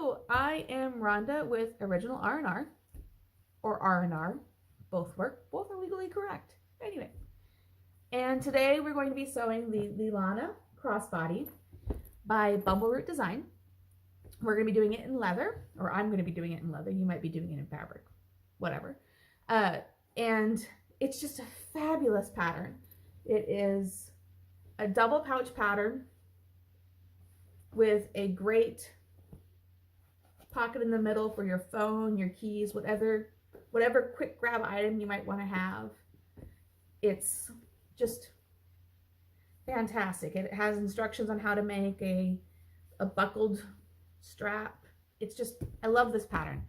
Hello, I am Rhonda with Original R&R, or R&R, both work, both are legally correct. Anyway, and today we're going to be sewing the Leelana Crossbody by Bumbleroot Design. We're going to be doing it in leather, or I'm going to be doing it in leather. You might be doing it in fabric, whatever. And it's just a fabulous pattern. It is a double pouch pattern with a great pocket in the middle for your phone, your keys, whatever quick grab item you might want to have. It's just fantastic. It has instructions on how to make a buckled strap. It's just, I love this pattern.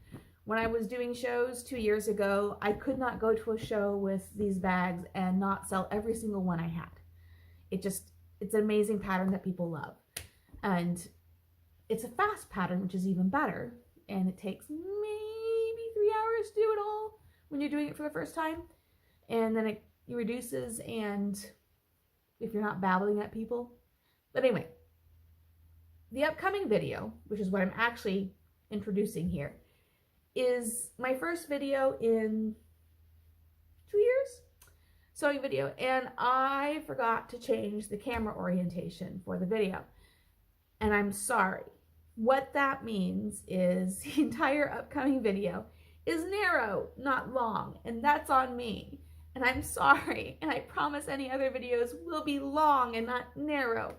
When I was doing shows 2 years ago, I could not go to a show with these bags and not sell every single one I had. It's an amazing pattern that people love. And it's a fast pattern, which is even better. And it takes maybe 3 hours to do it all when you're doing it for the first time. And then it reduces, and if you're not babbling at people. But anyway, the upcoming video, which is what I'm actually introducing here, is my first video in 2 years sewing video, and I forgot to change the camera orientation for the video. And I'm sorry. What that means is the entire upcoming video is narrow, not long, and that's on me. And I'm sorry, and I promise any other videos will be long and not narrow.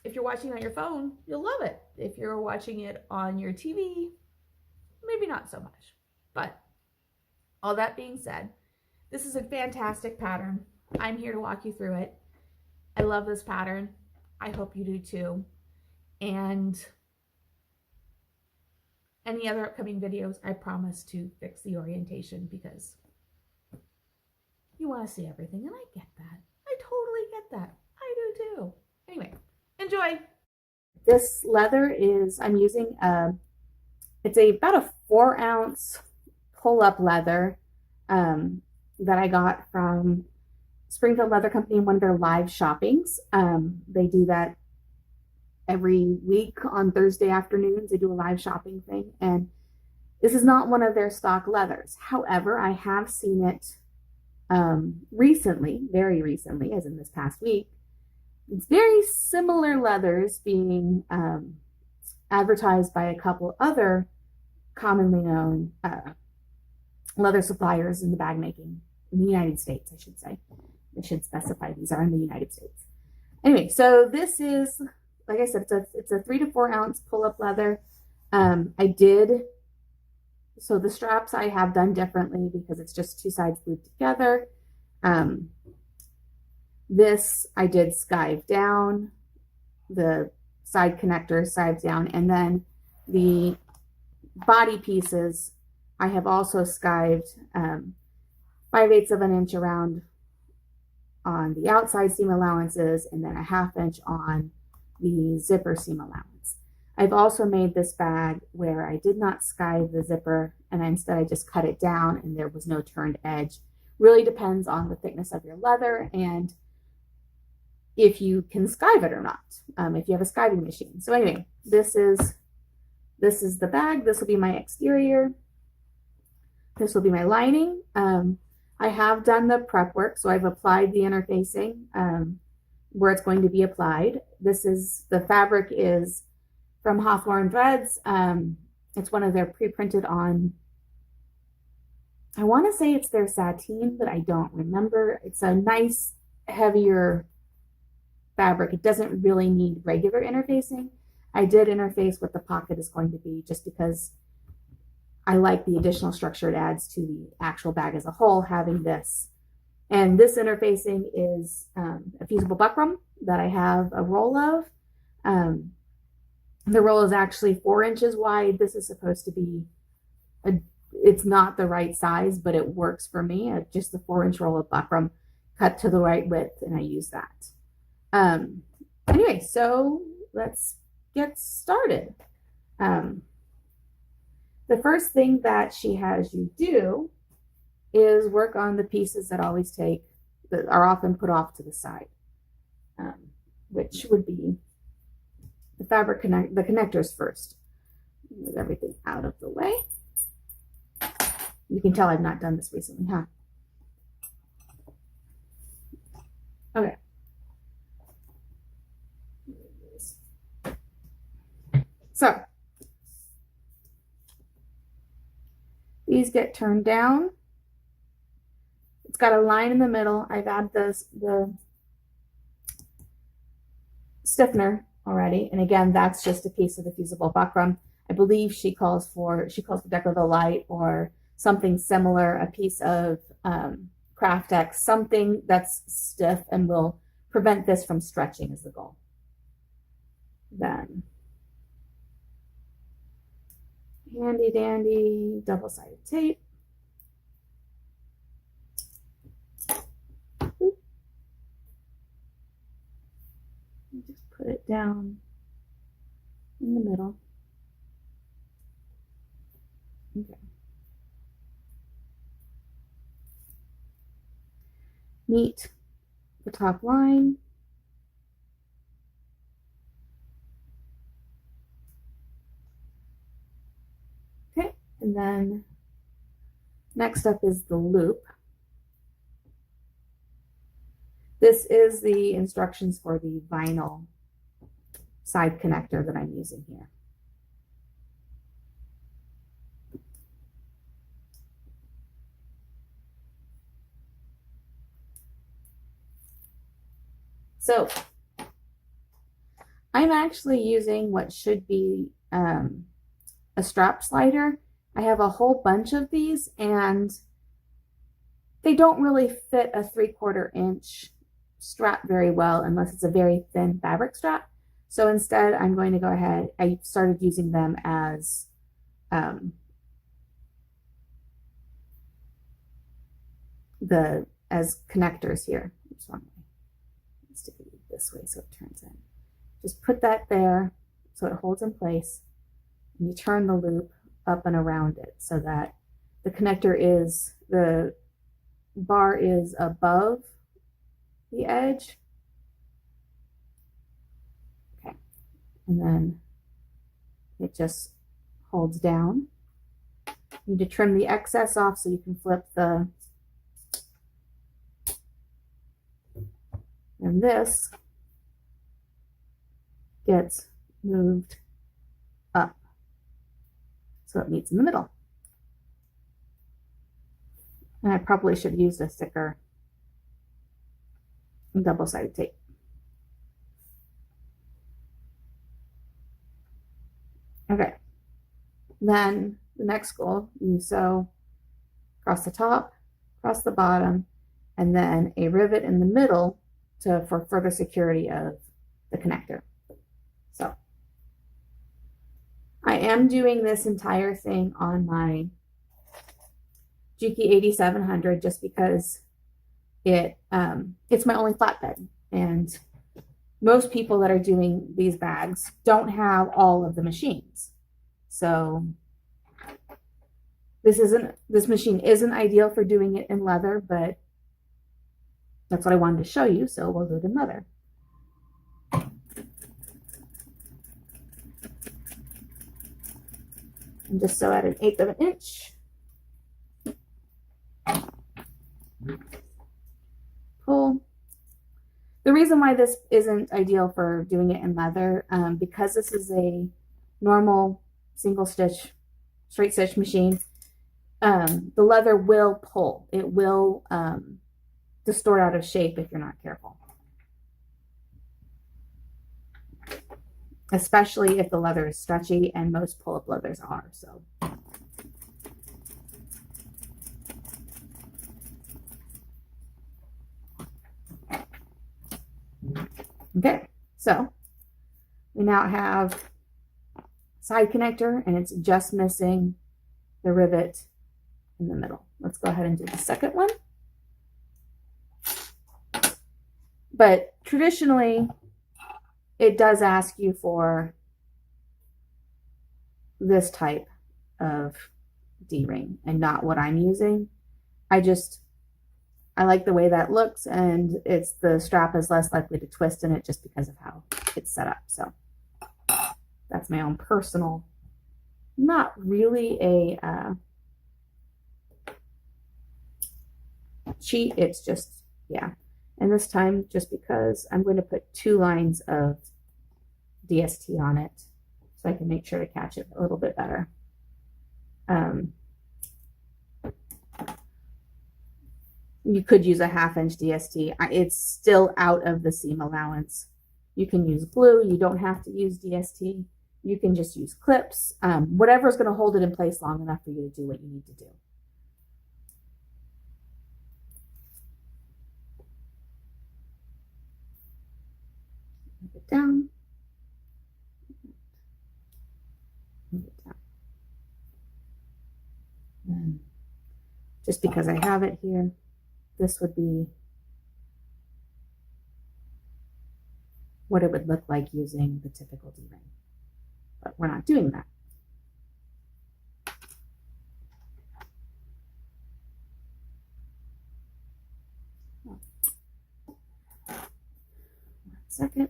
If you're watching on your phone, you'll love it. If you're watching it on your TV, maybe not so much. But all that being said, this is a fantastic pattern. I'm here to walk you through it. I love this pattern. I hope you do too. And any other upcoming videos, I promise to fix the orientation because you want to see everything, and I get that. I totally get that. I do too. Anyway, enjoy. This leather is, I'm using it's about a 4-ounce pull-up leather that I got from Springfield Leather Company in one of their live shoppings. They do that every week on Thursday afternoons. They do a live shopping thing, and this is not one of their stock leathers. However, I have seen it recently, very recently, as in this past week. It's very similar leathers being advertised by a couple other commonly known leather suppliers in the bag making in the United States, I should say. I should specify these are in the United States. Anyway, so this is, like I said, it's a 3 to 4 ounce pull-up leather. So the straps I have done differently because it's just two sides glued together. This I did skive down, the side connector skive down, and then the body pieces I have also skived 5/8 of an inch around on the outside seam allowances, and then a 1/2 inch on the zipper seam allowance. I've also made this bag where I did not skive the zipper, and instead I just cut it down and there was no turned edge. Really depends on the thickness of your leather and if you can skive it or not, if you have a skiving machine. So anyway, this is the bag. This will be my exterior. This will be my lining. I have done the prep work, so I've applied the interfacing where it's going to be applied. The fabric is from Hawthorne Threads. It's one of their pre-printed on, I want to say it's their sateen, but I don't remember. It's a nice, heavier fabric. It doesn't really need regular interfacing. I did interface what the pocket is going to be just because I like the additional structure it adds to the actual bag as a whole, having this. And this interfacing is a fusible buckram that I have a roll of. The roll is actually 4 inches wide. This is supposed to be, it's not the right size, but it works for me. Just the 4-inch roll of buckram cut to the right width, and I use that. Anyway, so let's get started. The first thing that she has you do is work on the pieces that are often put off to the side, which would be the connectors first. Move everything out of the way. You can tell I've not done this recently, huh? Okay. So these get turned down. It's got a line in the middle. I've added the stiffener already. And again, that's just a piece of the fusible buckram. I believe she calls the deck of the light or something similar, a piece of Craft X, something that's stiff and will prevent this from stretching is the goal. Then handy dandy double-sided tape. Just put it down in the middle. Okay. Meet the top line. Okay, and then next up is the loop. This is the instructions for the vinyl side connector that I'm using here. So I'm actually using what should be a strap slider. I have a whole bunch of these and they don't really fit a 3/4 inch strap very well unless it's a very thin fabric strap. So instead I'm going to go ahead, I started using them as connectors here. Let's stick it this way so it turns in. Just put that there so it holds in place. And you turn the loop up and around it so that the connector is, the bar is above the edge. Okay, and then it just holds down. You need to trim the excess off so you can flip the, and this gets moved up so it meets in the middle. And I probably should have used a thicker double-sided tape. Okay, then the next goal, you sew across the top, across the bottom, and then a rivet in the middle for further security of the connector. So I am doing this entire thing on my Juki 8700 just because it's my only flatbed, and most people that are doing these bags don't have all of the machines. So this machine isn't ideal for doing it in leather, but that's what I wanted to show you, so we'll do it in leather. And just sew at 1/8 of an inch. Pull. The reason why this isn't ideal for doing it in leather, because this is a normal single stitch, straight stitch machine, the leather will pull. It will distort out of shape if you're not careful. Especially if the leather is stretchy, and most pull-up leathers are, so. Okay, so we now have side connector, and it's just missing the rivet in the middle. Let's go ahead and do the second one. But traditionally, it does ask you for this type of D-ring and not what I'm using. I like the way that looks, and the strap is less likely to twist in it just because of how it's set up. So that's my own personal not really a cheat, it's just, yeah. And this time, just because I'm going to put 2 lines of DST on it so I can make sure to catch it a little bit better. You could use a 1/2 inch DST. It's still out of the seam allowance. You can use glue. You don't have to use DST. You can just use clips. Whatever's going to hold it in place long enough for you to do what you need to do. Move it down. Move it down. And just because I have it here, this would be what it would look like using the typical D-ring. But we're not doing that. One second.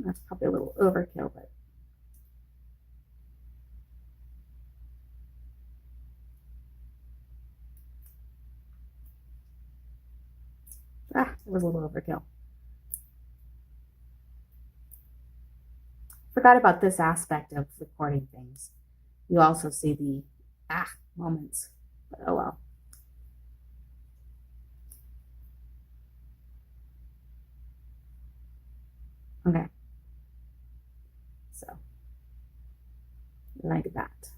That's probably a little overkill, but it was a little overkill. Forgot about this aspect of recording things. You also see the moments, but oh well. Okay. So, like that.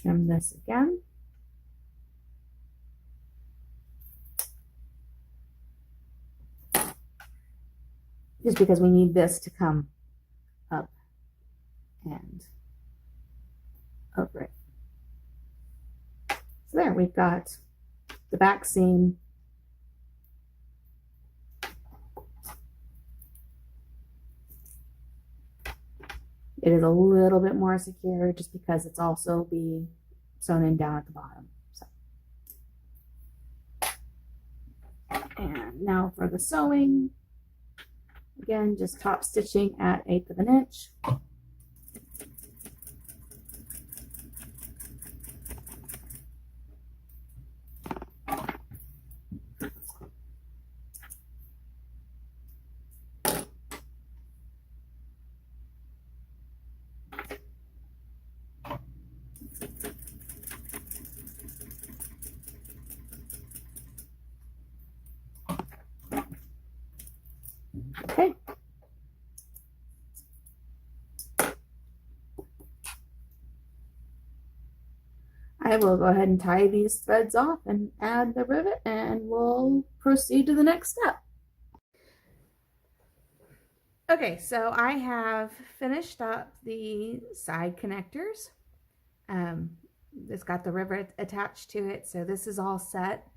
Trim this again. Just because we need this to come up and over it. So there, we've got the back seam. It is a little bit more secure just because it's also be sewn in down at the bottom. So. And now for the sewing. Again, just top stitching at 1/8 of an inch. Okay. I will go ahead and tie these threads off and add the rivet, and we'll proceed to the next step. Okay, so I have finished up the side connectors. It's got the rivet attached to it, so this is all set.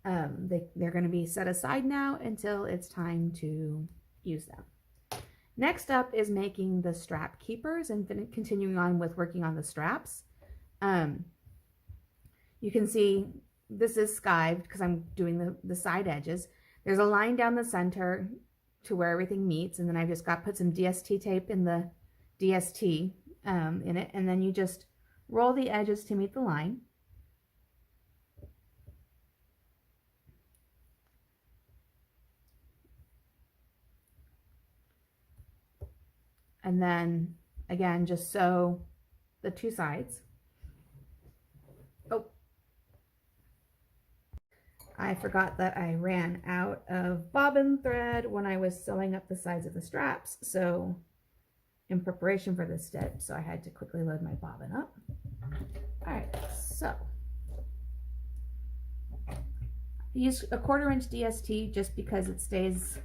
They're going to be set aside now until it's time to use them. Next up is making the strap keepers and continuing on with working on the straps. You can see this is skived because I'm doing the side edges. There's a line down the center to where everything meets, and then I've just got put some DST tape in the DST in it, and then you just roll the edges to meet the line. And then again, just sew the 2 sides. Oh, I forgot that I ran out of bobbin thread when I was sewing up the sides of the straps. So in preparation for this step, so I had to quickly load my bobbin up. All right, so I use a 1/4 inch DST just because it stays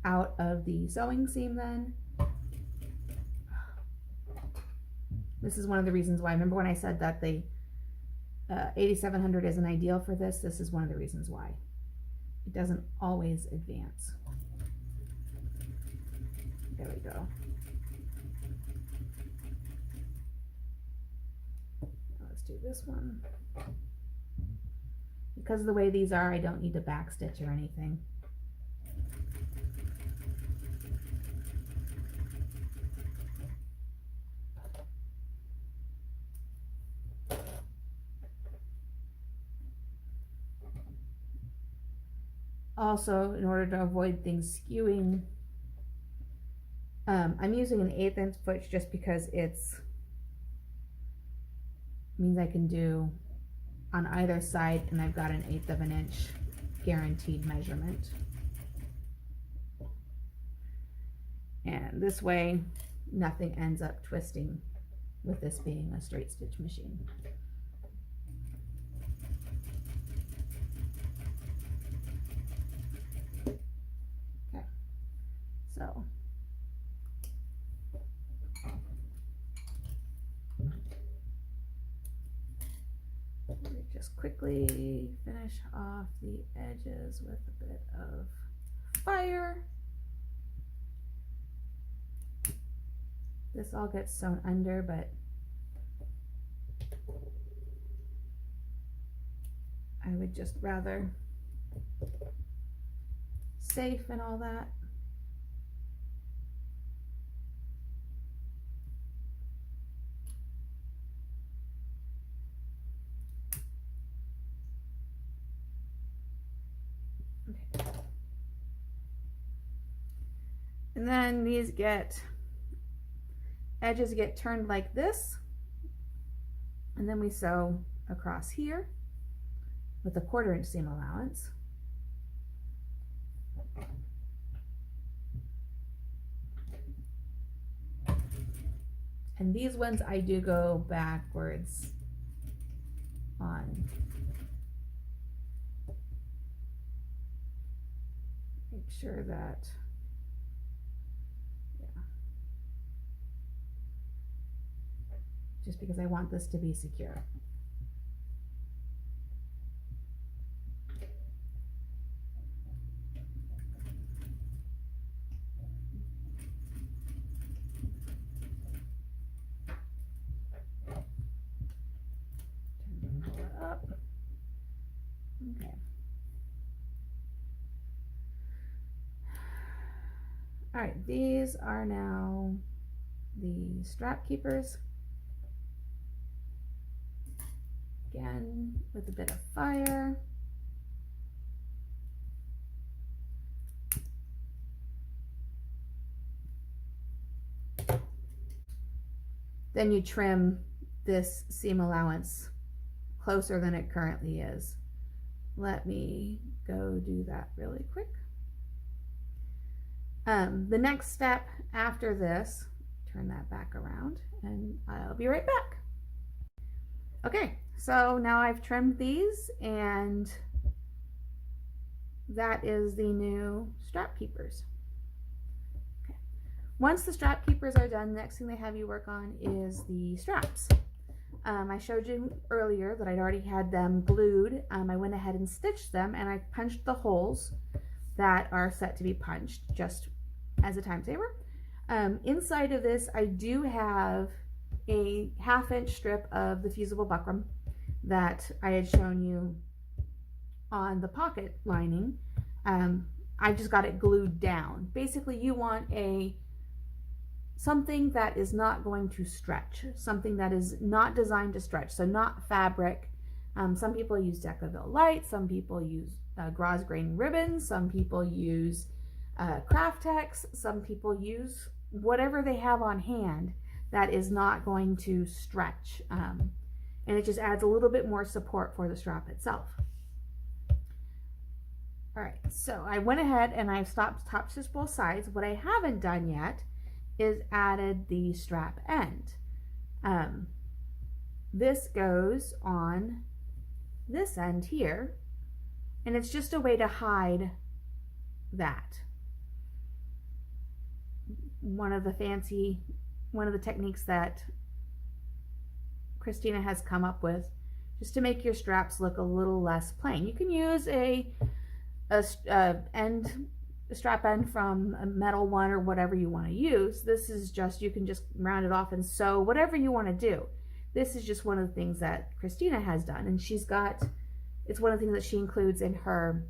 out of the sewing seam then. This is one of the reasons why, remember when I said that the 8700 isn't ideal for this? This is one of the reasons why. It doesn't always advance. There we go. Let's do this one. Because of the way these are, I don't need to back stitch or anything. Also, in order to avoid things skewing, I'm using an 1/8 inch foot just because it's means I can do on either side, and I've got an 1/8 of an inch guaranteed measurement. And this way, nothing ends up twisting with this being a straight stitch machine. Okay, so just quickly finish off the edges with a bit of fire. This all gets sewn under, but I would just rather safe and all that. Okay. And then these edges get turned like this, and then we sew across here with a 1/4 inch seam allowance. And these ones I do go backwards on. Make sure that, yeah, just because I want this to be secure. Pull it up. Okay. All right, these are now the strap keepers. Again, with a bit of fire. Then you trim this seam allowance closer than it currently is. Let me go do that really quick. The next step after this, turn that back around and I'll be right back. Okay, so now I've trimmed these, and that is the new strap keepers. Okay. Once the strap keepers are done, the next thing they have you work on is the straps. I showed you earlier that I'd already had them glued. I went ahead and stitched them, and I punched the holes that are set to be punched just as a time saver. Inside of this, I do have a 1/2 inch strip of the fusible buckram that I had shown you on the pocket lining. I just got it glued down. Basically, you want something that is not going to stretch, something that is not designed to stretch, so not fabric. Some people use Decaville Light, some people use gauze grain ribbon, some people use Craftex, some people use whatever they have on hand that is not going to stretch, and it just adds a little bit more support for the strap itself. All right, so I went ahead and I've top stitched both sides. What I haven't done yet is added the strap end. This goes on this end here, and it's just a way to hide that. One of the techniques that Christina has come up with, just to make your straps look a little less plain. You can use a end strap end from a metal one or whatever you want to use. This is just, you can just round it off and sew whatever you want to do. This is just one of the things that Christina has done, and she's got, it's one of the things that she includes in her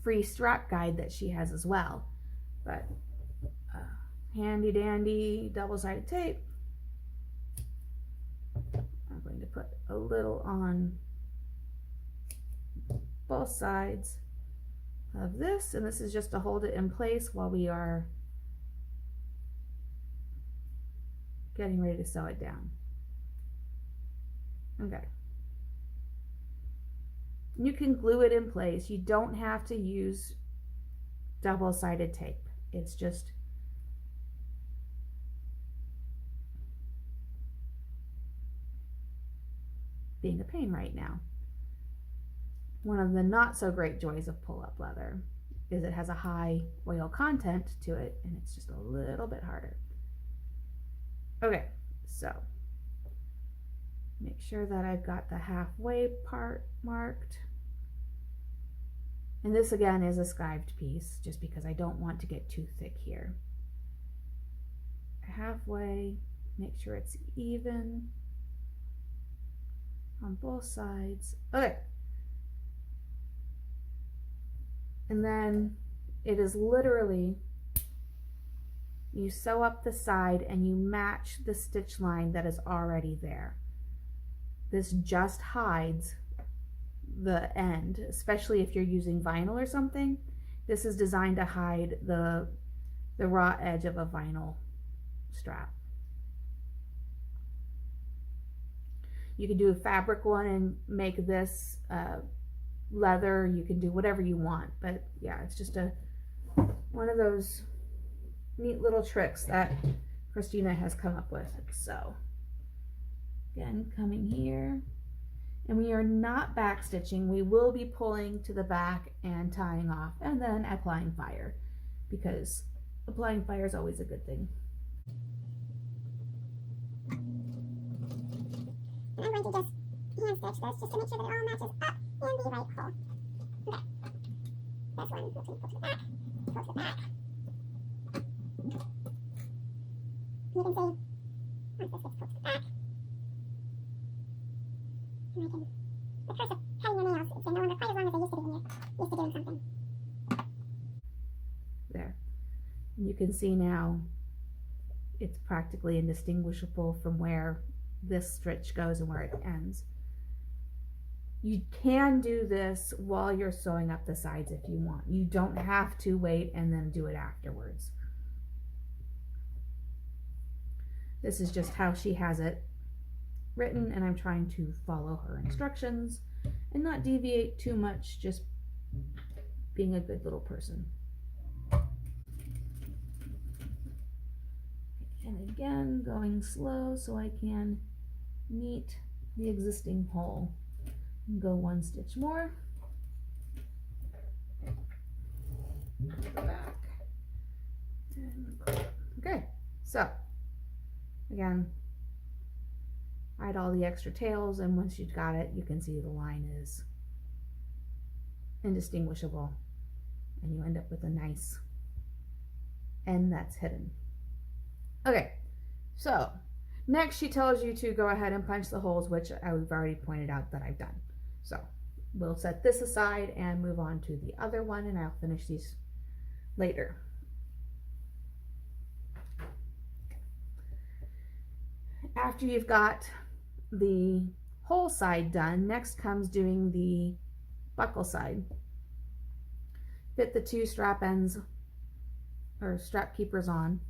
free strap guide that she has as well. But handy dandy double-sided tape. I'm going to put a little on both sides of this, and this is just to hold it in place while we are getting ready to sew it down. Okay. You can glue it in place. You don't have to use double-sided tape. It's just being a pain right now. One of the not so great joys of pull-up leather is it has a high oil content to it, and it's just a little bit harder. Okay, so make sure that I've got the halfway part marked. And this again is a scribed piece, just because I don't want to get too thick here. Halfway, make sure it's even on both sides. Okay. And then it is literally, you sew up the side and you match the stitch line that is already there. This just hides the end, especially if you're using vinyl or something. This is designed to hide the raw edge of a vinyl strap. You can do a fabric one and make this leather. You can do whatever you want, but yeah, it's just one of those neat little tricks that Christina has come up with. So again, coming here, and we are not back stitching. We will be pulling to the back and tying off, and then applying fire, because applying fire is always a good thing. I'm going to just hand stitch this just to make sure that it all matches up in the right hole. Okay. This one, pull to the back, pull to the back. You can see, once this gets pulled to the back, and I can, the curse of cutting your nails is they're no longer quite as long as they used to be when you're used to doing something. There. You can see now it's practically indistinguishable from where this stitch goes and where it ends. You can do this while you're sewing up the sides if you want. You don't have to wait and then do it afterwards. This is just how she has it written, and I'm trying to follow her instructions and not deviate too much, just being a good little person. And again, going slow so I can meet the existing hole. Go one stitch more. Go back. Okay, so again, hide all the extra tails, and once you've got it, you can see the line is indistinguishable, and you end up with a nice end that's hidden. Okay, so next she tells you to go ahead and punch the holes, which I've already pointed out that I've done. So we'll set this aside and move on to the other one, and I'll finish these later. After you've got the hole side done, next comes doing the buckle side. Fit the two strap ends or strap keepers on.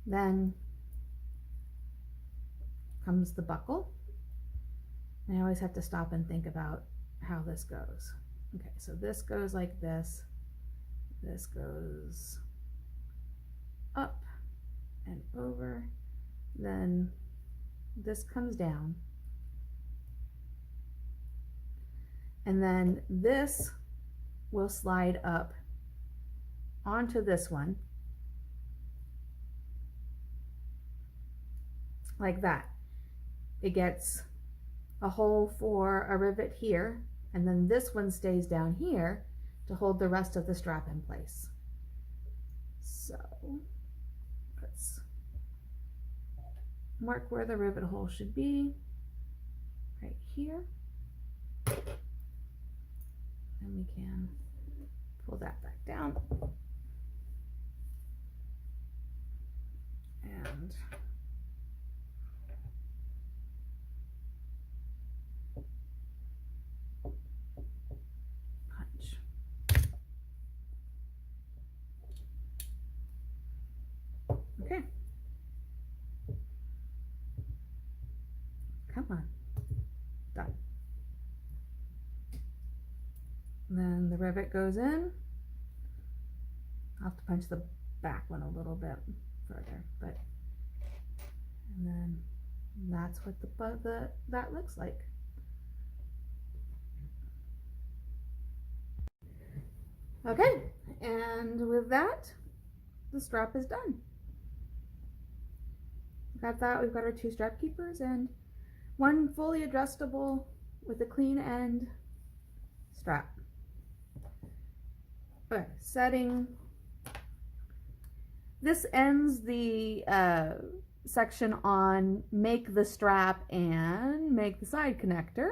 Then comes the buckle. And I always have to stop and think about how this goes. Okay, so this goes like this. This goes up and over. Then this comes down. And then this will slide up onto this one. Like that. It gets a hole for a rivet here, And then this one stays down here to hold the rest of the strap in place. So let's mark where the rivet hole should be, right here. And we can pull that back down. And punch. Okay. Come on. Done. And then the rivet goes in. I'll have to punch the back one a little bit further, but and then that's what that looks like. Okay, and with that, the strap is done. Got that. We've got our 2 strap keepers and 1 fully adjustable with a clean end strap. Okay, setting. This ends the section on make the strap and make the side connector.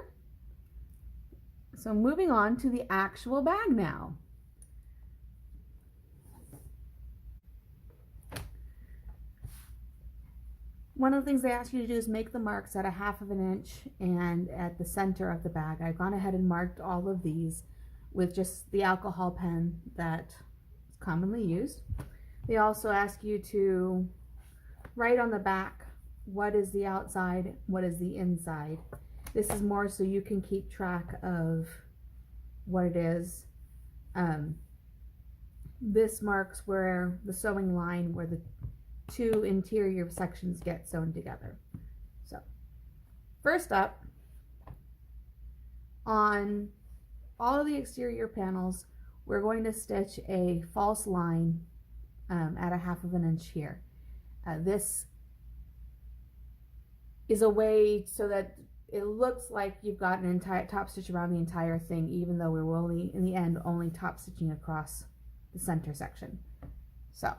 So moving on to the actual bag now. One of the things they ask you to do is make the marks at 1/2 inch and at the center of the bag. I've gone ahead and marked all of these with just the alcohol pen that is commonly used. They also ask you to write on the back what is the outside, what is the inside. This is more so you can keep track of what it is. This marks where the sewing line, where the 2 interior sections get sewn together. So first up, on all of the exterior panels, we're going to stitch a false line at 1/2 inch here. This is a way so that it looks like you've got an entire top stitch around the entire thing, even though we're only, in the end, only top stitching across the center section. So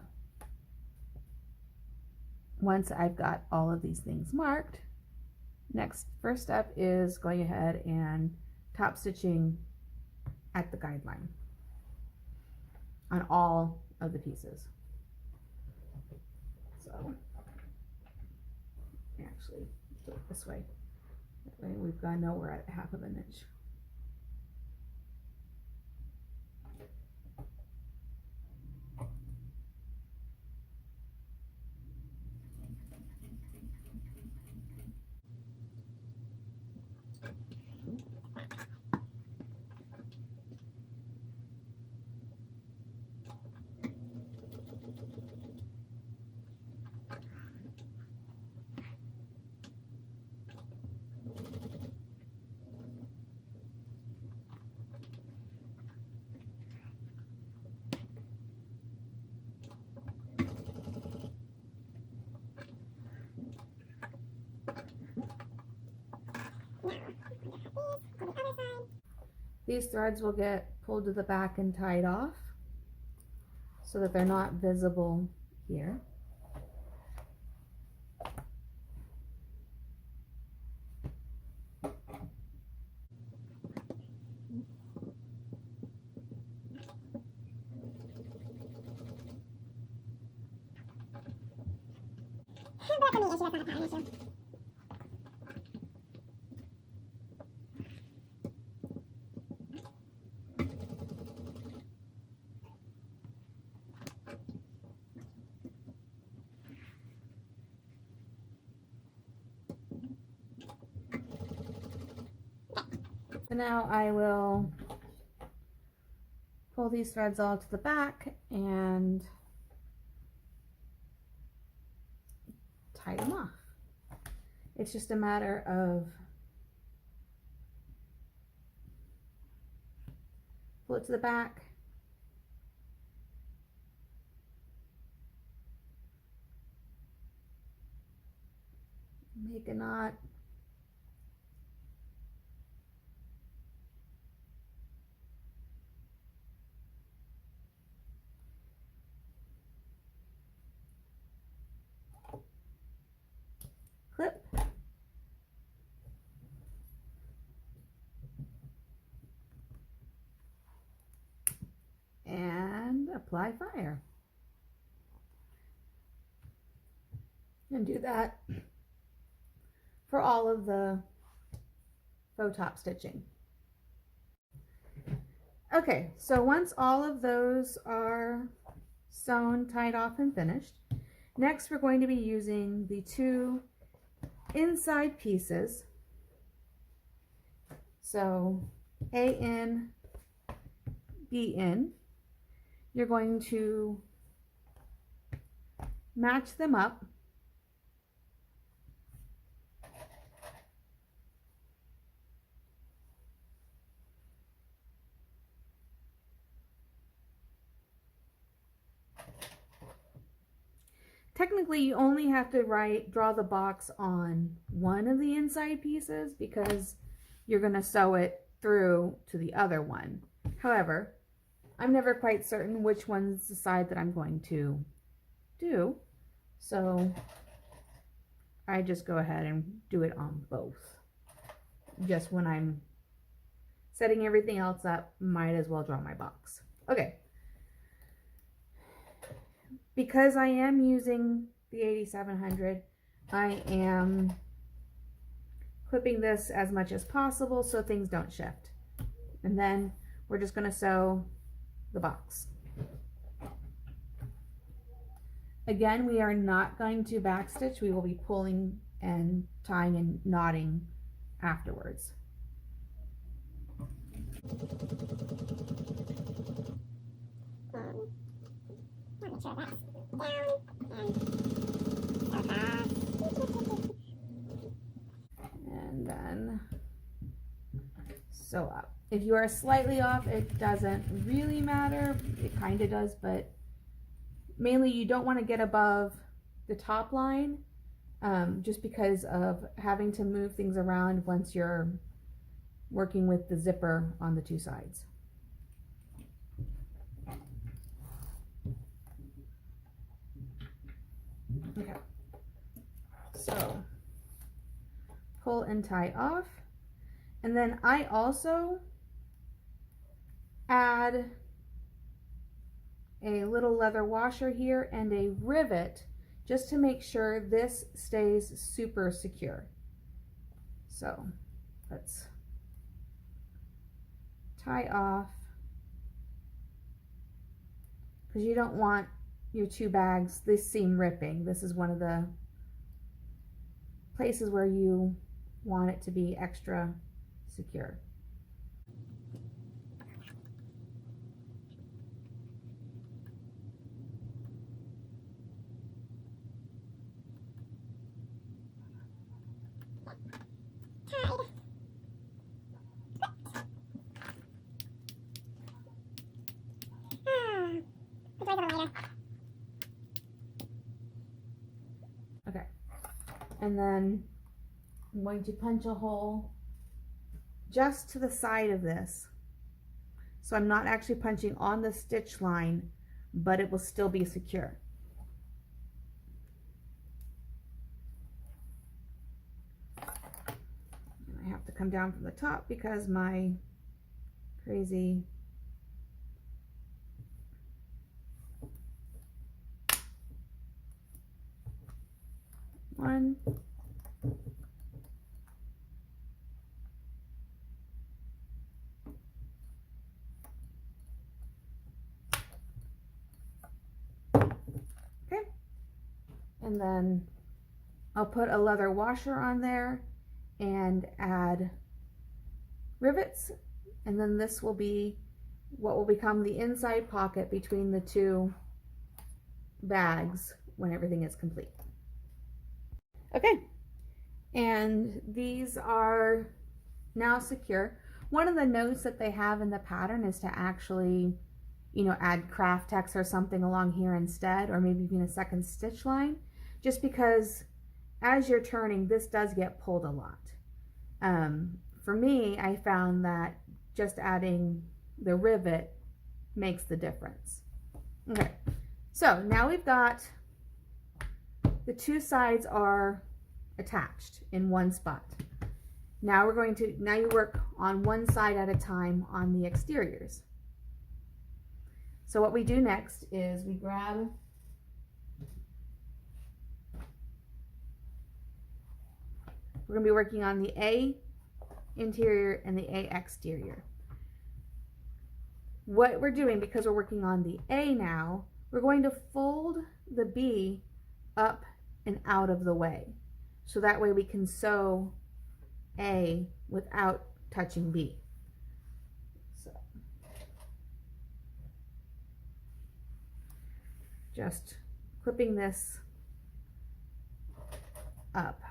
once I've got all of these things marked, first step is going ahead and top stitching at the guideline on all of the pieces. So actually do it this way. That way we've got to know we're at 1/2 inch. These threads will get pulled to the back and tied off so that they're not visible here. So now I will pull these threads all to the back and tie them off. It's just a matter of pull it to the back, make a knot, apply fire. And do that for all of the faux top stitching. Okay, so once all of those are sewn, tied off, and finished, next we're going to be using the two inside pieces. So A in, B in. You're going to match them up. Technically, you only have to draw the box on one of the inside pieces because you're going to sew it through to the other one. However, I'm never quite certain which one's the side that I'm going to do, so I just go ahead and do it on both. Just when I'm setting everything else up, might as well draw my box. Okay. Because I am using the 8700, I am clipping this as much as possible so things don't shift. And then we're just going to sew the box. Again, we are not going to backstitch. We will be pulling and tying and knotting afterwards. And then sew up. If you are slightly off, it doesn't really matter. It kind of does, but mainly you don't want to get above the top line, just because of having to move things around once you're working with the zipper on the two sides. Okay, so pull and tie off, and then I also add a little leather washer here and a rivet just to make sure this stays super secure. So let's tie off, because you don't want your two bags, this seam ripping. This is one of the places where you want it to be extra secure. Okay, and then I'm going to punch a hole just to the side of this. So I'm not actually punching on the stitch line, but it will still be secure. And I have to come down from the top because my crazy one. Okay, and then I'll put a leather washer on there and add rivets, and then this will be what will become the inside pocket between the two bags when everything is complete. Okay, and these are now secure. One of the notes that they have in the pattern is to actually, you know, add craft text or something along here instead, or maybe even a second stitch line, just because as you're turning, this does get pulled a lot. For me, I found that just adding the rivet makes the difference. Okay, so now we've got the two sides are attached in one spot. Now you work on one side at a time on the exteriors. So what we do next is we grab we're going to be working on the A interior and the A exterior. What we're doing, because we're working on the A now, we're going to fold the B up and out of the way. So that way we can sew A without touching B. So just clipping this up.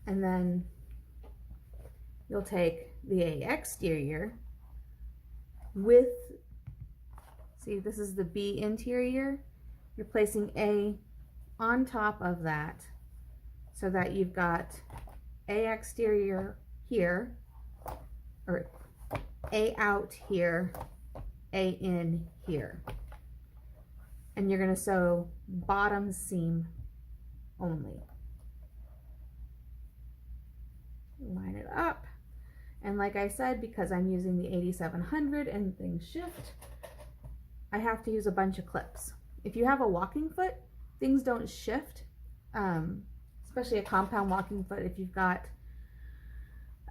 And then you'll take the A exterior with, see, this is the B interior. You're placing A on top of that so that you've got A exterior here, or A out here, A in here. And you're going to sew bottom seam only. Line it up, and like I said, because I'm using the 8700 and things shift, I have to use a bunch of clips. If you have a walking foot, things don't shift, especially a compound walking foot. If you've got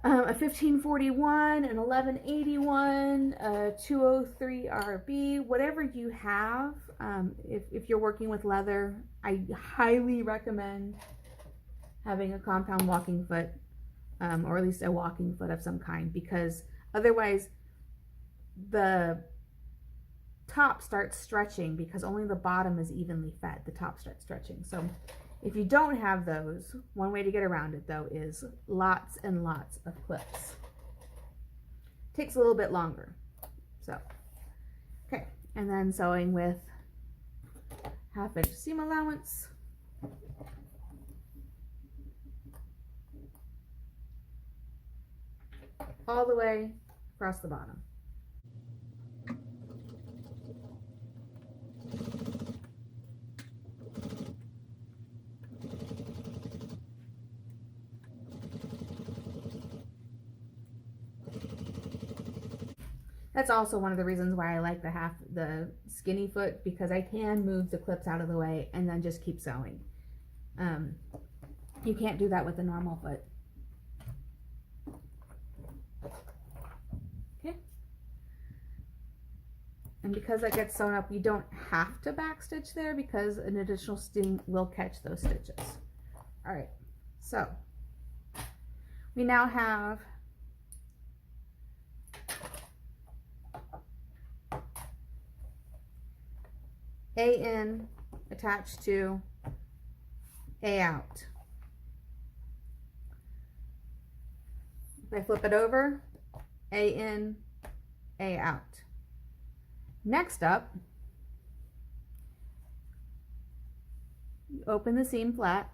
a 1541, an 1181, a 203 RB, whatever you have, if you're working with leather, I highly recommend having a compound walking foot. Or at least a walking foot of some kind, because otherwise the top starts stretching, because only the bottom is evenly fed. The top starts stretching. So if you don't have those, one way to get around it though is lots and lots of clips. Takes a little bit longer. So, okay, and then sewing with 1/2 inch seam allowance. All the way across the bottom. That's also one of the reasons why I like the skinny foot, because I can move the clips out of the way and then just keep sewing. You can't do that with the normal foot. And because that gets sewn up, you don't have to backstitch there, because an additional stitching will catch those stitches. All right, so we now have A in attached to A out. If I flip it over, A in, A out. Next up, you open the seam flat,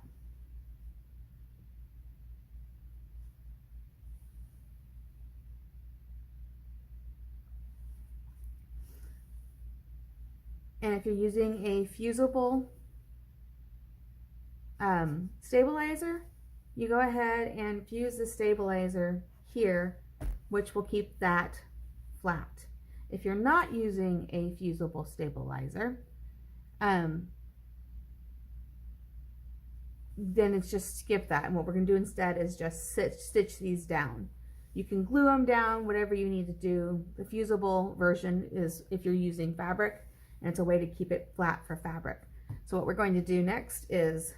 and if you're using a fusible stabilizer, you go ahead and fuse the stabilizer here, which will keep that flat. If you're not using a fusible stabilizer, then it's just skip that. And what we're going to do instead is just stitch these down. You can glue them down, whatever you need to do. The fusible version is if you're using fabric, and it's a way to keep it flat for fabric. So what we're going to do next is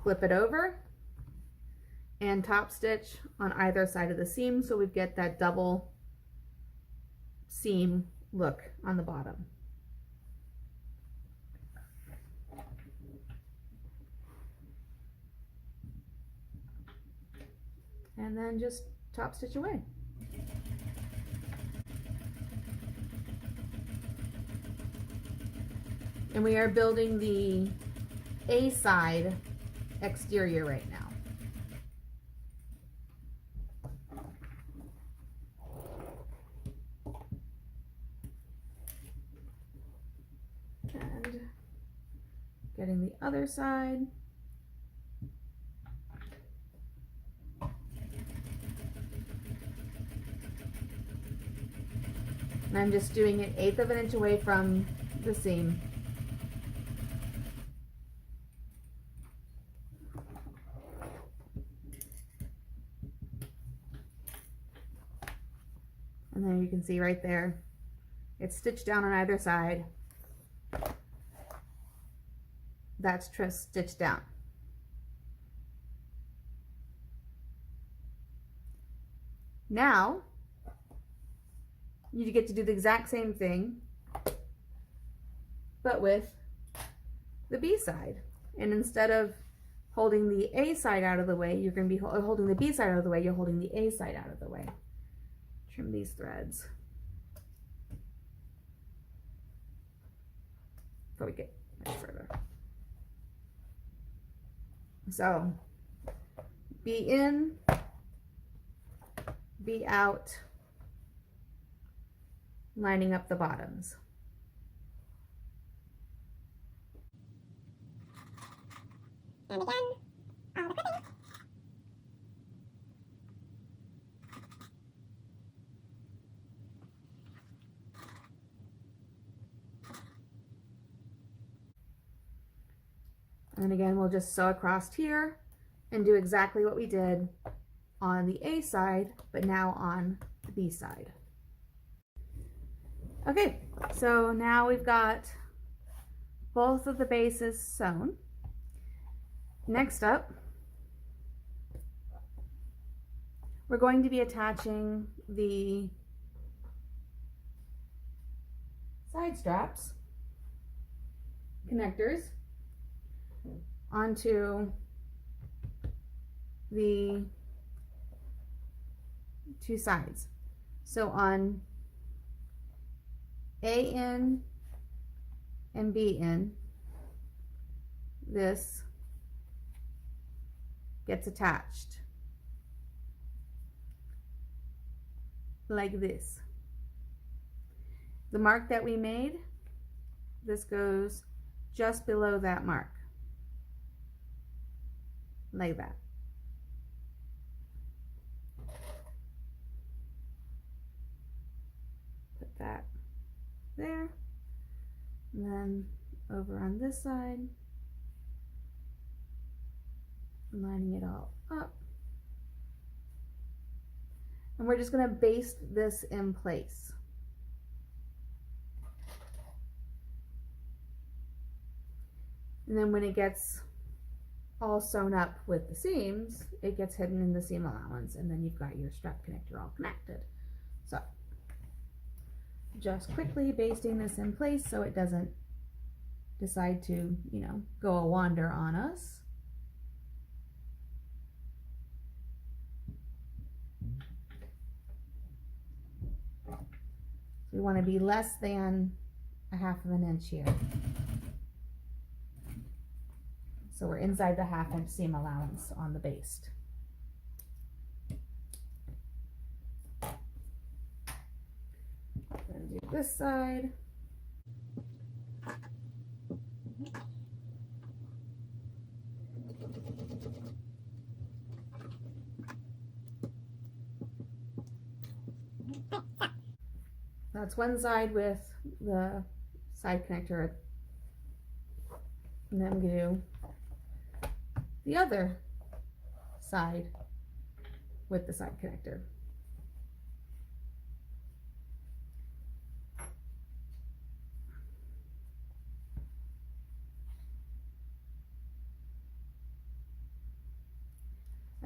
flip it over and top stitch on either side of the seam, so we get that double seam look on the bottom. And then just top stitch away. And we are building the A side exterior right now. And getting the other side. And I'm just doing it 1/8 of an inch away from the seam. And then you can see right there, it's stitched down on either side. That's stitched down. Now, you get to do the exact same thing, but with the B side. And instead of holding the A side out of the way, you're going to be holding the B side out of the way, you're holding the A side out of the way. Trim these threads before we get much further. So, B in, B out, lining up the bottoms. And again, all the clipping. And again, we'll just sew across here and do exactly what we did on the A side, but now on the B side. Okay, so now we've got both of the bases sewn. Next up, we're going to be attaching the side straps, connectors, onto the two sides. So on A in and B in, this gets attached like this. The mark that we made, this goes just below that mark, like that. Put that there, and then over on this side, lining it all up. And we're just going to baste this in place. And then when it gets all sewn up with the seams, it gets hidden in the seam allowance, and then you've got your strap connector all connected. So just quickly basting this in place so it doesn't decide to, go a wander on us. We want to be less than 1/2 of an inch here. So we're inside the 1/2 inch seam allowance on the baste. Then do this side. That's one side with the side connector, and then I'm going to do the other side with the side connector.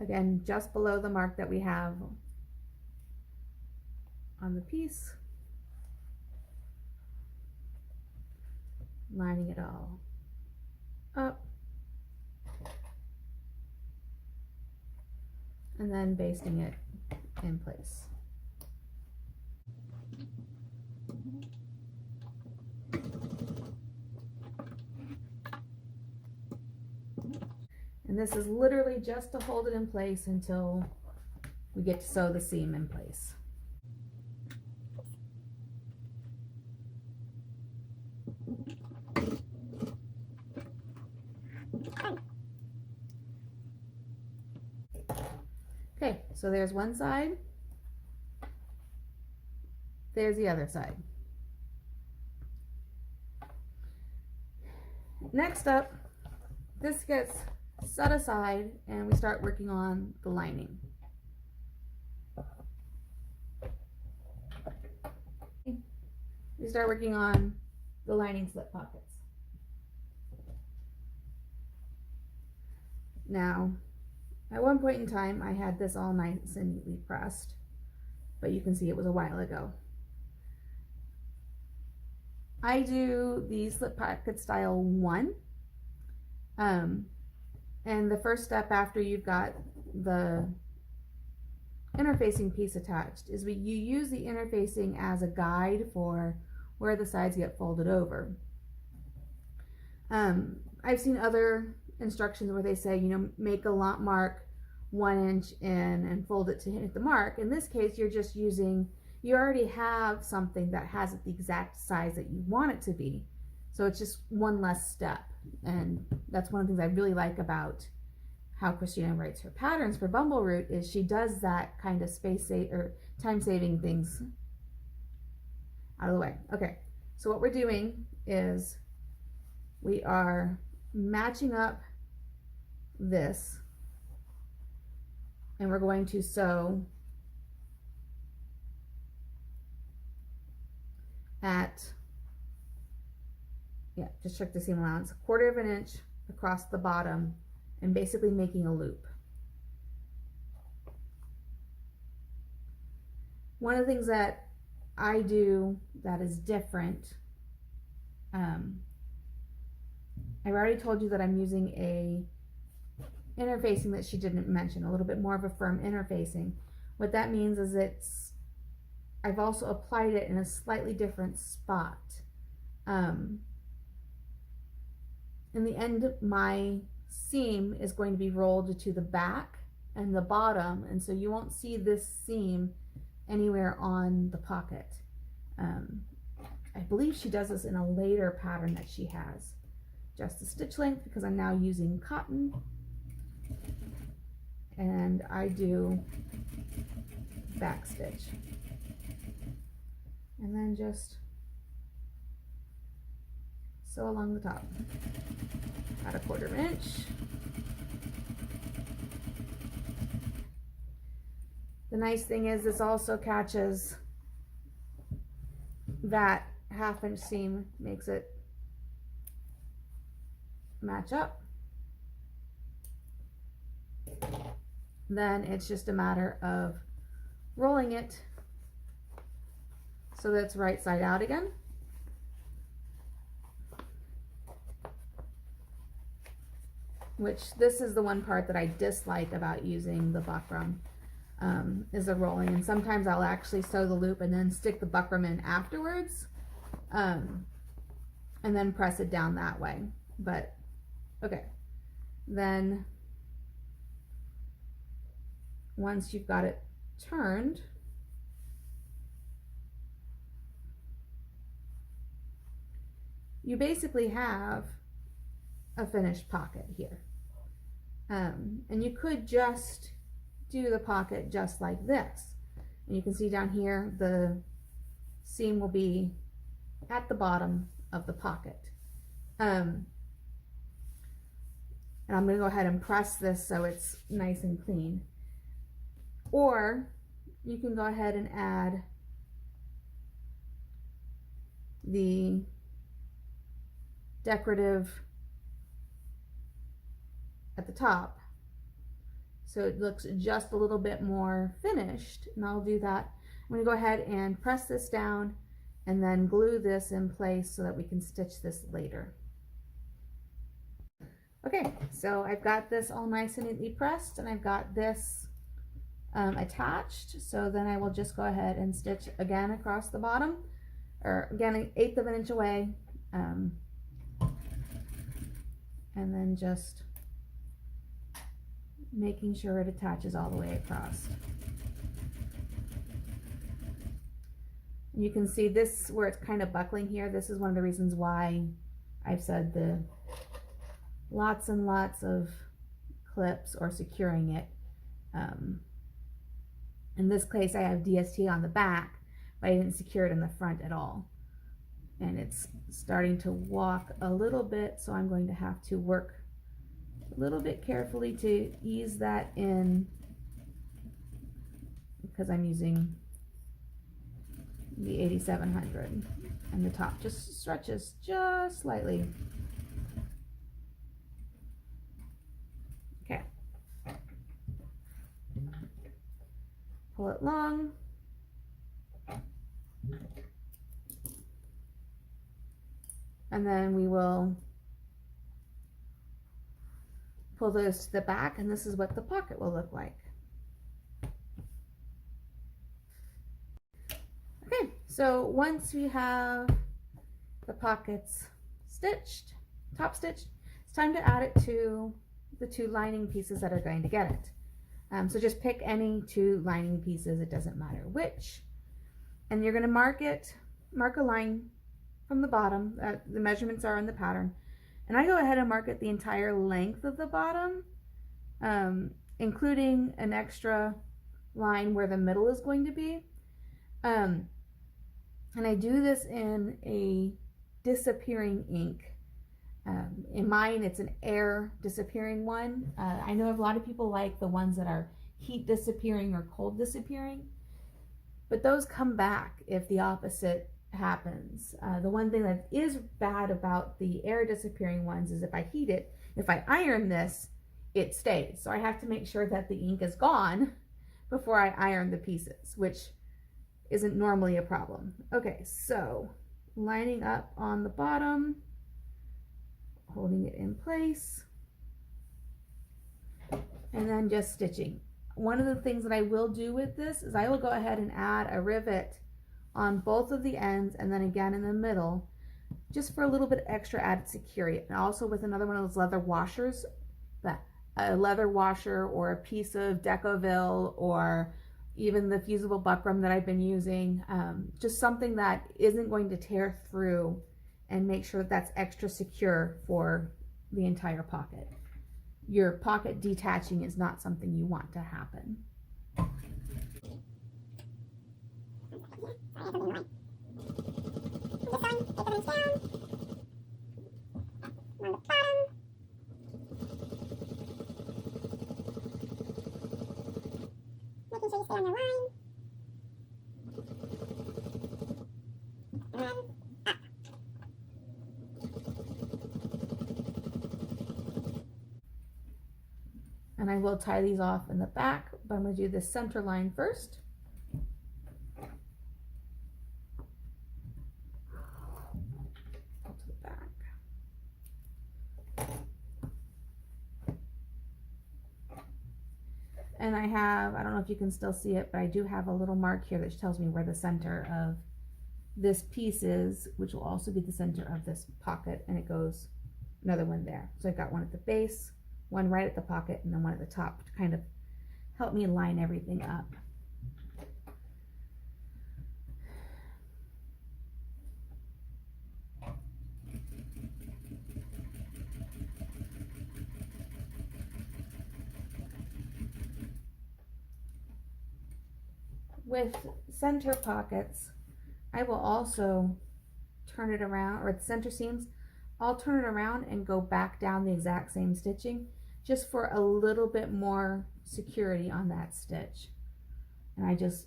Again, just below the mark that we have on the piece. Lining it all up, and then basting it in place. And this is literally just to hold it in place until we get to sew the seam in place. Okay, so there's one side. there's the other side. Next up, this gets set aside and we start working on the lining. We start working on the lining slip pockets. Now, at one point in time, I had this all nice and neatly pressed, but you can see it was a while ago. I do the slip pocket style 1. And the first step after you've got the interfacing piece attached is you use the interfacing as a guide for where the sides get folded over. I've seen other instructions where they say, you know, make a lot mark 1 inch in and fold it to hit the mark. In this case, you're just using, you already have something that has the exact size that you want it to be. So it's just one less step. And that's one of the things I really like about how Christina writes her patterns for Bumbleroot is she does that kind of time saving things out of the way. Okay, so what we're doing is we are matching up this and we're going to sew at, just check the seam allowance, 1/4 of an inch across the bottom and basically making a loop. One of the things that I do that is different, I've already told you that I'm using a interfacing that she didn't mention, a little bit more of a firm interfacing. What that means is I've also applied it in a slightly different spot. In the end, my seam is going to be rolled to the back and the bottom, and so you won't see this seam anywhere on the pocket. I believe she does this in a later pattern that she has. Just the stitch length, because I'm now using cotton, and I do back stitch, and then just sew along the top at 1/4 of an inch. The nice thing is this also catches that 1/2 inch seam, makes it match up. Then it's just a matter of rolling it so that it's right side out again. Which this is the one part that I dislike about using the buckram, is the rolling. And sometimes I'll actually sew the loop and then stick the buckram in afterwards, and then press it down that way. But okay, then once you've got it turned, you basically have a finished pocket here. And you could just do the pocket just like this. And you can see down here, the seam will be at the bottom of the pocket. And I'm going to go ahead and press this so it's nice and clean. Or you can go ahead and add the decorative at the top, so it looks just a little bit more finished. And I'll do that. I'm going to go ahead and press this down and then glue this in place so that we can stitch this later. Okay, so I've got this all nice and neatly pressed, and I've got this attached. So then I will just go ahead and stitch again across the bottom, or again 1/8 of an inch away, and then just making sure it attaches all the way across. You can see this where it's kind of buckling here. This is one of the reasons why I've said the lots and lots of clips or securing it. In this case I have DST on the back, but I didn't secure it in the front at all. And it's starting to walk a little bit, so I'm going to have to work a little bit carefully to ease that in, because I'm using the 8700 and the top just stretches just slightly. Okay. Pull it long. And then we will pull those to the back, and this is what the pocket will look like. Okay, so once we have the pockets stitched, top stitched, it's time to add it to the 2 lining pieces that are going to get it. So just pick any 2 lining pieces, it doesn't matter which, and you're going to mark a line from the bottom. The measurements are on the pattern, and I go ahead and mark it the entire length of the bottom, including an extra line where the middle is going to be. And I do this in a disappearing ink. In mine, it's an air disappearing one. I know a lot of people like the ones that are heat disappearing or cold disappearing, but those come back if the opposite happens. The one thing that is bad about the air disappearing ones is if I heat it, if I iron this, it stays. So I have to make sure that the ink is gone before I iron the pieces, which isn't normally a problem. Okay, so lining up on the bottom, holding it in place, and then just stitching. One of the things that I will do with this is I will go ahead and add a rivet on both of the ends and then again in the middle, just for a little bit extra added security. And also with another one of those leather washers, that a leather washer or a piece of Decoville or even the fusible buckram that I've been using, just something that isn't going to tear through, and make sure that that's extra secure for the entire pocket. Your pocket detaching is not something you want to happen. Making sure you stay on your line. And then up. And I will tie these off in the back, but I'm going to do the center line first. To the back. And I have, I don't know if you can still see it, but I do have a little mark here that tells me where the center of this piece is, which will also be the center of this pocket, and it goes another one there. So I've got one at the base, one right at the pocket, and then one at the top to kind of help me line everything up. With center pockets, I will also turn it around, or the center seams, I'll turn it around and go back down the exact same stitching, just for a little bit more security on that stitch. And I just,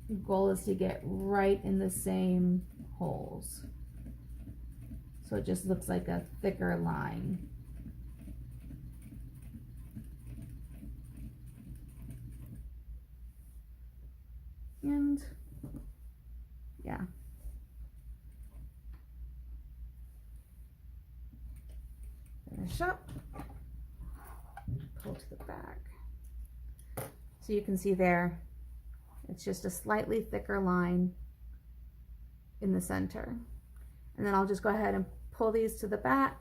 the goal is to get right in the same holes, so it just looks like a thicker line. And yeah, finish up, pull to the back. So you can see there, it's just a slightly thicker line in the center. And then I'll just go ahead and pull these to the back,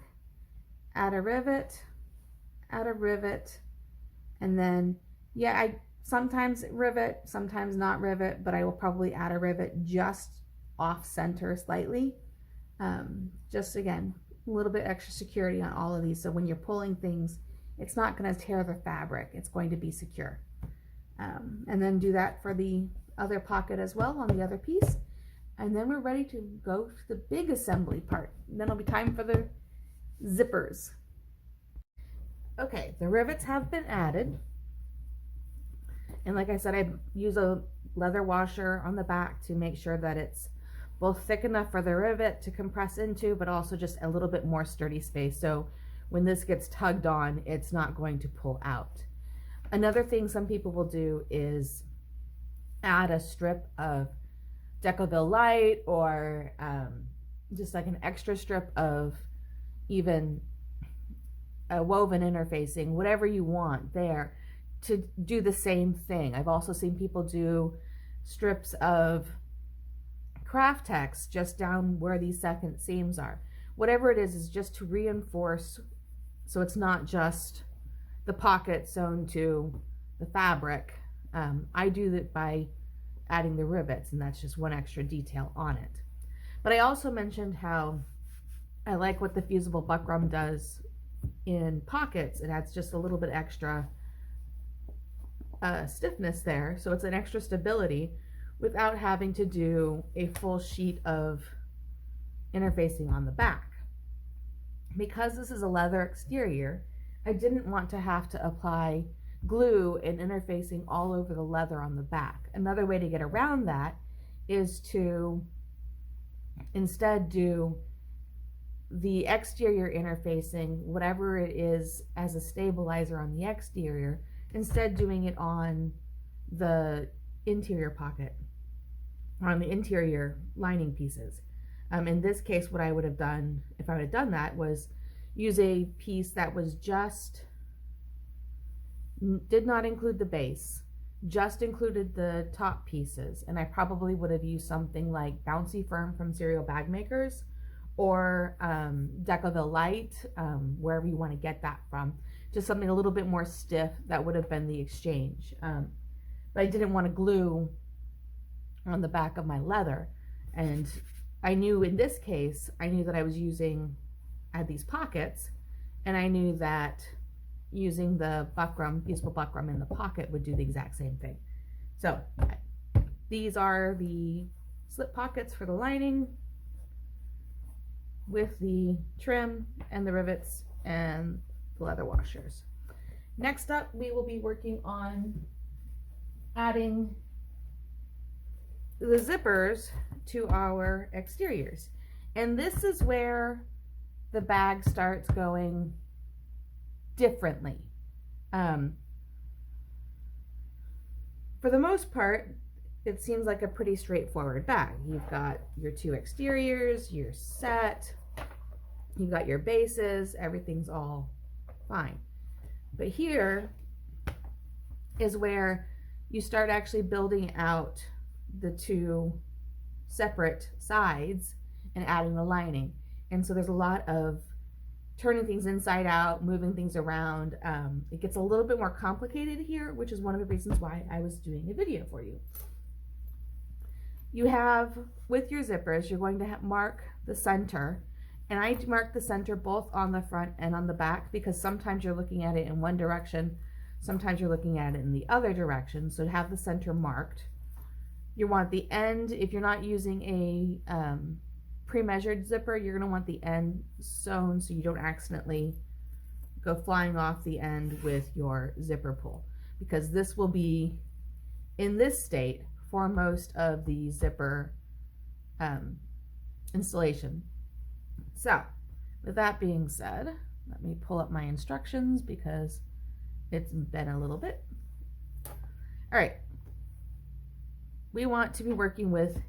add a rivet, and then, yeah, I sometimes rivet, sometimes not rivet, but I will probably add a rivet just off center slightly. Just again, a little bit extra security on all of these, so when you're pulling things, it's not going to tear the fabric, it's going to be secure. And then do that for the other pocket as well on the other piece. And then we're ready to go to the big assembly part. And then it'll be time for the zippers. Okay, the rivets have been added. And like I said, I use a leather washer on the back to make sure that it's both thick enough for the rivet to compress into, but also just a little bit more sturdy space. So when this gets tugged on, it's not going to pull out. Another thing some people will do is add a strip of Decoville Light or just like an extra strip of even a woven interfacing, whatever you want there to do the same thing. I've also seen people do strips of craft text just down where these second seams are. Whatever it is just to reinforce, so it's not just the pocket sewn to the fabric. I do that by adding the rivets, and that's just one extra detail on it. But I also mentioned how I like what the fusible buckram does in pockets. It adds just a little bit extra stiffness there, so it's an extra stability without having to do a full sheet of interfacing on the back. Because this is a leather exterior, I didn't want to have to apply glue and interfacing all over the leather on the back. Another way to get around that is to instead do the exterior interfacing, whatever it is, as a stabilizer on the exterior, instead doing it on the interior pocket, on the interior lining pieces. In this case, what I would have done if I would have done that was use a piece that was just, did not include the base, just included the top pieces, and I probably would have used something like Bouncy Firm from Cereal Bag Makers or Decoville Light, wherever you want to get that from. Just something a little bit more stiff. That would have been the exchange. But I didn't want to glue on the back of my leather, and I knew in this case, I knew that I was using, I had these pockets, and I knew that using the buckram, fusible buckram in the pocket would do the exact same thing. So these are the slip pockets for the lining with the trim and the rivets and the leather washers. Next up, we will be working on adding the zippers to our exteriors. And this is where the bag starts going differently. For the most part, it seems like a pretty straightforward bag. You've got your two exteriors, you're set, you've got your bases, everything's all fine. But here is where you start actually building out the two separate sides and adding the lining. And so there's a lot of turning things inside out, moving things around. It gets a little bit more complicated here, which is one of the reasons why I was doing a video for you. You have, with your zippers, you're going to mark the center. And I mark the center both on the front and on the back because sometimes you're looking at it in one direction, sometimes you're looking at it in the other direction. So to have the center marked, you want the end, if you're not using a pre-measured zipper, you're going to want the end sewn so you don't accidentally go flying off the end with your zipper pull, because this will be in this state for most of the zipper installation. So with that being said, let me pull up my instructions because it's been a little bit. All right, we want to be working with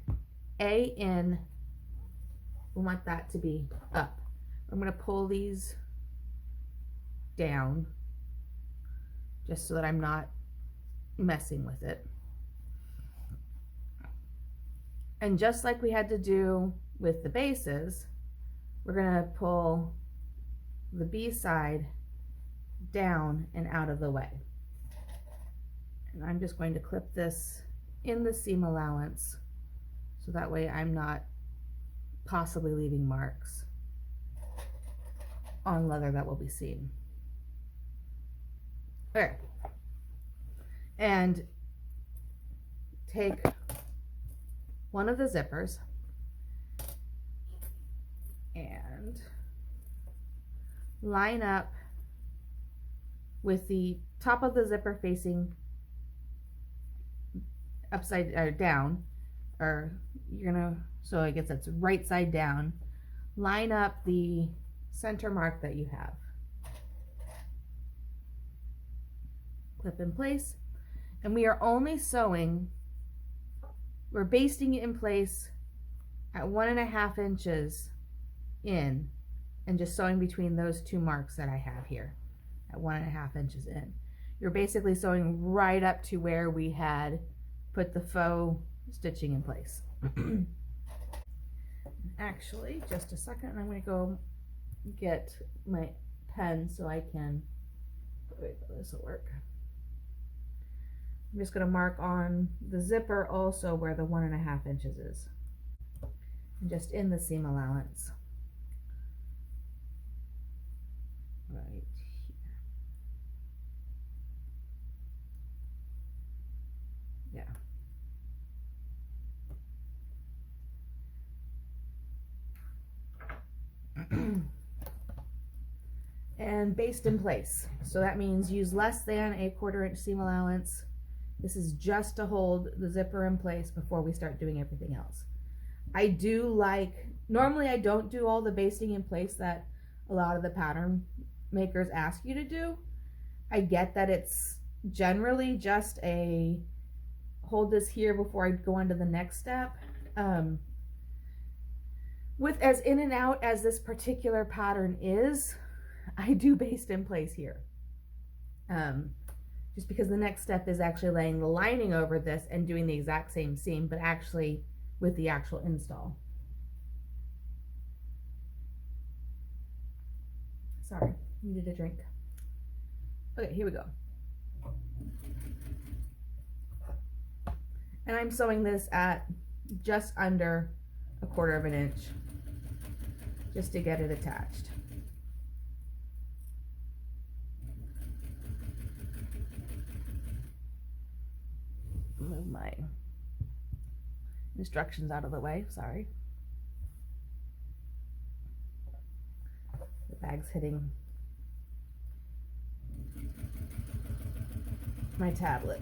A in. We want that to be up. I'm going to pull these down just so that I'm not messing with it. And just like we had to do with the bases, we're going to pull the B side down and out of the way. And I'm just going to clip this in the seam allowance so that way I'm not possibly leaving marks on leather that will be seen. There. And take one of the zippers and line up with the top of the zipper facing upside or down, or you're gonna, so I guess it's right side down. Line up the center mark that you have. Clip in place, and we are only sewing, we're basting it in place at 1.5 inches in, and just sewing between those two marks that I have here at 1.5 inches in. You're basically sewing right up to where we had put the faux stitching in place. Actually, just a second, I'm going to go get my pen so I can, wait, this will work. I'm just going to mark on the zipper also where the 1.5 inches is, and just in the seam allowance right here. Yeah. And baste in place. So that means use less than a 1/4 inch seam allowance. This is just to hold the zipper in place before we start doing everything else. I do like, normally I don't do all the basting in place that a lot of the pattern makers ask you to do. I get that it's generally just a hold this here before I go on to the next step. With as in and out as this particular pattern is, I do baste in place here. Just because the next step is actually laying the lining over this and doing the exact same seam, but actually with the actual install. Sorry, needed a drink. Okay, here we go. And I'm sewing this at just under a 1/4 inch just to get it attached. Move my instructions out of the way, sorry. The bag's hitting my tablet.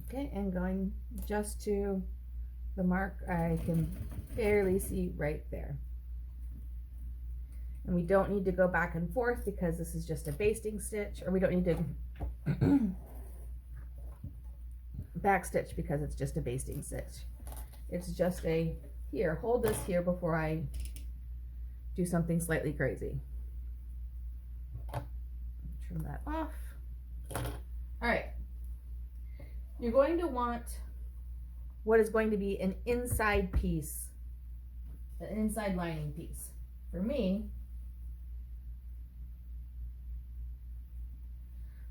Okay, and going just to the mark I can barely see right there. And we don't need to go back and forth because this is just a basting stitch, or we don't need to back stitch because it's just a basting stitch. It's just a, here, hold this here before I do something slightly crazy. Trim that off. All right. You're going to want what is going to be an inside piece, an inside lining piece. For me,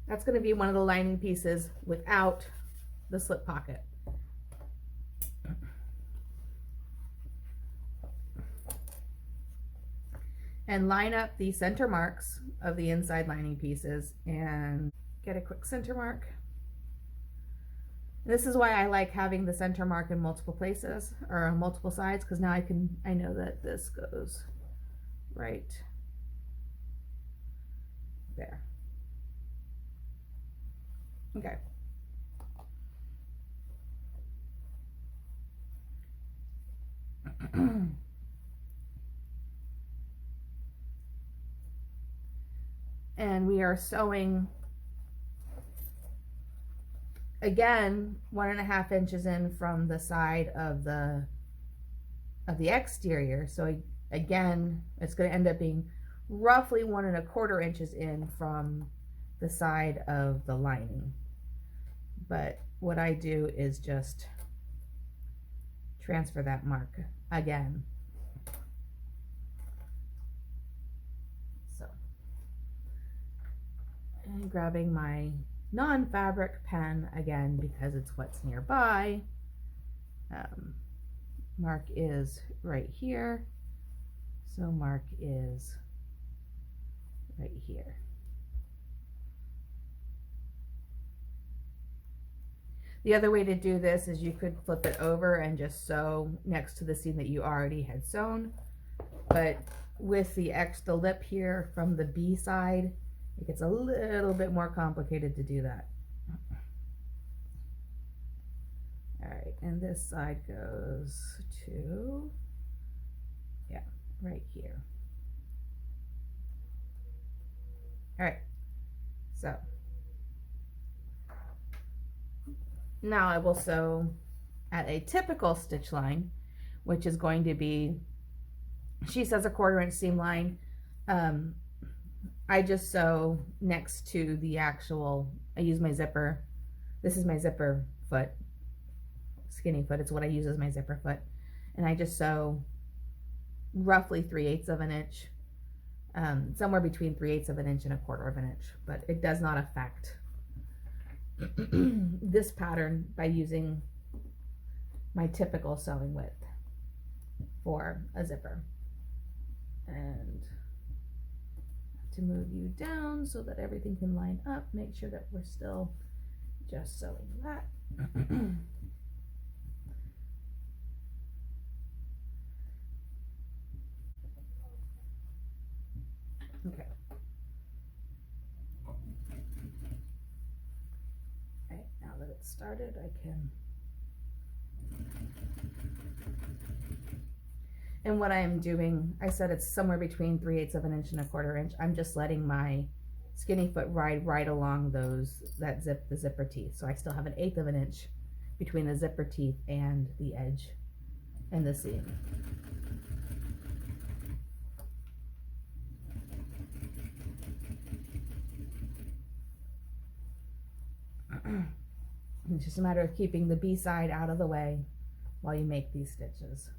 that's going to be one of the lining pieces without the slip pocket. And line up the center marks of the inside lining pieces and get a quick center mark. This is why I like having the center mark in multiple places or on multiple sides, because now I know that this goes right there. Okay. And we are sewing again 1.5 inches in from the side of the exterior. So again, it's going to end up being roughly 1.25 inches in from the side of the lining. But what I do is just transfer that mark again. So, and grabbing my non-fabric pen again because it's what's nearby. Mark is right here, so mark is right here. The other way to do this is you could flip it over and just sew next to the seam that you already had sewn. But with the extra lip here from the B side, it gets a little bit more complicated to do that. All right, and this side goes to, yeah, right here. All right, so now I will sew at a typical stitch line, which is going to be, she says a 1/4 inch seam line. I just sew next to the actual, I use my zipper. This is my zipper foot, skinny foot. It's what I use as my zipper foot. And I just sew roughly 3/8 of an inch, somewhere between 3/8 of an inch and a 1/4 of an inch, but it does not affect this pattern by using my typical sewing width for a zipper. And to move you down so that everything can line up, make sure that we're still just sewing that. Okay. Right, now that it's started, I can. And what I am doing, I said it's somewhere between 3/8 of an inch and a 1/4 inch. I'm just letting my skinny foot ride right along the zipper teeth. So I still have 1/8 of an inch between the zipper teeth and the edge and the seam. It's just a matter of keeping the B side out of the way while you make these stitches.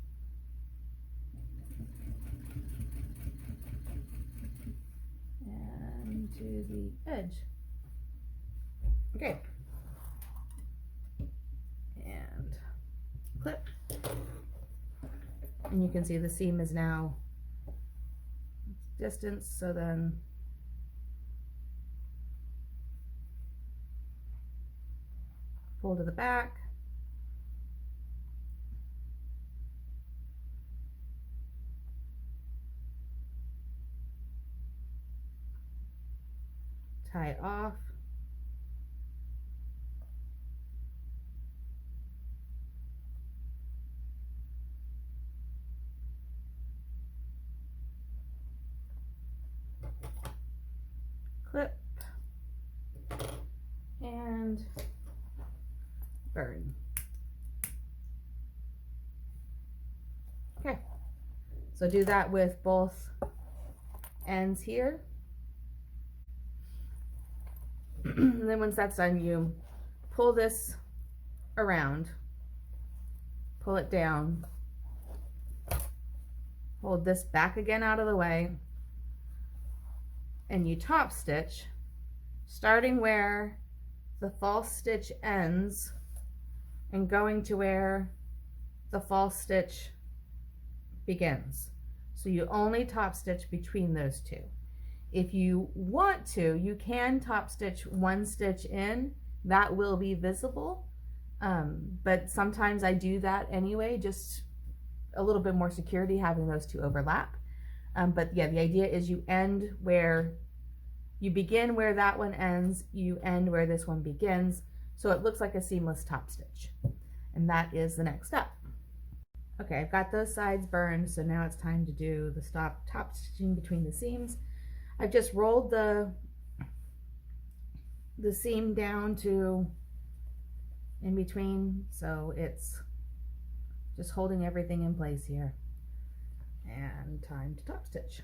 And to the edge. Okay. And clip. And you can see the seam is now distance, so then pull to the back. Tie it off. Clip. And burn. Okay, so do that with both ends here. And then once that's done, you pull this around, pull it down, hold this back again out of the way, and you top stitch, starting where the false stitch ends and going to where the false stitch begins. So you only top stitch between those two. If you want to, you can top stitch one stitch in. That will be visible, but sometimes I do that anyway, just a little bit more security having those two overlap. But yeah, the idea is you end where you begin, where that one ends, you end where this one begins, so it looks like a seamless top stitch. And that is the next step. Okay, I've got those sides burned, so now it's time to do the top stitching between the seams. I've just rolled the seam down to in between, so it's just holding everything in place here. And time to top stitch.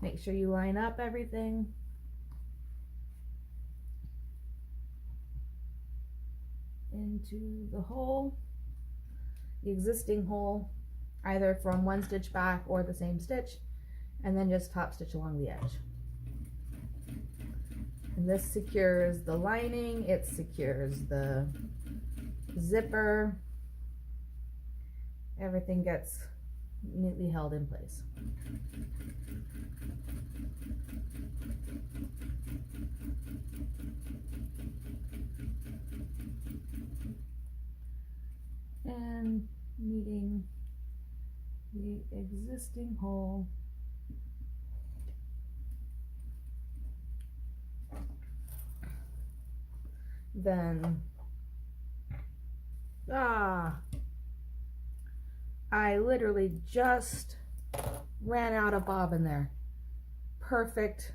Make sure you line up everything. Into the hole, the existing hole, either from one stitch back or the same stitch, and then just top stitch along the edge. And this secures the lining, it secures the zipper, everything gets neatly held in place. And meeting the existing hole then I literally just ran out of bobbin there. Perfect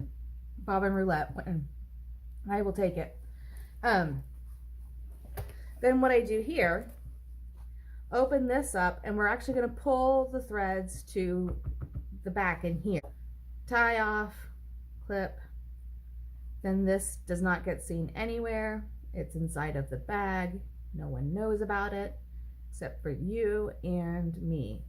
bobbin roulette. I will take it. Then what I do here, open this up, and we're actually going to pull the threads to the back in here. Tie off, clip. Then this does not get seen anywhere. It's inside of the bag. No one knows about it except for you and me.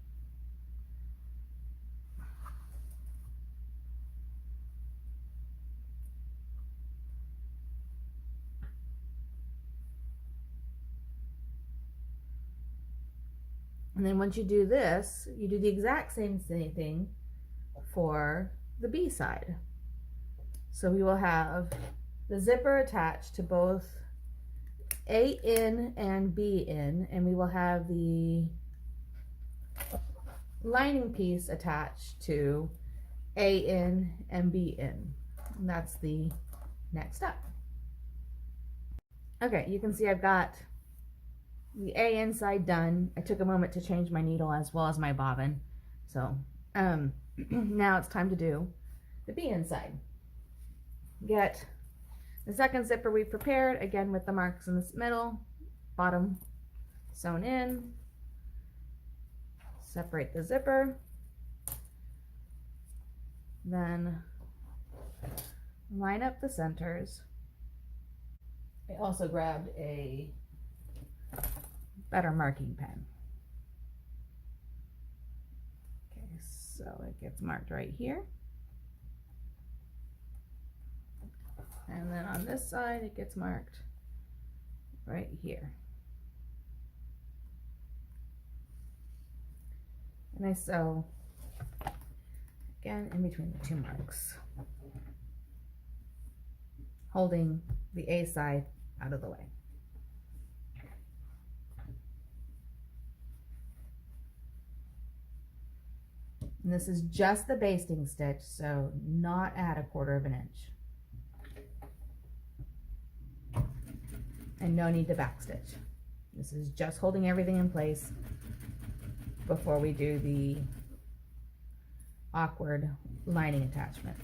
And then once you do this, you do the exact same thing for the B side. So we will have the zipper attached to both A in and B in, and we will have the lining piece attached to A in and B in. And that's the next step. Okay, you can see I've got the A inside done. I took a moment to change my needle as well as my bobbin. So now it's time to do the B inside. Get the second zipper we prepared, again with the marks in the middle, bottom sewn in. Separate the zipper. Then line up the centers. I also grabbed a better marking pen. Okay, so it gets marked right here. And then on this side, it gets marked right here. And I sew again in between the two marks, holding the A side out of the way. And this is just the basting stitch, so not at 1/4 inch. And no need to backstitch. This is just holding everything in place before we do the awkward lining attachment.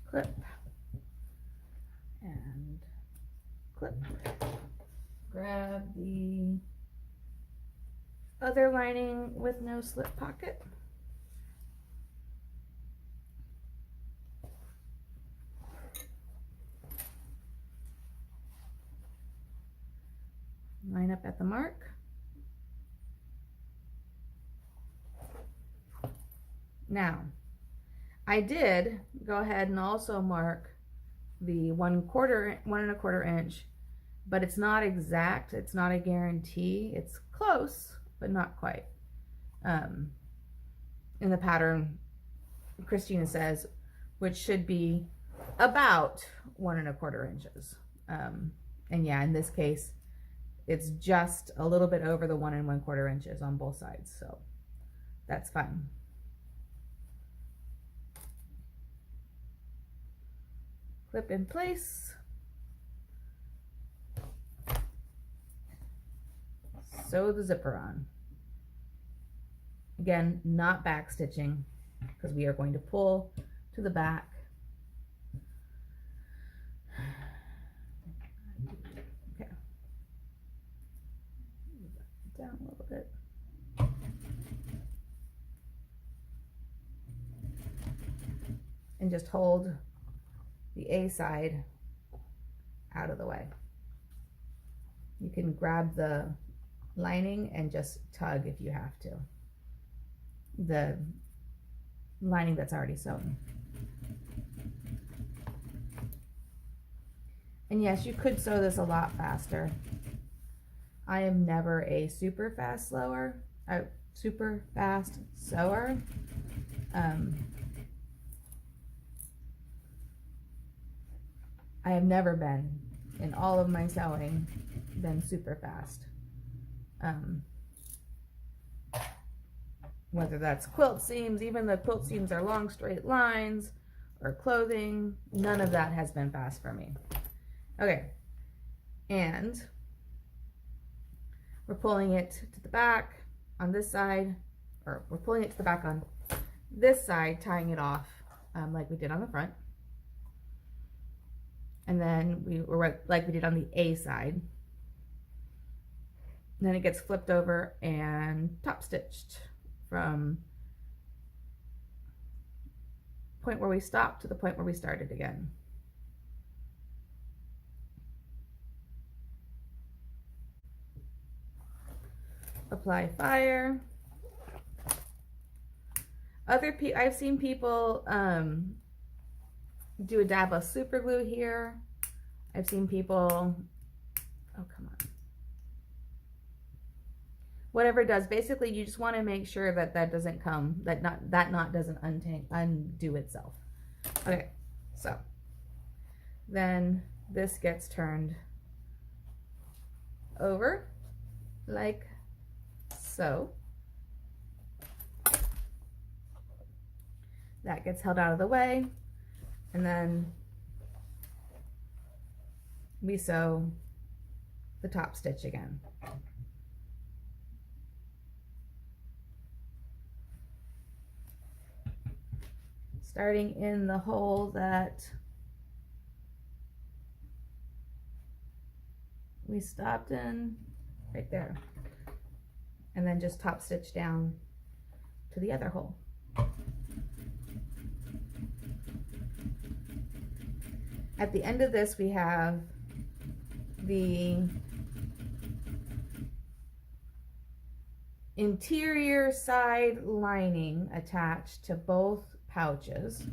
Clip and clip. Grab the other lining with no slip pocket. Line up at the mark. Now, I did go ahead and also mark the 1 1/4 inch, but it's not exact. It's not a guarantee. It's close, but not quite. In the pattern, Christina says, which should be about 1 1/4 inches. And yeah, in this case, it's just a little bit over the 1 1/4 inches on both sides, so that's fine. Clip in place. Sew the zipper on. Again, not back stitching because we are going to pull to the back. Okay. Move that down a little bit. And just hold the A side out of the way. You can grab the lining and just tug if you have to. The lining that's already sewn. And yes, you could sew this a lot faster. I am never a super fast sewer. I have never been, in all of my sewing, been super fast. Whether that's quilt seams, even the quilt seams are long straight lines, or clothing, none of that has been fast for me. Okay, and we're pulling it to the back on this side, or we're pulling it to the back on this side, tying it off like we did on the front. And then we were like we did on the A side. And then it gets flipped over and top stitched from point where we stopped to the point where we started again. Apply fire. I've seen people do a dab of super glue here. I've seen people, oh come on, whatever it does, basically you just want to make sure that that doesn't come, that knot doesn't undo itself. Okay, so then this gets turned over like so. That gets held out of the way, and then we sew the top stitch again. Starting in the hole that we stopped in, right there, and then just top stitch down to the other hole. At the end of this, we have the interior side lining attached to both pouches.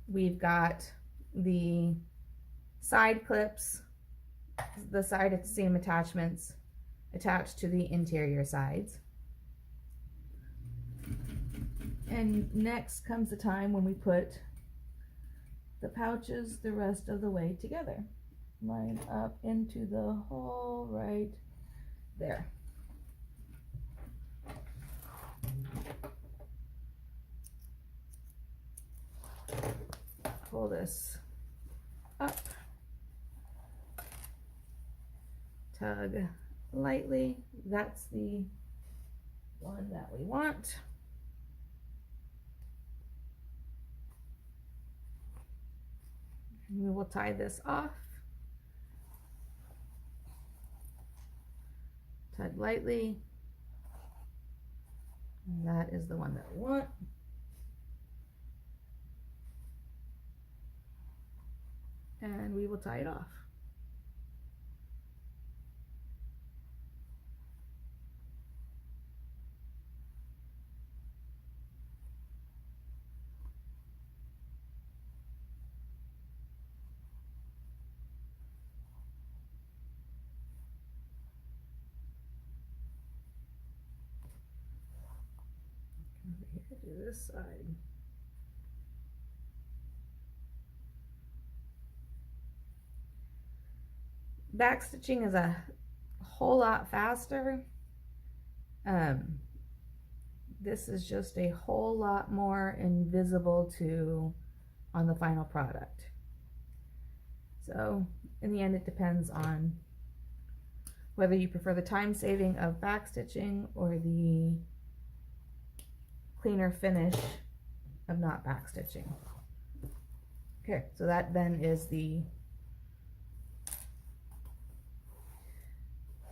We've got the side clips, the side seam attachments attached to the interior sides. And next comes the time when we put the pouches the rest of the way together. Line up into the hole right there. Pull this up, tug lightly. That's the one that we want. We will tie this off. Tug lightly. And that is the one that we want. And we will tie it off. Over here to this side. Back stitching is a whole lot faster. This is just a whole lot more invisible on the final product. So in the end, it depends on whether you prefer the time saving of back stitching or the cleaner finish of not back stitching. Okay, so that then is the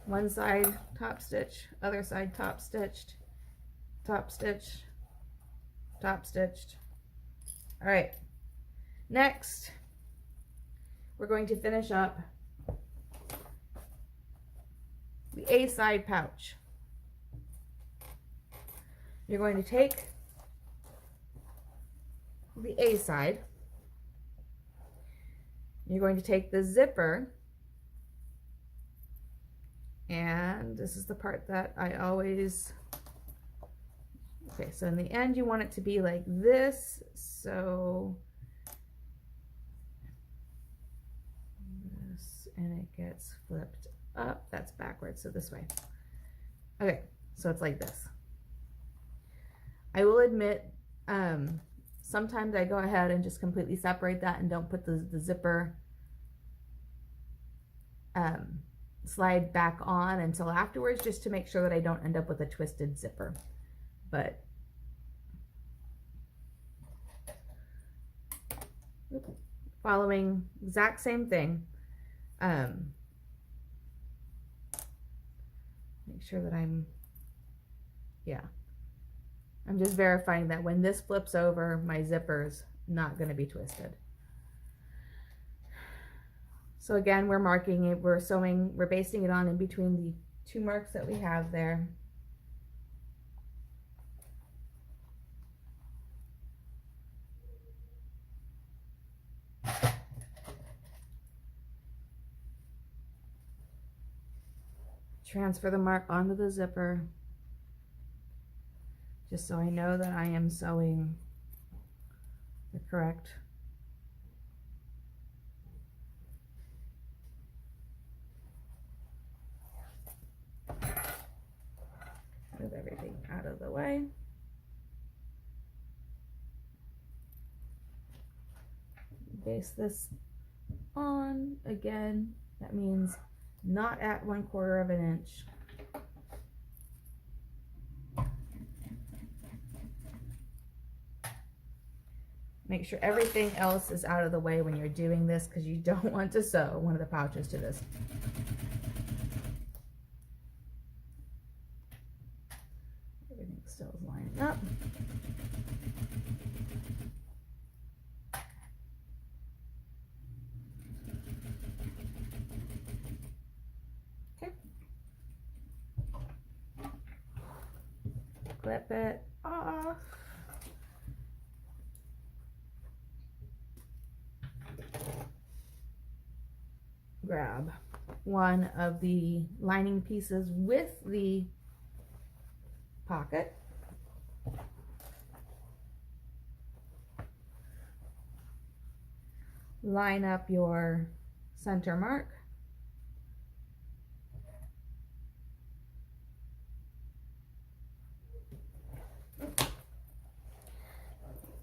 one side top stitch, other side top stitched, top stitched, top stitched. All right, next we're going to finish up the A side pouch. You're going to take the A side. You're going to take the zipper, and this is the part that I always, okay, so in the end you want it to be like this, so this, and it gets flipped up, that's backwards, so this way. Okay, so it's like this. I will admit, sometimes I go ahead and just completely separate that and don't put the zipper slide back on until afterwards, just to make sure that I don't end up with a twisted zipper. But following exact same thing, make sure that I'm just verifying that when this flips over, my zipper's not going to be twisted. So again, we're marking it, we're basting it on in between the two marks that we have there. Transfer the mark onto the zipper, just so I know that I am sewing the correct move everything out of the way. Base this on again, that means not at 1/4 of an inch. Make sure everything else is out of the way when you're doing this, because you don't want to sew one of the pouches to this. Everything still is lining up. Okay. Clip it off. Grab one of the lining pieces with the pocket. Line up your center mark.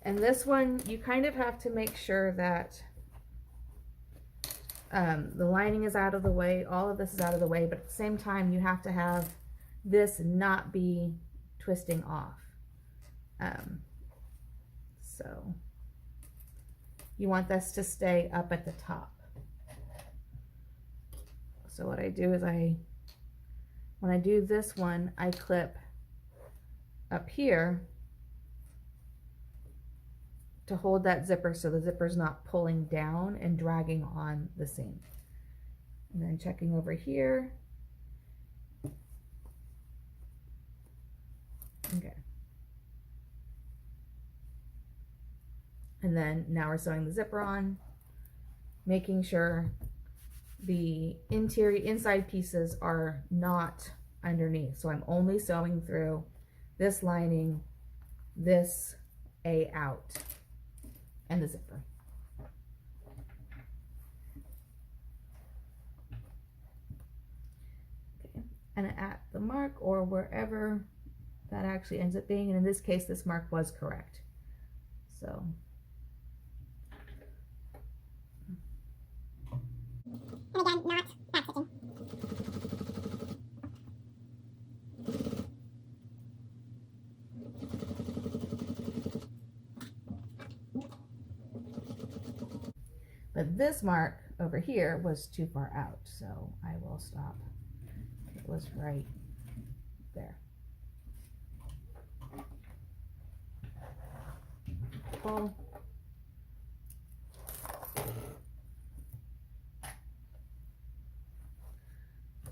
And this one, you kind of have to make sure that the lining is out of the way, all of this is out of the way, but at the same time you have to have this not be twisting off. So you want this to stay up at the top. So what I do is when I do this one, I clip up here to hold that zipper so the zipper's not pulling down and dragging on the seam. And then checking over here. Okay. And then now we're sewing the zipper on, making sure the inside pieces are not underneath. So I'm only sewing through this lining, this A out, and the zipper. Okay. And at the mark, or wherever that actually ends up being, and in this case this mark was correct. So and again, not backstitching. but this mark over here was too far out, so I will stop. It was right there. Pull.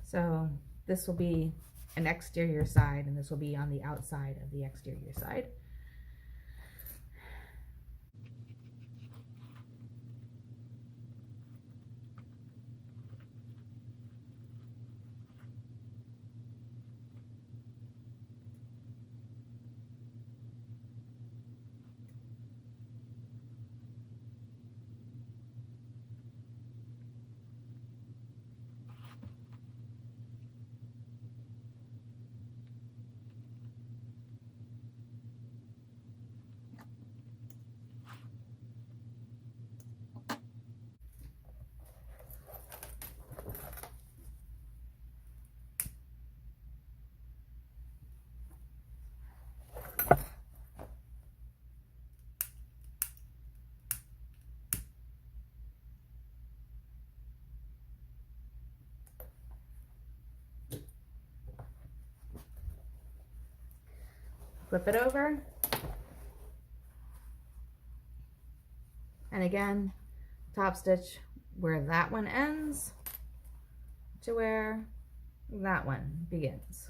So this will be an exterior side and this will be on the outside of the exterior side. Flip it over. And again, top stitch where that one ends to where that one begins.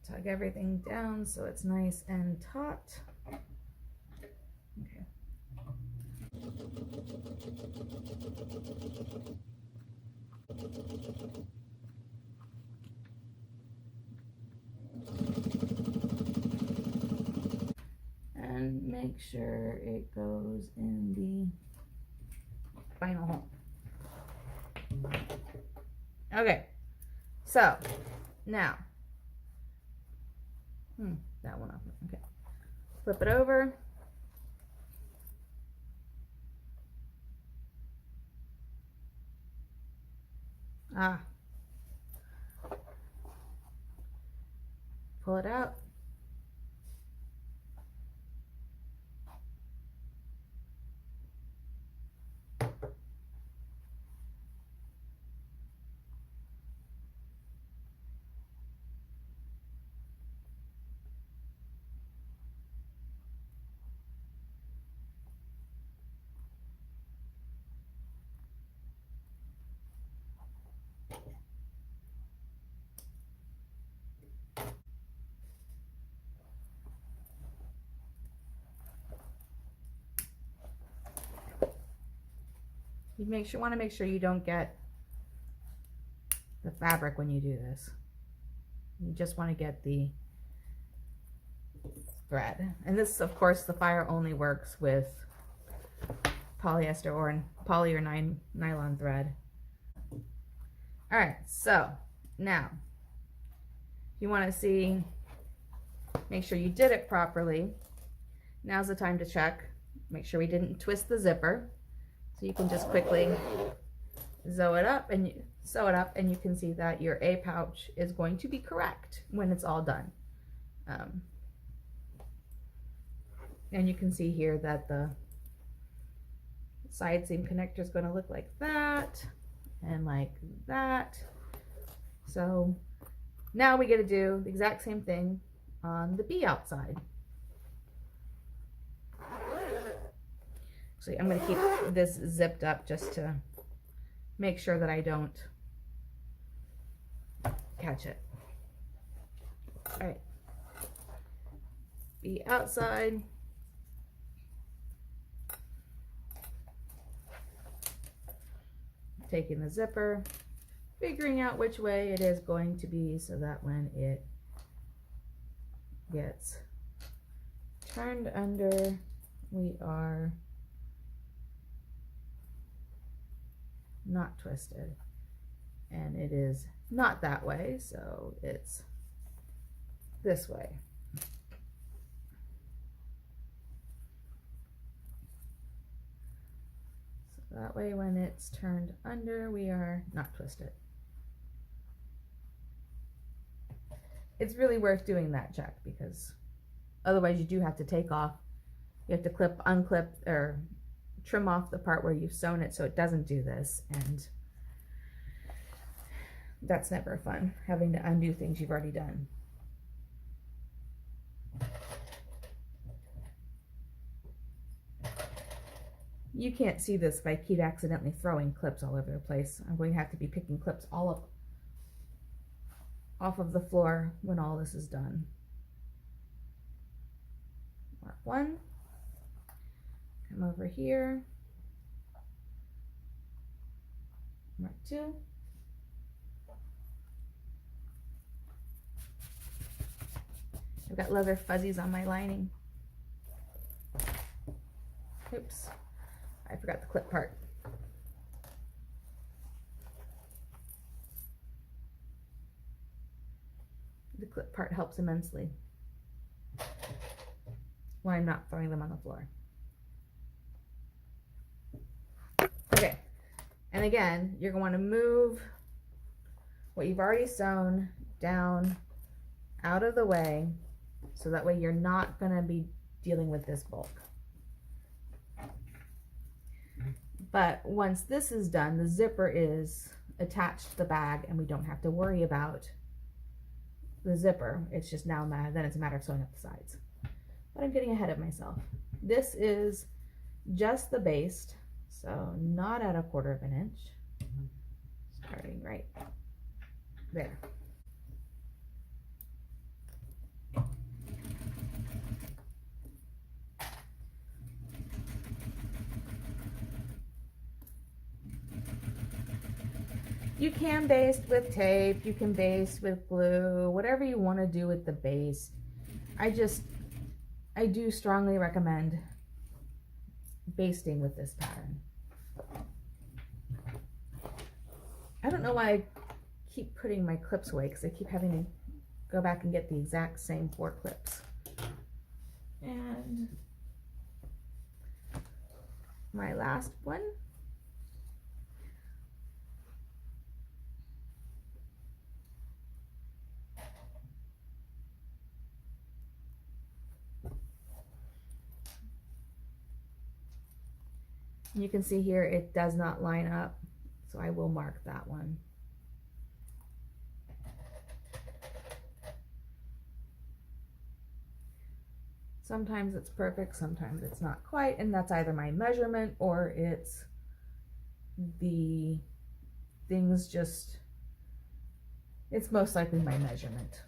Tug everything down so it's nice and taut. Okay. And make sure it goes in the final hole. Okay, so now that one off. Okay, flip it over. Pull it out. You want to make sure you don't get the fabric when you do this. You just want to get the thread. And this, of course, the fire only works with polyester or poly or nylon thread. All right, so now you want to see, make sure you did it properly. Now's the time to check. Make sure we didn't twist the zipper. So you can just quickly sew it up and you can see that your A pouch is going to be correct when it's all done. And you can see here that the side seam connector is going to look like that and like that. So now we get to do the exact same thing on the B outside. So I'm going to keep this zipped up just to make sure that I don't catch it. All right. B outside. Taking the zipper, figuring out which way it is going to be so that when it gets turned under, we are not twisted, and it is not that way, so it's this way. So that way when it's turned under, we are not twisted. It's really worth doing that check because otherwise you do have to take off, you have to clip, unclip, or trim off the part where you've sewn it so it doesn't do this, and that's never fun, having to undo things you've already done. You can't see this, but I keep accidentally throwing clips all over the place. I'm going to have to be picking clips all up off of the floor when all this is done. Mark one. Come over here. Mark two. I've got leather fuzzies on my lining. Oops, I forgot the clip part. The clip part helps immensely when I'm not throwing them on the floor. Okay, and again, you're going to move what you've already sewn down out of the way, so that way you're not going to be dealing with this bulk. But once this is done, the zipper is attached to the bag and we don't have to worry about the zipper. It's just now, then it's a matter of sewing up the sides. But I'm getting ahead of myself. This is just the baste, so not at 1/4 inch. Starting right there. You can baste with tape, you can baste with glue, whatever you want to do with the base. I do strongly recommend basting with this pattern. I don't know why I keep putting my clips away, because I keep having to go back and get the exact same 4 clips. And my last one. You can see here it does not line up, so I will mark that one. Sometimes it's perfect, sometimes it's not quite, and that's either my measurement or it's the things just, it's most likely my measurement.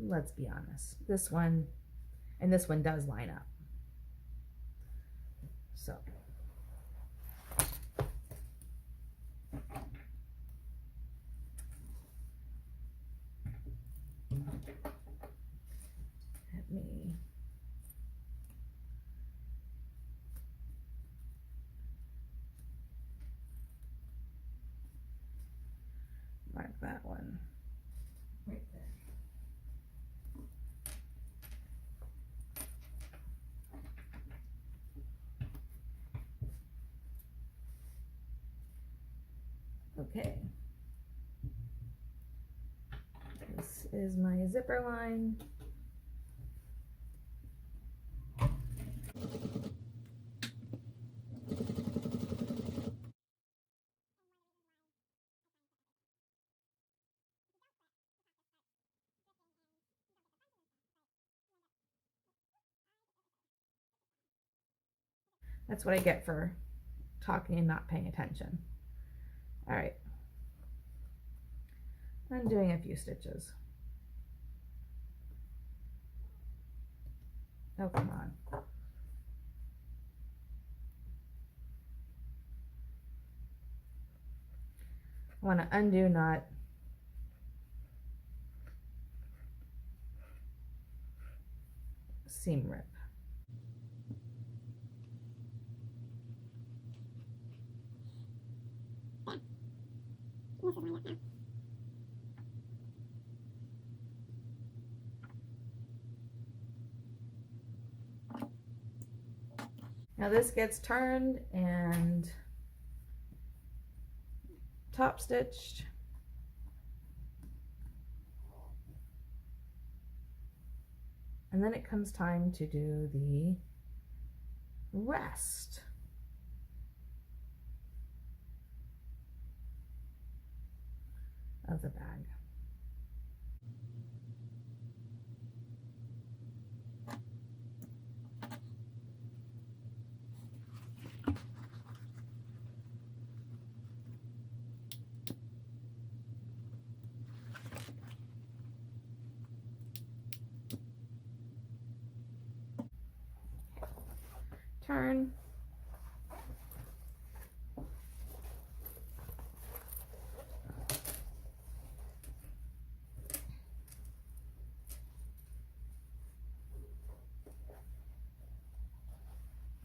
Let's be honest. This one and this one does line up. So let me mark that one right there. Okay, this is my zipper line. That's what I get for talking and not paying attention. All right, I'm doing a few stitches. Oh, come on. I want to undo knot, seam rip. This is lined up now. Now this gets turned and top stitched. And then it comes time to do the rest. Of the bag. Turn.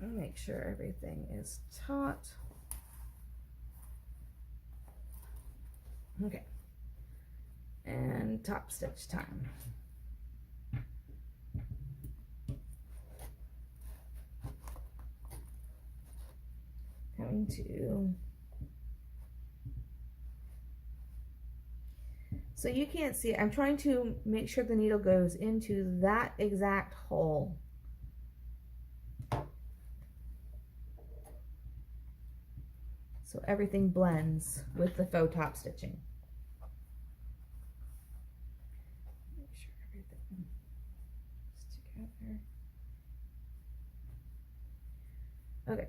Make sure everything is taut. Okay. And top stitch time. Going to, so you can't see it. I'm trying to make sure the needle goes into that exact hole. So everything blends with the faux top stitching. Make sure everything is together. Okay.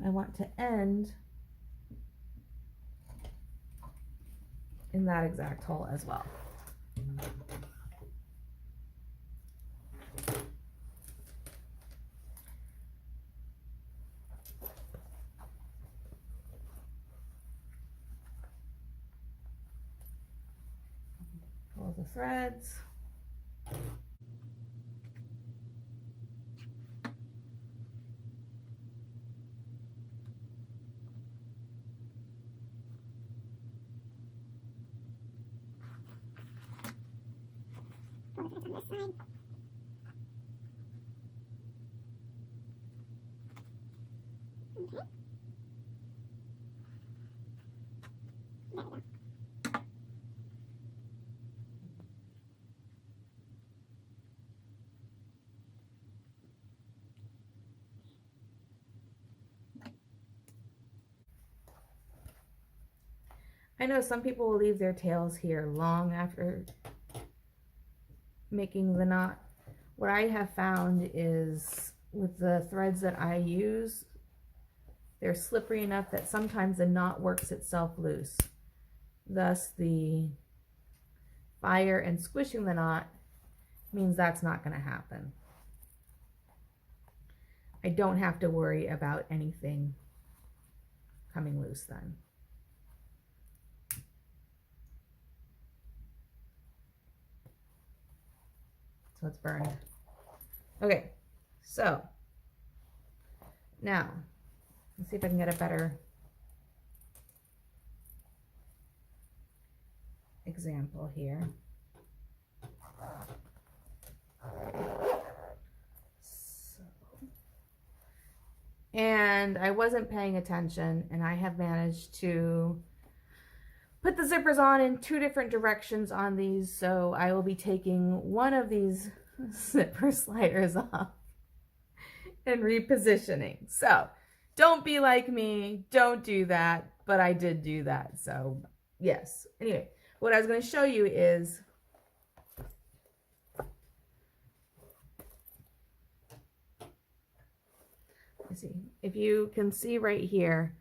I want to end in that exact hole as well. Pull the threads. I know some people will leave their tails here long after making the knot. What I have found is with the threads that I use, they're slippery enough that sometimes the knot works itself loose. Thus, the fire and squishing the knot means that's not going to happen. I don't have to worry about anything coming loose then. So it's burned. Okay, so now let's see if I can get a better example here. And I wasn't paying attention, and I have managed to put the zippers on in 2 different directions on these, so I will be taking one of these zipper sliders off and repositioning. So don't be like me, don't do that, but I did do that, so yes. Anyway, what I was going to show you is see if you can see right here.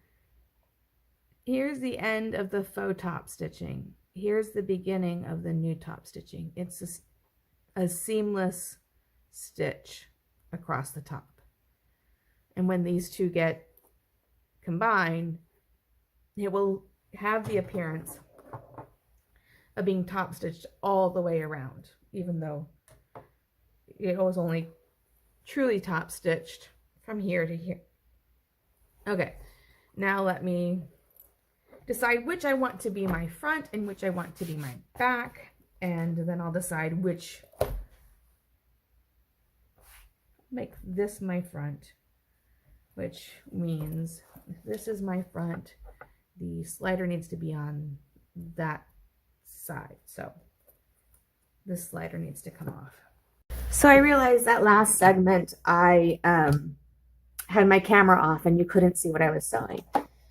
Here's the end of the faux top stitching. Here's the beginning of the new top stitching. It's a seamless stitch across the top. And when these two get combined, it will have the appearance of being top stitched all the way around, even though it was only truly top stitched from here to here. Okay, now let me decide which I want to be my front and which I want to be my back, and then I'll decide which, make this my front, which means if this is my front, the slider needs to be on that side. So this slider needs to come off. So I realized that last segment I had my camera off and you couldn't see what I was sewing.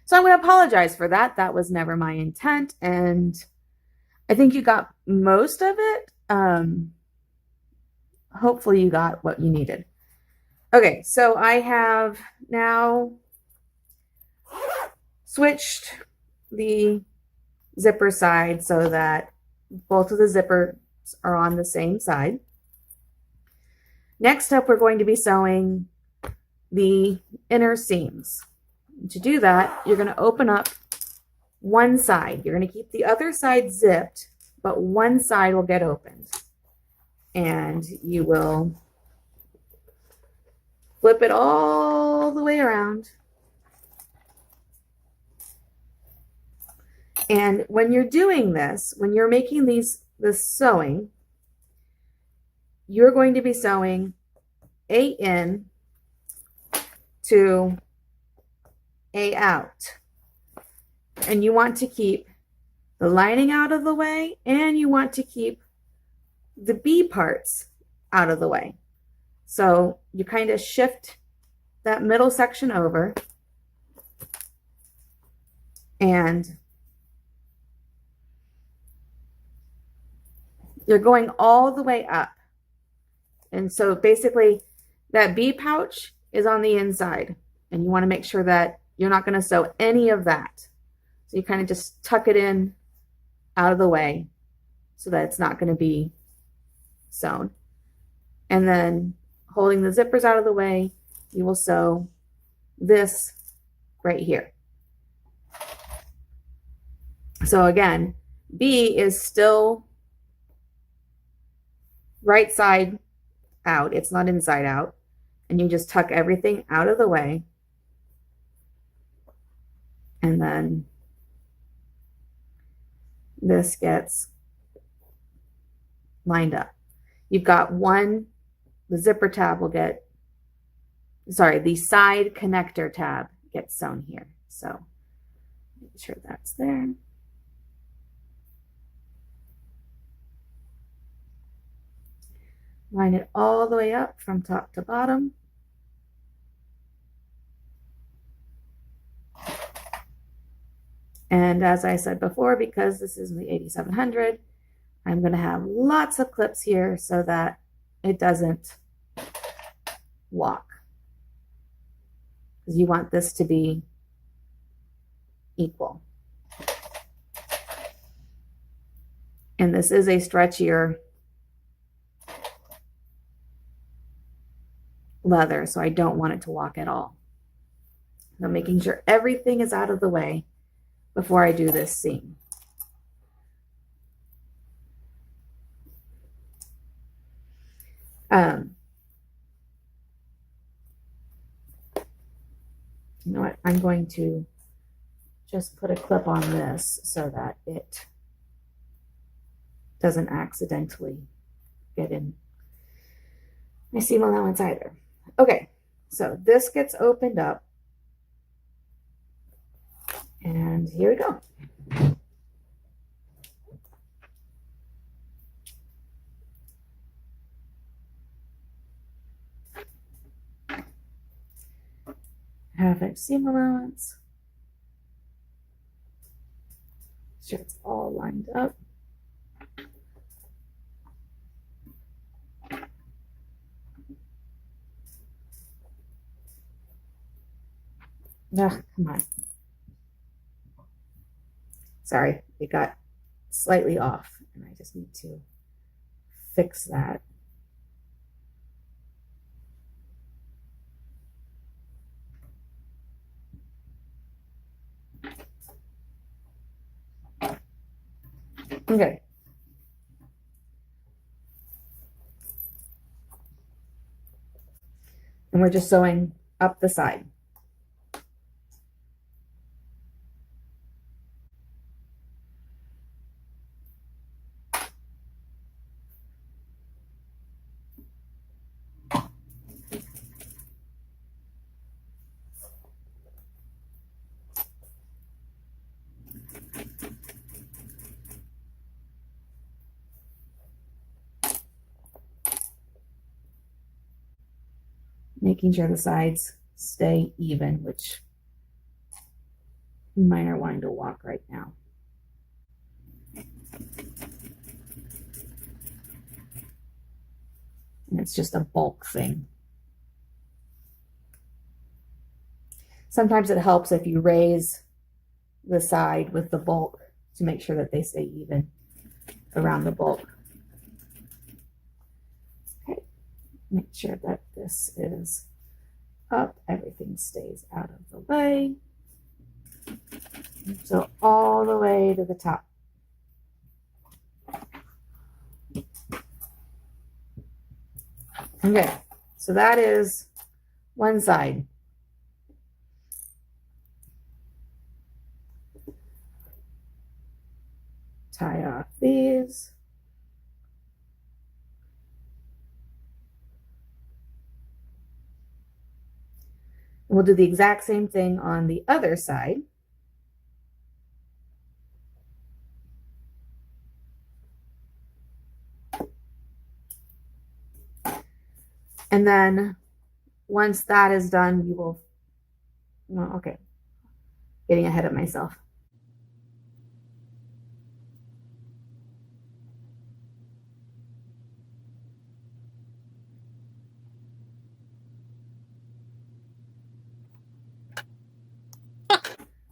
So I'm going to apologize for that. That was never my intent. And I think you got most of it. Hopefully you got what you needed. Okay, so I have now switched the zipper side so that both of the zippers are on the same side. Next up, we're going to be sewing the inner seams. To do that, you're going to open up one side. You're going to keep the other side zipped, but one side will get opened. And you will flip it all the way around. And when you're doing this, when you're making this sewing, you're going to be sewing A in to A out. And you want to keep the lining out of the way, and you want to keep the B parts out of the way. So you kind of shift that middle section over, and you're going all the way up. And so basically that B pouch is on the inside, and you want to make sure that you're not going to sew any of that. So you kind of just tuck it in out of the way so that it's not going to be sewn. And then holding the zippers out of the way, you will sew this right here. So again, B is still right side out. It's not inside out. And you just tuck everything out of the way. And then this gets lined up. You've got one, the zipper tab will get, sorry, the side connector tab gets sewn here. So make sure that's there. Line it all the way up from top to bottom. And as I said before, because this is the 8700, I'm going to have lots of clips here so that it doesn't walk. Because you want this to be equal. And this is a stretchier leather, so I don't want it to walk at all. I'm making sure everything is out of the way before I do this seam. You know what? I'm going to just put a clip on this so that it doesn't accidentally get in my seam allowance either. Okay, so this gets opened up. And here we go. Half-inch seam allowance. Sure it's all lined up. Ugh, come on. Sorry, it got slightly off, and I just need to fix that. Okay. And we're just sewing up the side. making sure the sides stay even, which mine are wanting to walk right now. And it's just a bulk thing. Sometimes it helps if you raise the side with the bulk to make sure that they stay even around the bulk. Okay, make sure that this is up, everything stays out of the way. So all the way to the top. Okay, so that is one side. Tie off these. And we'll do the exact same thing on the other side. And then once that is done, we will, no, okay, getting ahead of myself.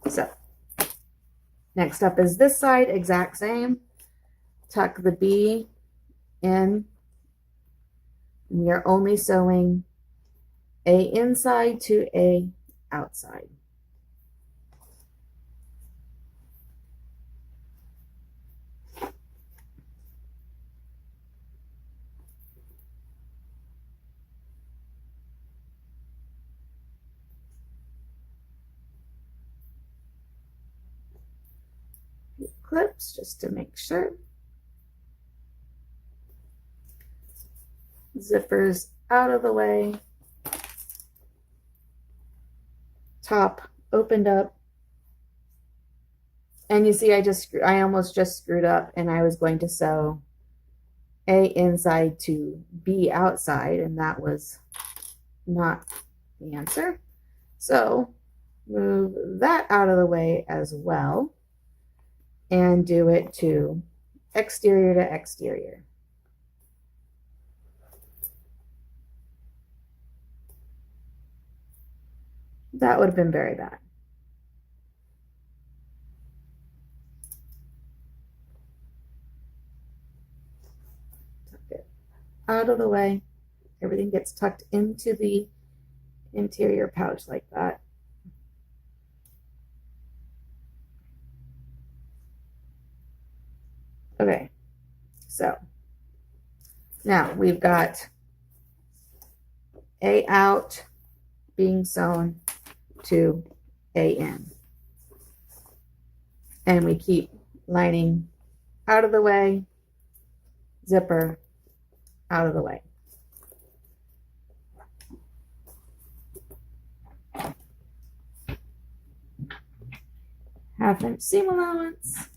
So next up is this side, exact same. Tuck the B in. We are only sewing A inside to A outside. Clips just to make sure. Zippers out of the way. Top opened up. And you see I almost just screwed up, and I was going to sew A inside to B outside, and that was not the answer. So move that out of the way as well and do it to exterior to exterior. That would have been very bad. Tuck it out of the way. Everything gets tucked into the interior pouch like that. Okay, so now we've got A out being sewn to A in. And we keep lining out of the way, zipper out of the way. Half-inch seam allowance.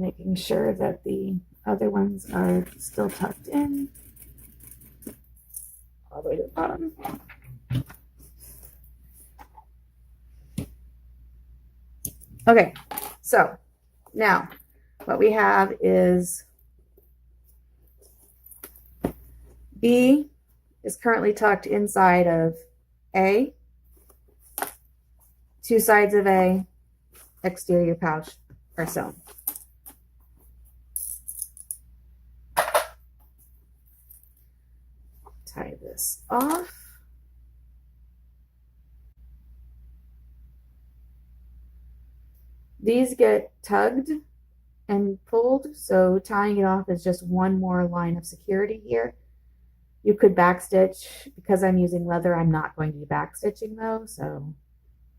Making sure that the other ones are still tucked in all the way to the bottom. Okay, so now what we have is B is currently tucked inside of A, two sides of A, exterior pouch are sewn. Tie this off. These get tugged and pulled, so tying it off is just one more line of security here. You could backstitch. Because I'm using leather, I'm not going to be backstitching though, so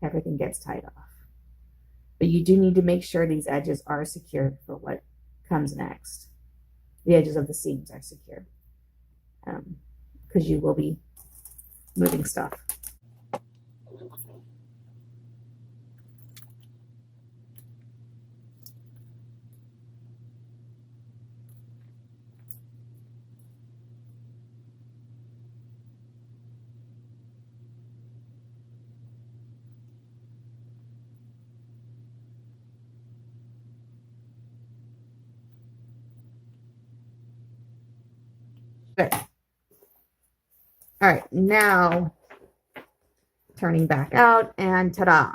everything gets tied off. But you do need to make sure these edges are secured for what comes next. the edges of the seams are secure, because you will be moving stuff. Okay. All right, now turning back out, and ta-da.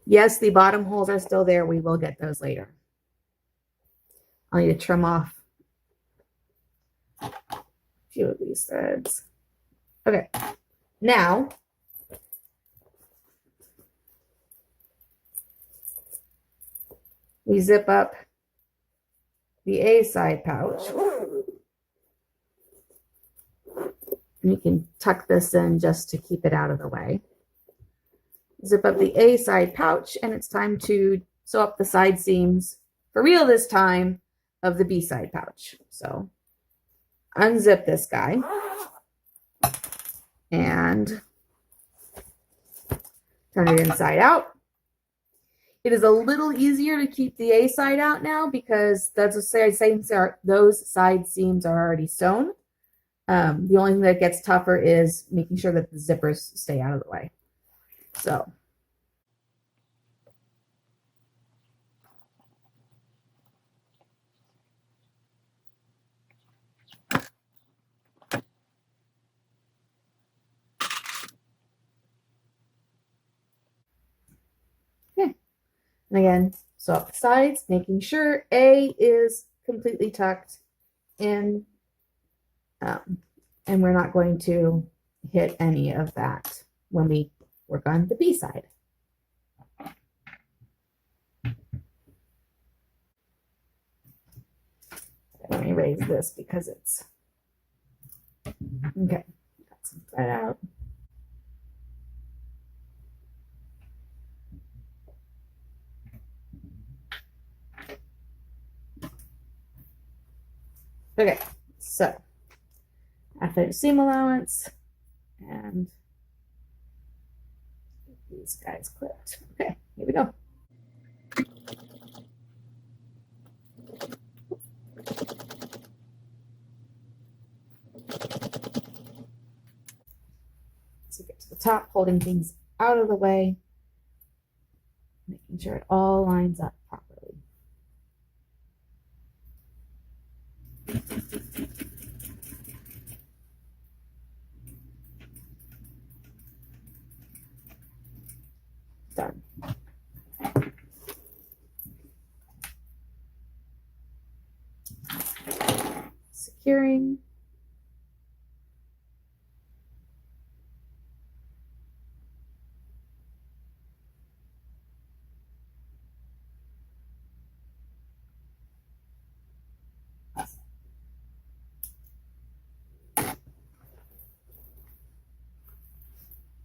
Yes, the bottom holes are still there. We will get those later. I'll need to trim off a few of these threads. Okay, now we zip up the A side pouch. And you can tuck this in just to keep it out of the way. Zip up the A side pouch, and it's time to sew up the side seams, for real this time, of the B side pouch. So unzip this guy and turn it inside out. It is a little easier to keep the A side out now because those side seams are already sewn. The only thing that gets tougher is making sure that the zippers stay out of the way. So okay. And again, sew up the sides, making sure A is completely tucked in. And we're not going to hit any of that when we work on the B side. Let me raise this because it's okay. Got some thread out. Okay, so I finished seam allowance and these guys clipped. Okay, here we go. So get to the top, holding things out of the way, making sure it all lines up properly. Done. Securing.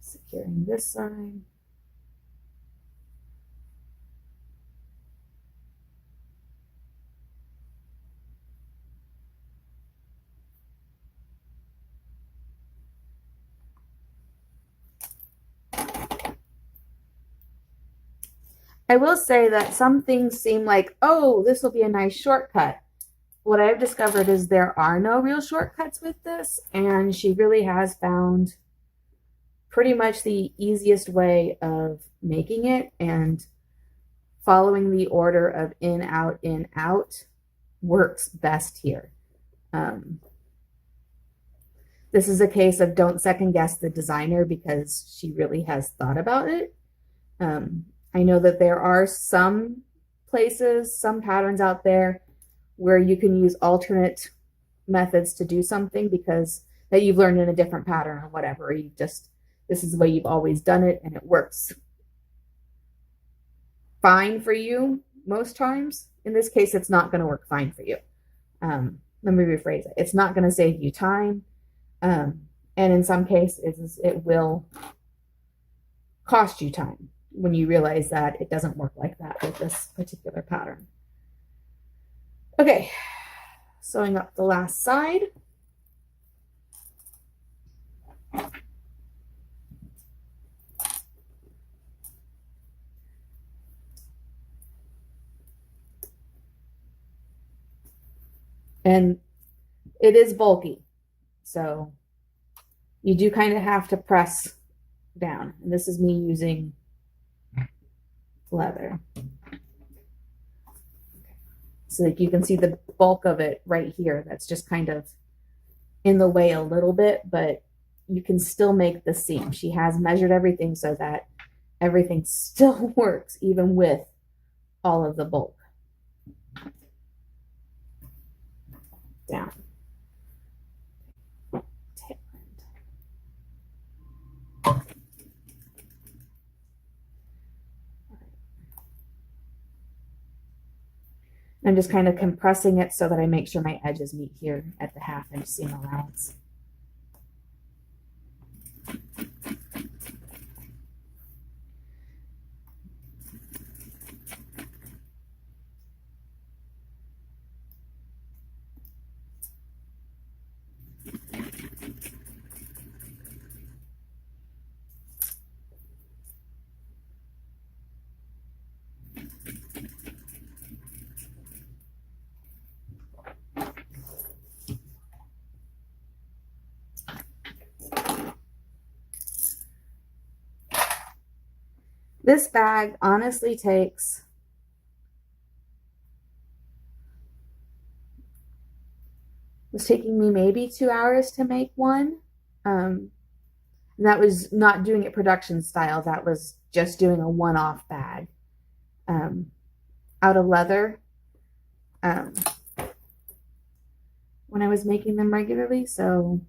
Securing this side. I will say that some things seem like, oh, this will be a nice shortcut. What I've discovered is there are no real shortcuts with this, and she really has found pretty much the easiest way of making it, and following the order of in, out works best here. This is a case of don't second guess the designer because she really has thought about it. I know that there are some places, some patterns out there where you can use alternate methods to do something because that you've learned in a different pattern or whatever. You just, this is the way you've always done it and it works fine for you most times. In this case, it's not going to work fine for you. Let me rephrase it. It's not going to save you time. And in some cases, it will cost you time when you realize that it doesn't work like that with this particular pattern. Okay, sewing up the last side. And it is bulky, so you do kind of have to press down. And this is me using leather. So that you can see the bulk of it right here. That's just kind of in the way a little bit, but you can still make the seam. She has measured everything so that everything still works even with all of the bulk. Down. Tail end. I'm just kind of compressing it so that I make sure my edges meet here at the 1/2 inch seam allowance. This bag honestly was taking me maybe 2 hours to make one. And that was not doing it production style. That was just doing a one-off bag out of leather when I was making them regularly. So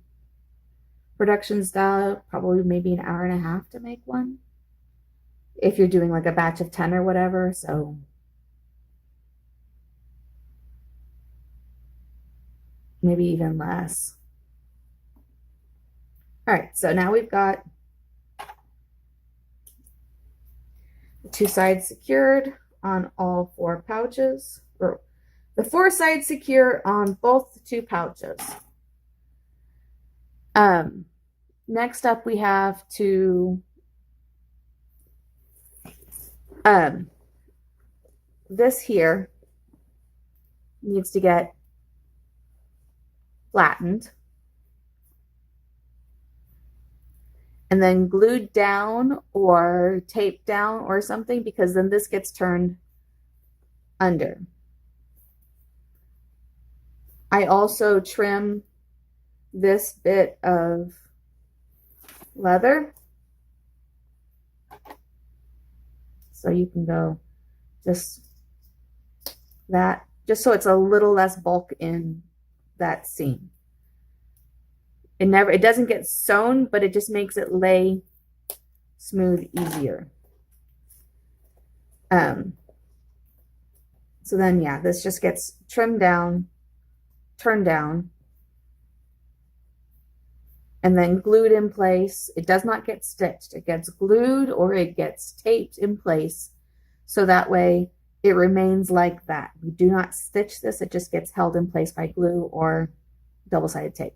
production style, probably maybe an hour and a half to make one. If you're doing like a batch of 10 or whatever, so maybe even less. All right, so now we've got the 2 sides secured on all 4 pouches, or the 4 sides secure on both the 2 pouches. Next up we have to this here needs to get flattened and then glued down or taped down or something, because then this gets turned under. I also trim this bit of leather, so you can go just that, just so it's a little less bulk in that seam. It doesn't get sewn, but it just makes it lay smooth easier. So then, yeah, this just gets trimmed down, turned down, and then glued in place. It does not get stitched. It gets glued or it gets taped in place, so that way it remains like that. We do not stitch this. It just gets held in place by glue or double-sided tape.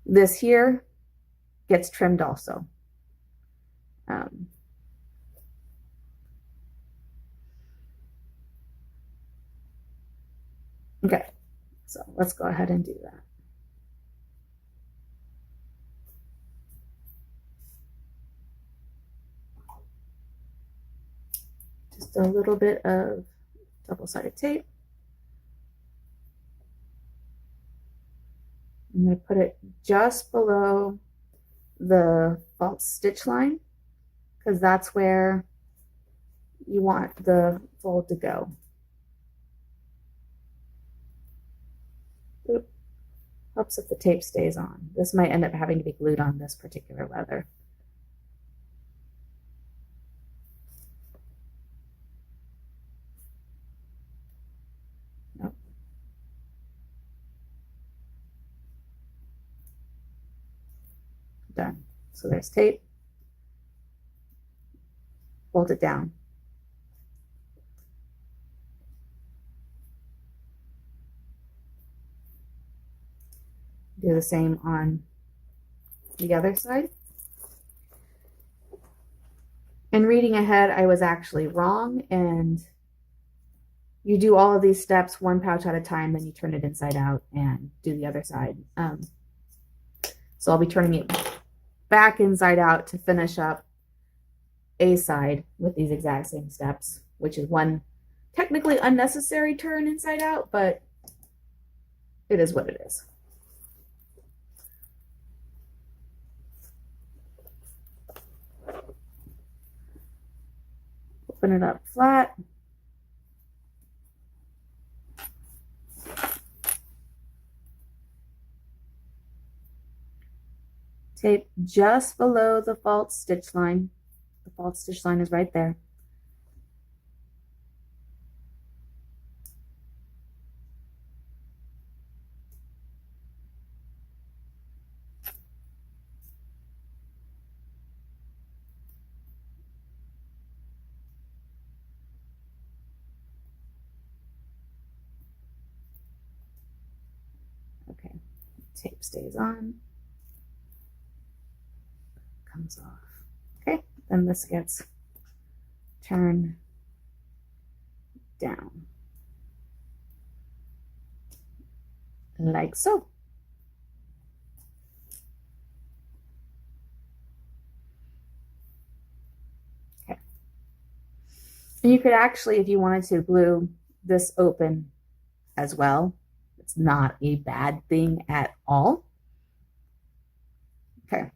This here gets trimmed also. Okay, so let's go ahead and do that. Just a little bit of double-sided tape. I'm going to put it just below the false stitch line, because that's where you want the fold to go. Oop. Helps if the tape stays on. This might end up having to be glued on this particular leather. Nope. Done. So there's tape. Fold it down. Do the same on the other side. And reading ahead, I was actually wrong, and you do all of these steps one pouch at a time, then you turn it inside out and do the other side. So I'll be turning it back inside out to finish up a side with these exact same steps, which is one technically unnecessary turn inside out, but it is what it is. Open it up flat. Tape just below the false stitch line. The false stitch line is right there. Okay, tape stays on, comes off. Okay, then this gets turned down like so. Okay, and you could actually, if you wanted to, glue this open as well. It's not a bad thing at all. Okay,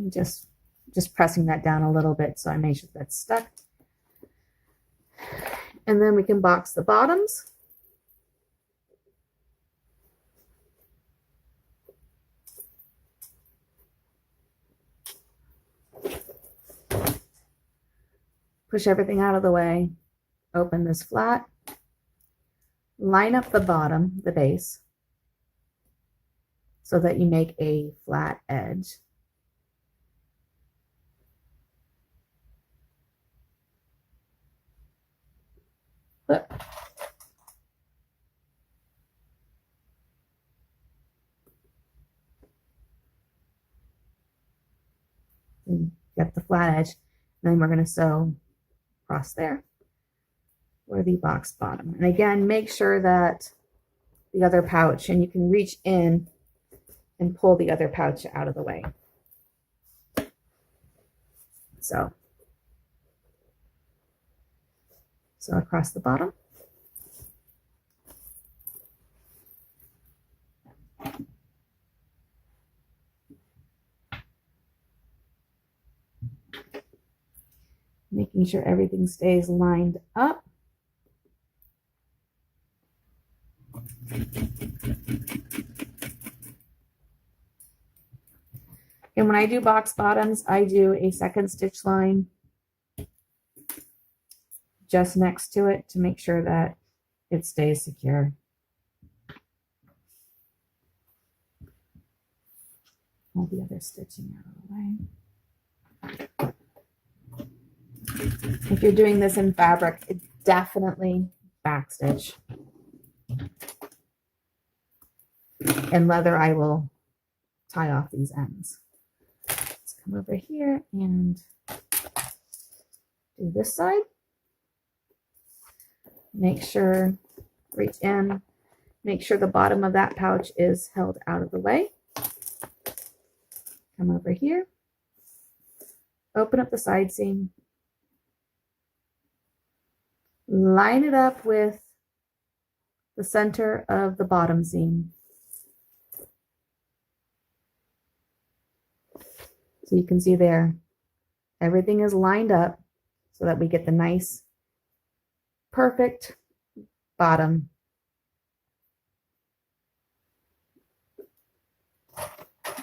just pressing that down a little bit so I make sure that's stuck. And then we can box the bottoms. Push everything out of the way, open this flat, line up the bottom, the base, so that you make a flat edge. Flip. And get the flat edge. And then we're going to sew across there for the box bottom. And again, make sure that the other pouch, and you can reach in and pull the other pouch out of the way. So across the bottom. Making sure everything stays lined up. And when I do box bottoms, I do a second stitch line just next to it to make sure that it stays secure. All the other stitching out of the way. If you're doing this in fabric, it's definitely backstitch. And leather, I will tie off these ends. Let's come over here and do this side. Make sure, reach in, make sure the bottom of that pouch is held out of the way. Come over here, open up the side seam, line it up with the center of the bottom seam. So you can see there, everything is lined up so that we get the nice, perfect bottom.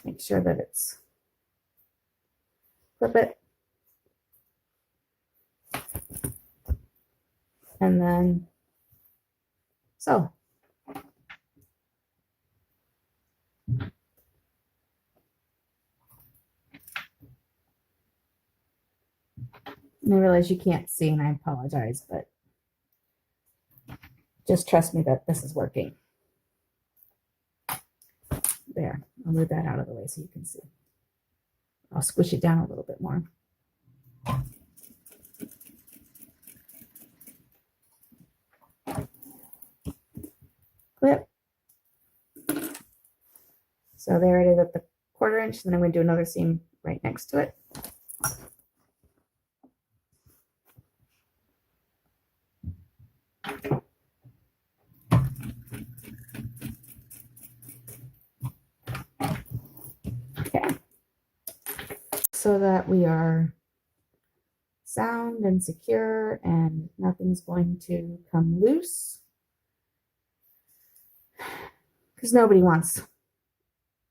Make sure that it's, flip it, and then sew. And I realize you can't see, and I apologize, but just trust me that this is working. There, I'll move that out of the way so you can see. I'll squish it down a little bit more. Clip. So there it is at the 1/4 inch. Then I'm going to do another seam right next to it. Okay. So that we are sound and secure and nothing's going to come loose. Because nobody wants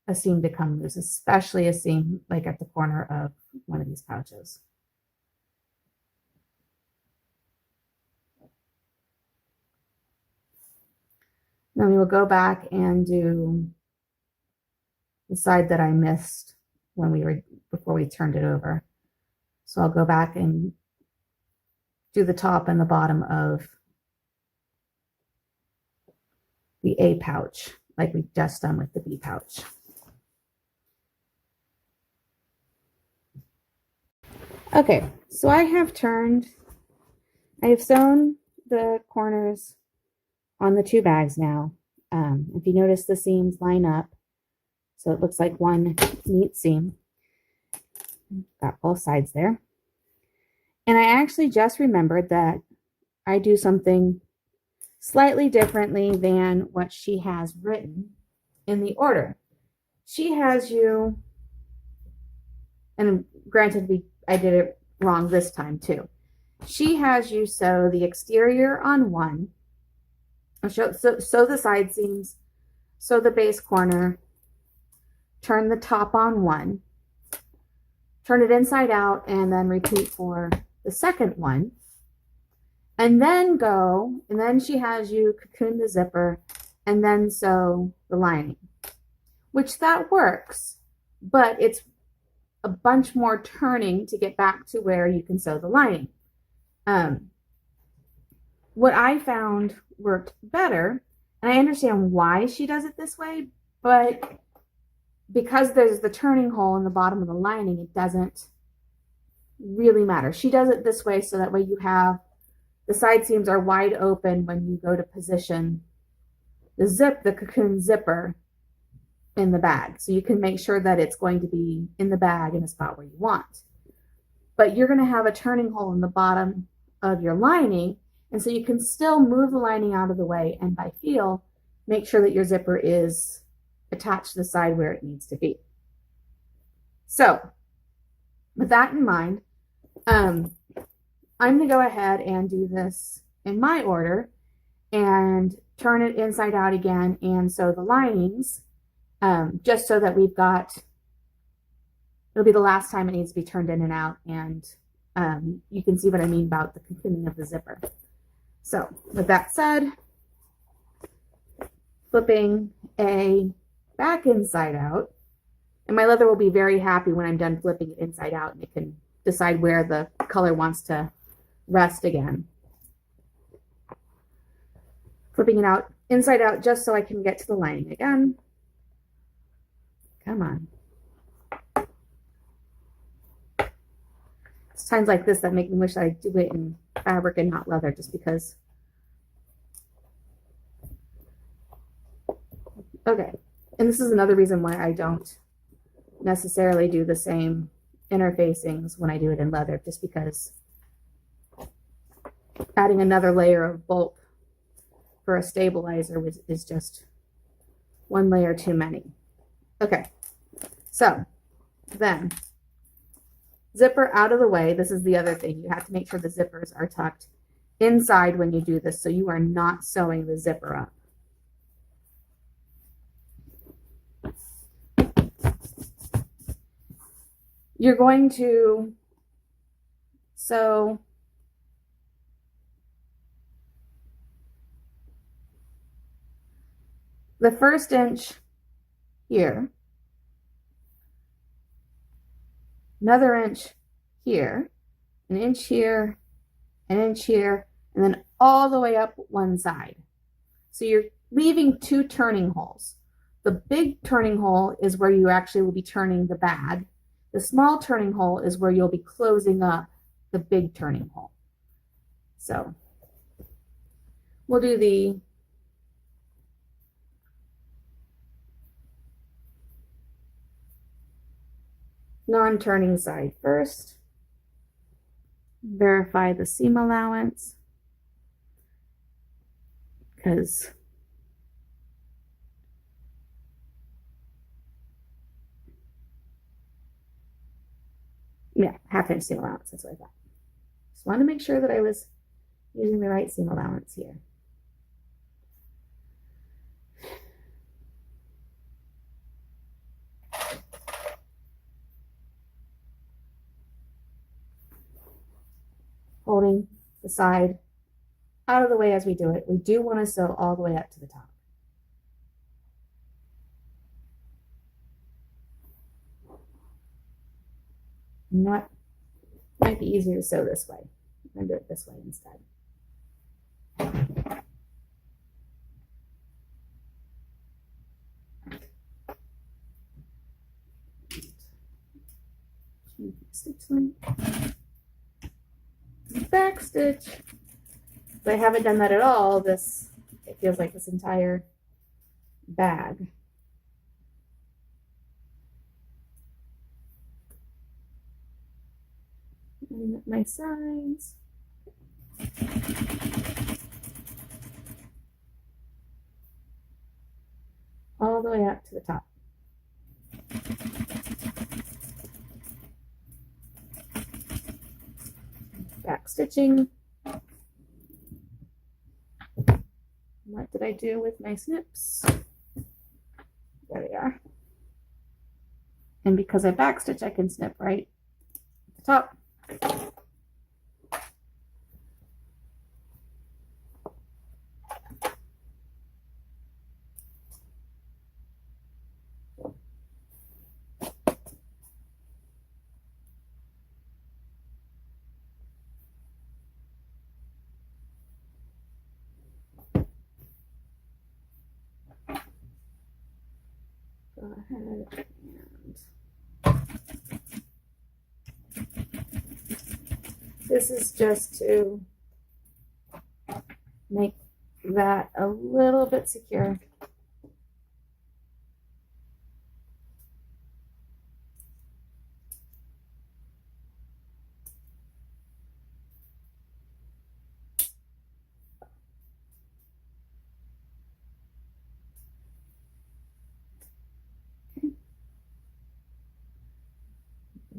a seam to come loose, especially a seam like at the corner of one of these pouches. Then we will go back and do the side that I missed when we were, before we turned it over. So I'll go back and do the top and the bottom of the A pouch, like we just done with the B pouch. Okay, so I have sewn the corners on the 2 bags now. If you notice, the seams line up, so it looks like one neat seam. Got both sides there. And I actually just remembered that I do something slightly differently than what she has written in the order. She has you, and granted, I did it wrong this time too. She has you sew the exterior on one, sew the side seams, sew the base corner, turn the top on one, turn it inside out, and then repeat for the second one. And then she has you cocoon the zipper and then sew the lining, which that works, but it's a bunch more turning to get back to where you can sew the lining. What I found worked better, and I understand why she does it this way, but because there's the turning hole in the bottom of the lining, it doesn't really matter. She does it this way so that way you have the side seams are wide open when you go to position the cocoon zipper in the bag. So you can make sure that it's going to be in the bag in a spot where you want. But you're going to have a turning hole in the bottom of your lining, and so you can still move the lining out of the way, and by feel, make sure that your zipper is attached to the side where it needs to be. So with that in mind, I'm going to go ahead and do this in my order and turn it inside out again and sew the linings, just so that we've got, it'll be the last time it needs to be turned in and out, and you can see what I mean about the cocooning of the zipper. So with that said, flipping a back inside out, and my leather will be very happy when I'm done flipping it inside out and it can decide where the color wants to rest again. Flipping it out inside out just so I can get to the lining again. Come on. It's times like this that make me wish I'd do it in fabric and not leather, just because. Okay, and this is another reason why I don't necessarily do the same interfacings when I do it in leather, just because adding another layer of bulk for a stabilizer is just one layer too many. Okay, so then zipper out of the way. This is the other thing. You have to make sure the zippers are tucked inside when you do this, so you are not sewing the zipper up. You're going to sew the first inch here, another inch here, an inch here, an inch here, and then all the way up one side. So you're leaving 2 turning holes. the big turning hole is where you actually will be turning the bag. The small turning hole is where you'll be closing up the big turning hole. So we'll do the non-turning side first. Verify the seam allowance, because yeah, half-inch seam allowance, that's what I thought. Just wanted to make sure that I was using the right seam allowance here. Holding the side out of the way as we do it. We do want to sew all the way up to the top. Not might be easier to sew this way. I'm going to do it this way instead. Stitch length. Back stitch. If I haven't done that at all, it feels like this entire bag. And my sides. All the way up to the top. Back stitching. What did I do with my snips? There they are. And because I back stitch, I can snip right at the top. Go ahead and this is just to make that a little bit secure.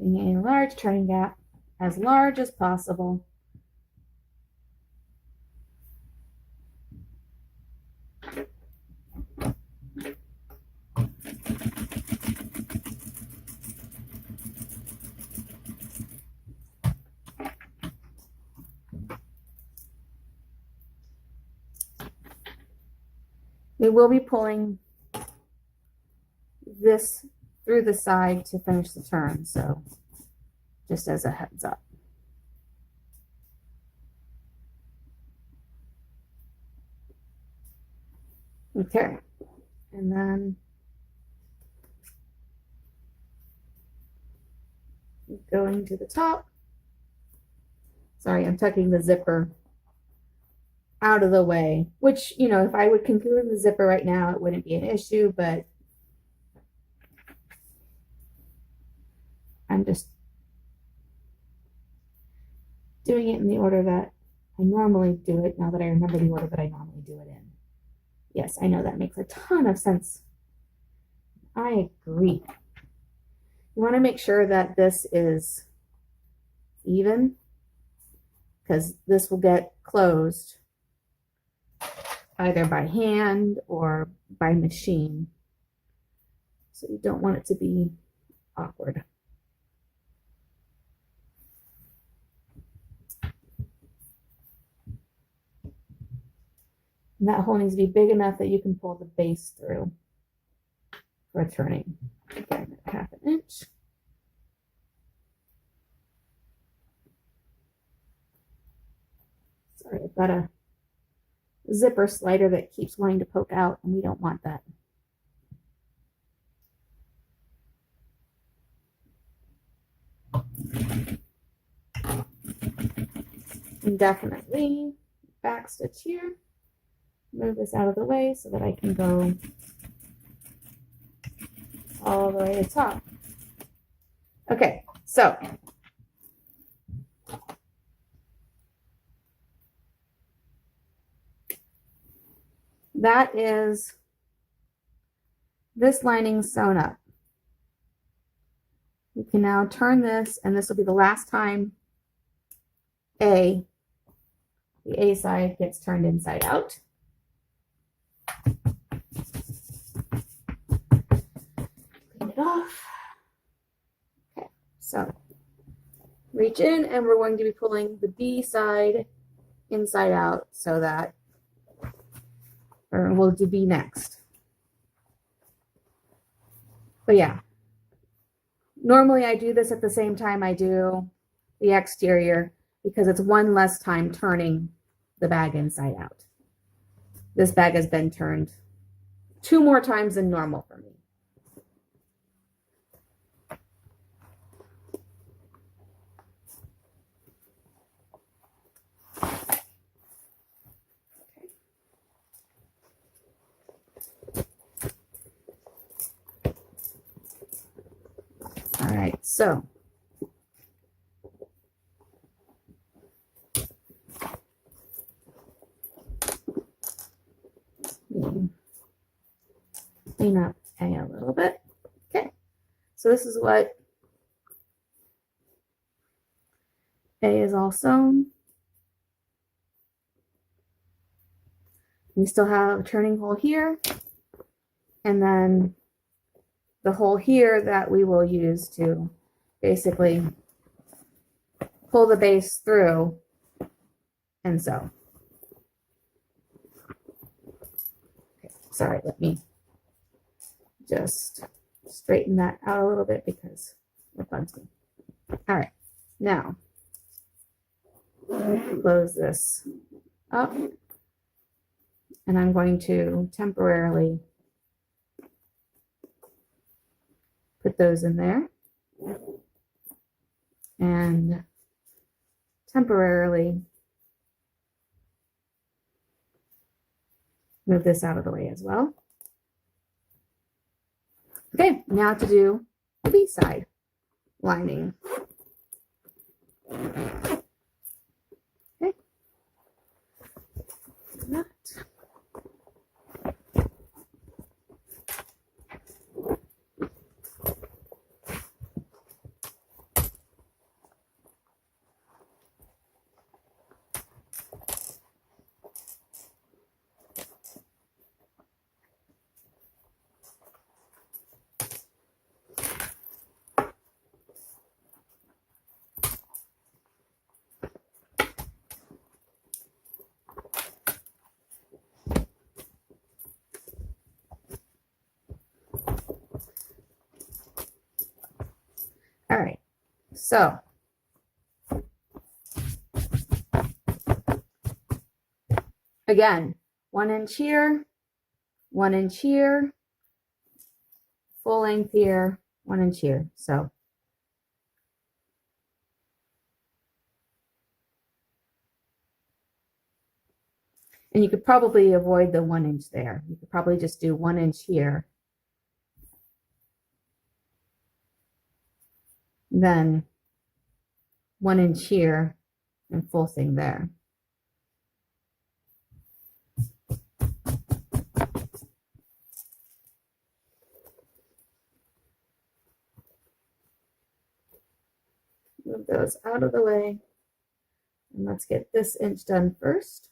Leaving a large turning gap, as large as possible. We will be pulling this through the side to finish the turn, so just as a heads up. Okay, and then going to the top. Sorry, I'm tucking the zipper out of the way, which, you know, if I would cocoon the zipper right now, it wouldn't be an issue, but I'm just doing it in the order that I normally do it, now that I remember the order that I normally do it in. Yes, I know that makes a ton of sense. I agree. You want to make sure that this is even, because this will get closed either by hand or by machine. So you don't want it to be awkward. And that hole needs to be big enough that you can pull the base through for turning. Again, ½ inch. Sorry, I've got a zipper slider that keeps wanting to poke out, and we don't want that. And definitely back stitch here. Move this out of the way so that I can go all the way to the top. Okay, so that is this lining sewn up. We can now turn this, and this will be the last time the A side gets turned inside out. Clean it off. Okay, so reach in, and we're going to be pulling the B side inside out so that, or we'll do B next. But yeah, normally I do this at the same time I do the exterior because it's one less time turning the bag inside out. This bag has been turned 2 more times than normal for me. All right, so clean up A a little bit. Okay, so this is what A is all sewn. We still have a turning hole here, and then the hole here that we will use to basically pull the base through and sew. Okay, sorry, let me just straighten that out a little bit because it bugs me. All right, now close this up, and I'm going to temporarily put those in there and temporarily move this out of the way as well. Okay, now to do the B side lining. Okay. That. All right, so again, 1 inch here, 1 inch here, full length here, 1 inch here. So and you could probably avoid the 1 inch there. You could probably just do 1 inch here. Then 1 inch here and full thing there. Move those out of the way. And let's get this inch done first.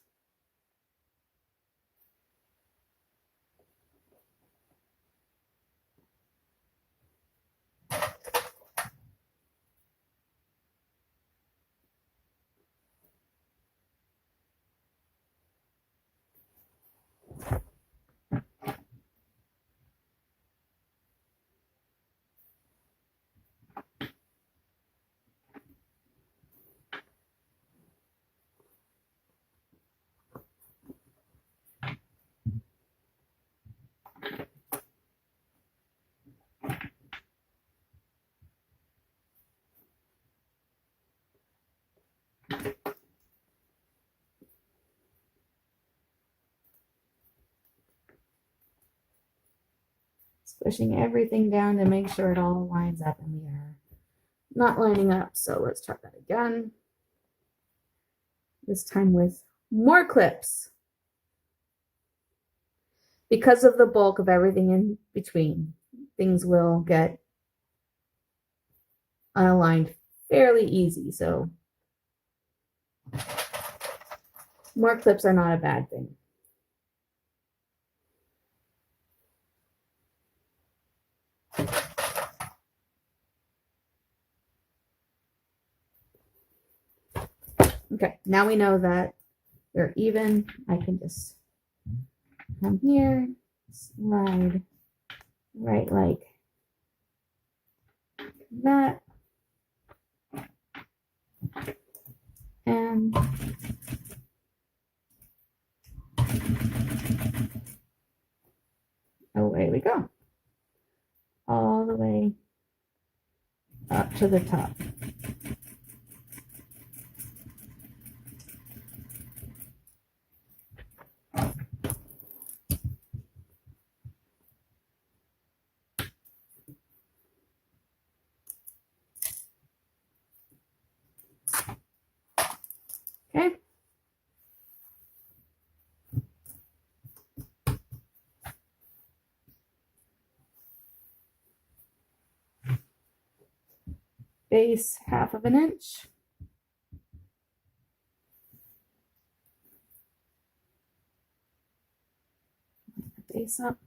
Pushing everything down to make sure it all lines up, and we are not lining up. So let's try that again. This time with more clips. Because of the bulk of everything in between, things will get unaligned fairly easy. So more clips are not a bad thing. Okay, now we know that they're even. I can just come here, slide right like that, and away we go, all the way up to the top. Okay. Base 1/2 inch. Base up.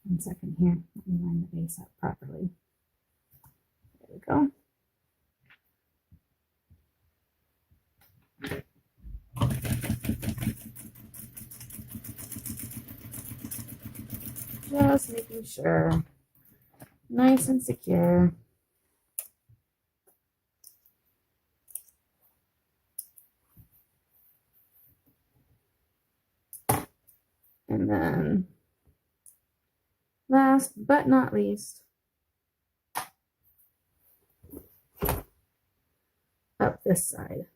1 second here. Let me line the base up properly. There we go. Just making sure. Nice and secure. And then last but not least, up this side.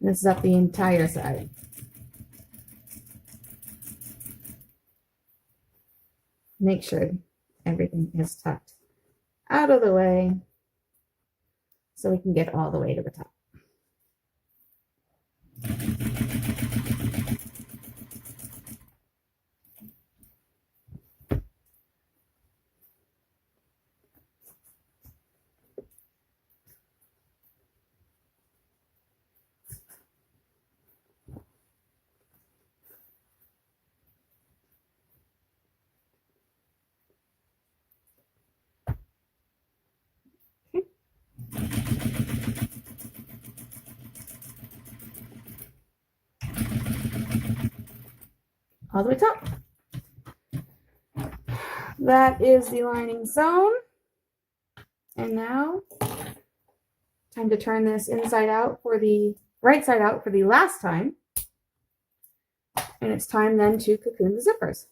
This is up the entire side. Make sure everything is tucked out of the way so we can get all the way to the top. All the way top. That is the lining sewn. And now, time to turn this inside out for the right side out for the last time. And it's time then to cocoon the zippers.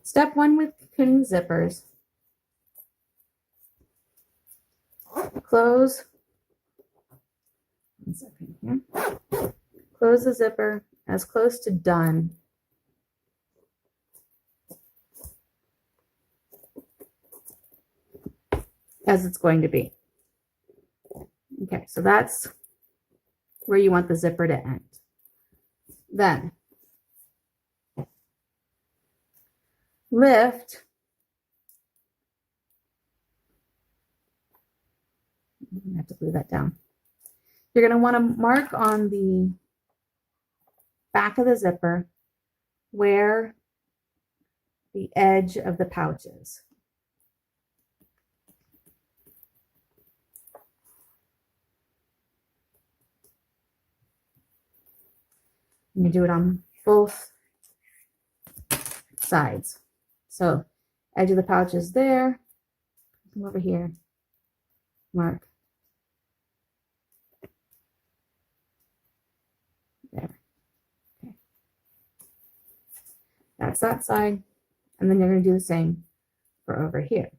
Step 1 with cocooning zippers. Close. 1 second here. Close the zipper as close to done. as it's going to be. Okay, so that's where you want the zipper to end. Then lift. I have to glue that down. You're going to want to mark on the back of the zipper where the edge of the pouch is. You do it on both sides. So edge of the pouch is there. Come over here. Mark. There. Okay. That's that side. And then you're going to do the same for over here.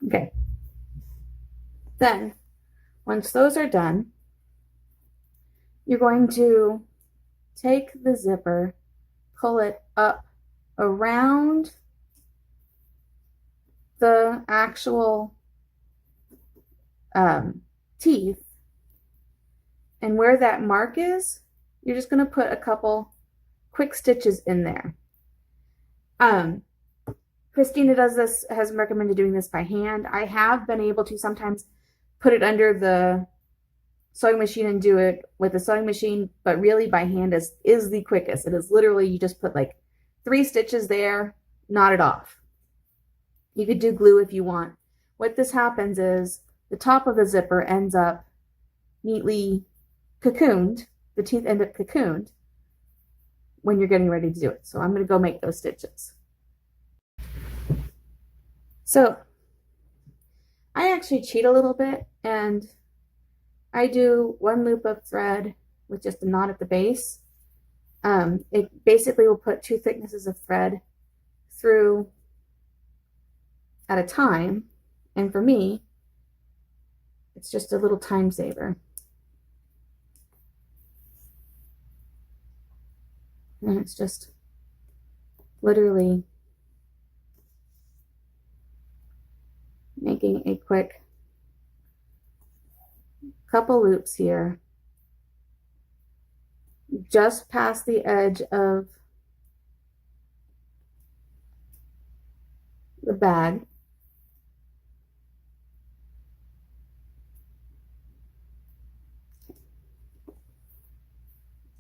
Okay. Then, once those are done, you're going to take the zipper, pull it up around the actual teeth, and where that mark is, you're just going to put a couple quick stitches in there. Christina does this, has recommended doing this by hand. I have been able to sometimes put it under the sewing machine and do it with the sewing machine, but really by hand is the quickest. It is literally, you just put like 3 stitches there, knot it off. You could do glue if you want. What this happens is the top of the zipper ends up neatly cocooned. The teeth end up cocooned when you're getting ready to do it. So I'm going to go make those stitches. So I actually cheat a little bit, and I do 1 loop of thread with just a knot at the base. It basically will put 2 thicknesses of thread through at a time, and for me, it's just a little time saver. And it's just literally making a quick couple loops here just past the edge of the bag.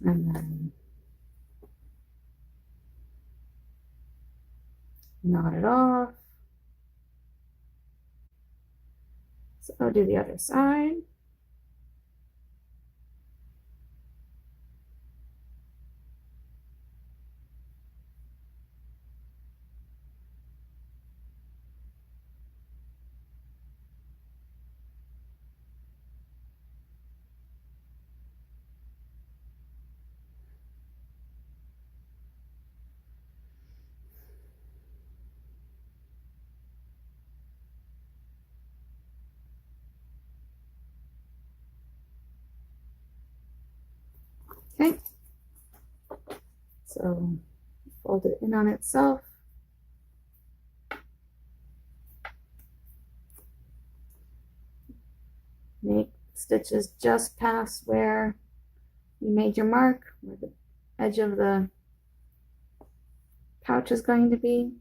And then knot it off. So I'll do the other side. Okay, so fold it in on itself. Make stitches just past where you made your mark, where the edge of the pouch is going to be.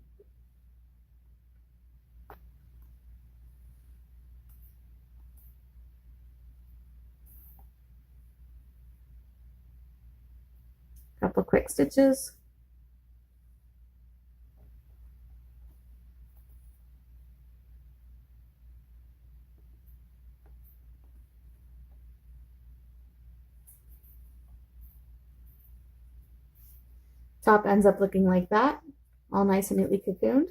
Couple quick stitches. Top ends up looking like that, all nice and neatly cocooned.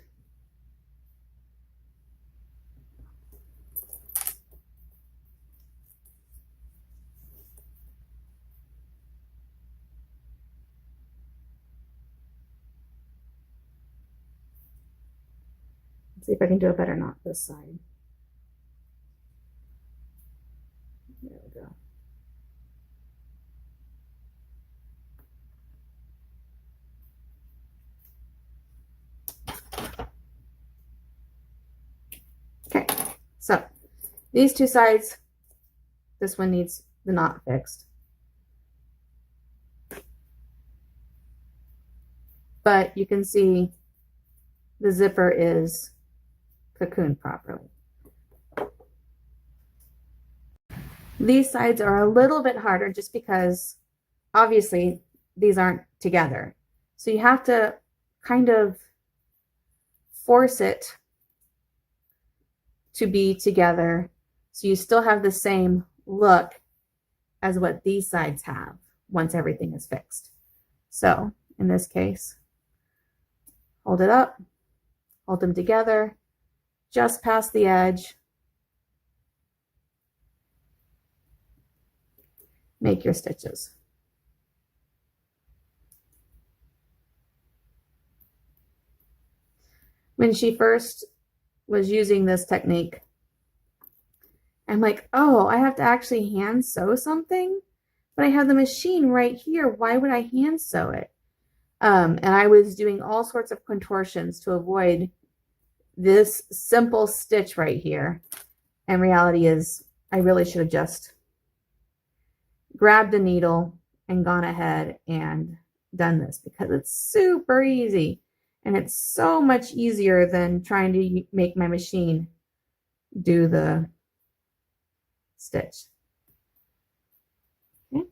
See if I can do a better knot this side. There we go. Okay, so these two sides, this one needs the knot fixed. But you can see the zipper is cocooned properly. These sides are a little bit harder just because obviously these aren't together. So you have to kind of force it to be together so you still have the same look as what these sides have once everything is fixed. So in this case, hold it up, hold them together, just past the edge, make your stitches. When she first was using this technique, I'm like, oh, I have to actually hand sew something, but I have the machine right here. Why would I hand sew it? And I was doing all sorts of contortions to avoid this simple stitch right here. And reality is, I really should have just grabbed a needle and gone ahead and done this because it's super easy. And it's so much easier than trying to make my machine do the stitch. Okay,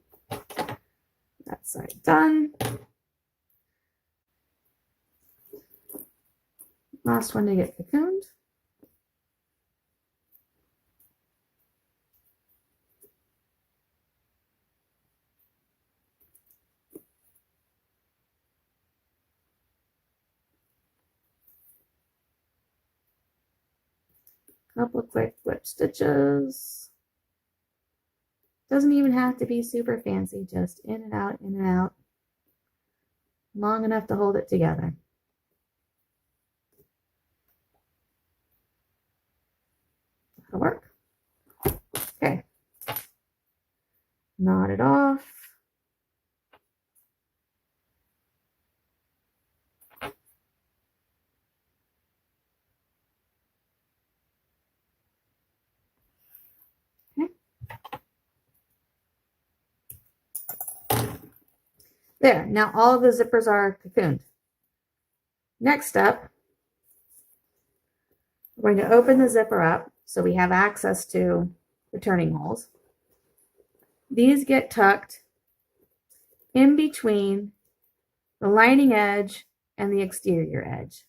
that side done. Last one to get cocooned. Couple quick flip stitches. Doesn't even have to be super fancy, just in and out, long enough to hold it together. That'll work. Okay. Knot it off. There, now all of the zippers are cocooned. Next step, we're going to open the zipper up so we have access to the turning holes. These get tucked in between the lining edge and the exterior edge.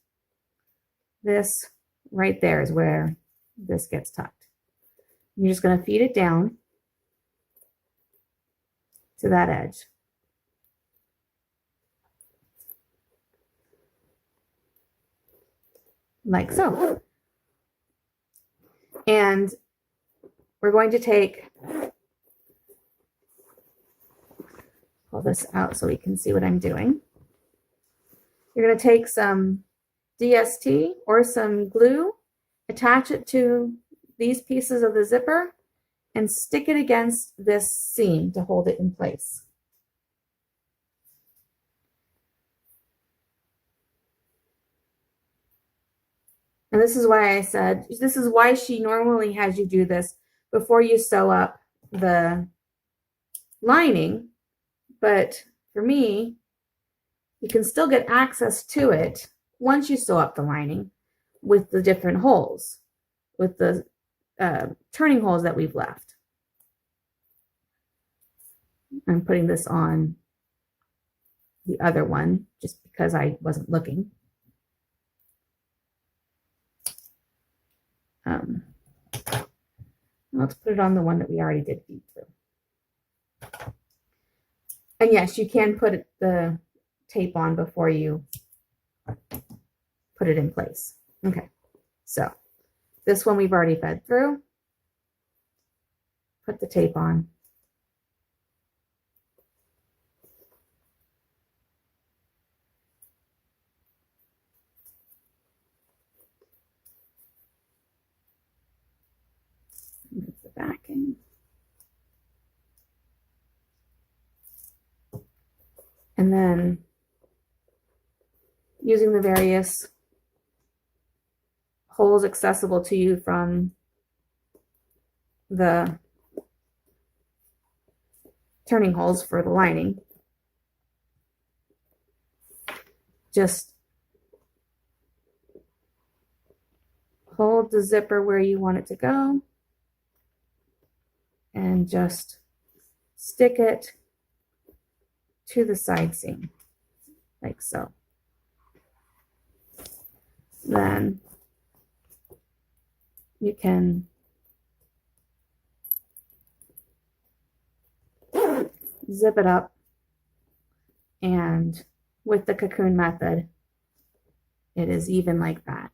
This right there is where this gets tucked. You're just going to feed it down to that edge. Like so. And we're going to pull this out so we can see what I'm doing. You're going to take some DST or some glue, attach it to these pieces of the zipper, and stick it against this seam to hold it in place. And this is why I said, this is why she normally has you do this before you sew up the lining. But for me, you can still get access to it once you sew up the lining with the different holes, with the turning holes that we've left. I'm putting this on the other one just because I wasn't looking. Let's put it on the one that we already did feed through. And yes, you can put the tape on before you put it in place. Okay, so this one we've already fed through. Put the tape on. basting. And then using the various holes accessible to you from the turning holes for the lining. Just hold the zipper where you want it to go and just stick it to the side seam like so. Then you can zip it up, and with the cocoon method, it is even like that.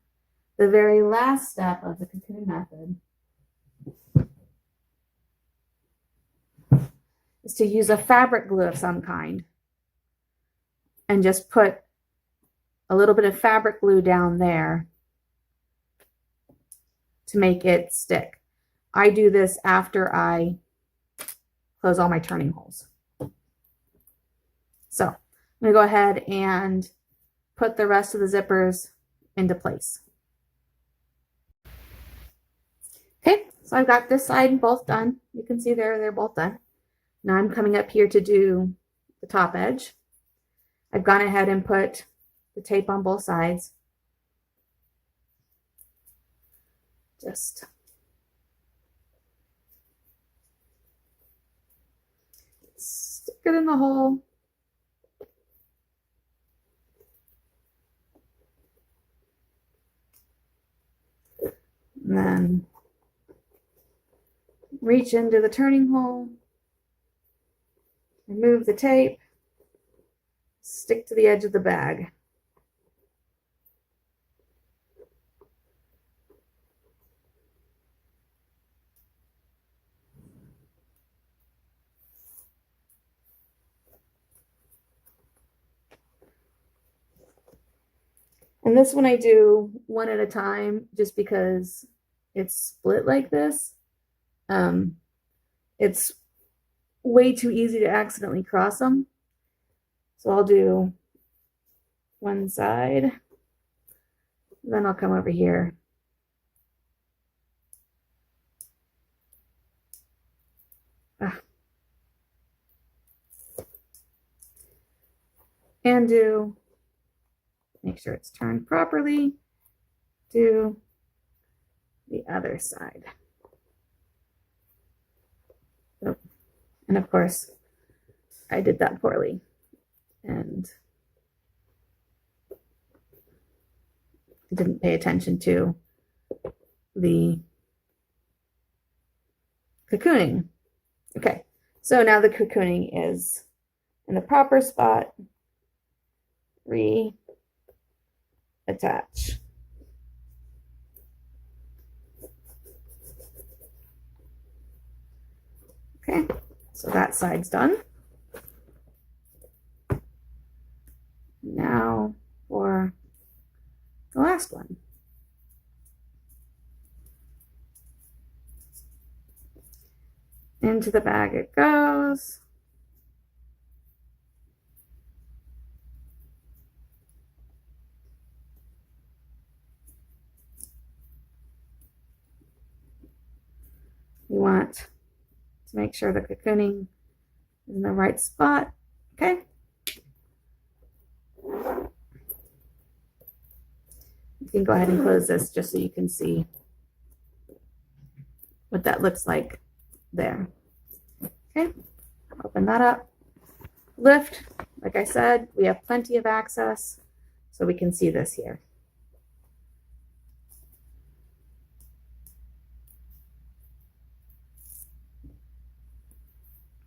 The very last step of the cocoon method is to use a fabric glue of some kind and just put a little bit of fabric glue down there to make it stick. I do this after I close all my turning holes. So I'm going to go ahead and put the rest of the zippers into place. Okay, so I've got this side both done. You can see they're both done. Now I'm coming up here to do the top edge. I've gone ahead and put the tape on both sides. Just stick it in the hole. And then reach into the turning hole, remove the tape, stick to the edge of the bag. And this one I do one at a time just because it's split like this. It's way too easy to accidentally cross them. So I'll do one side, then I'll come over here. And do, make sure it's turned properly, do the other side. Oh, and of course, I did that poorly. And didn't pay attention to the cocooning. Okay, so now the cocooning is in the proper spot. Reattach. Okay, so that side's done. Now for the last one. Into the bag it goes. You want to make sure the cocooning is in the right spot. Okay. You can go ahead and close this just so you can see what that looks like there. Okay, open that up. Lift, like I said, we have plenty of access, so we can see this here.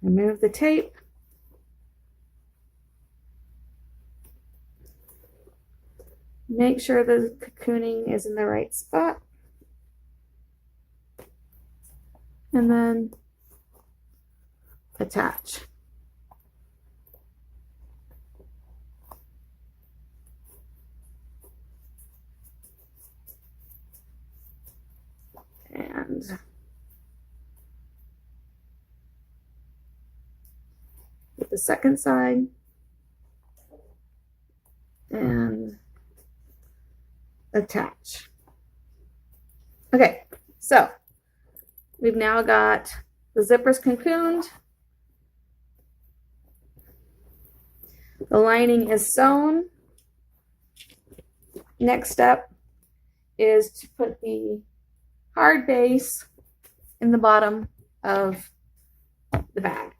Remove the tape. Make sure the cocooning is in the right spot. And then attach. And the second side and attach. Okay, so we've now got the zippers cocooned. The lining is sewn. Next step is to put the hard base in the bottom of the bag.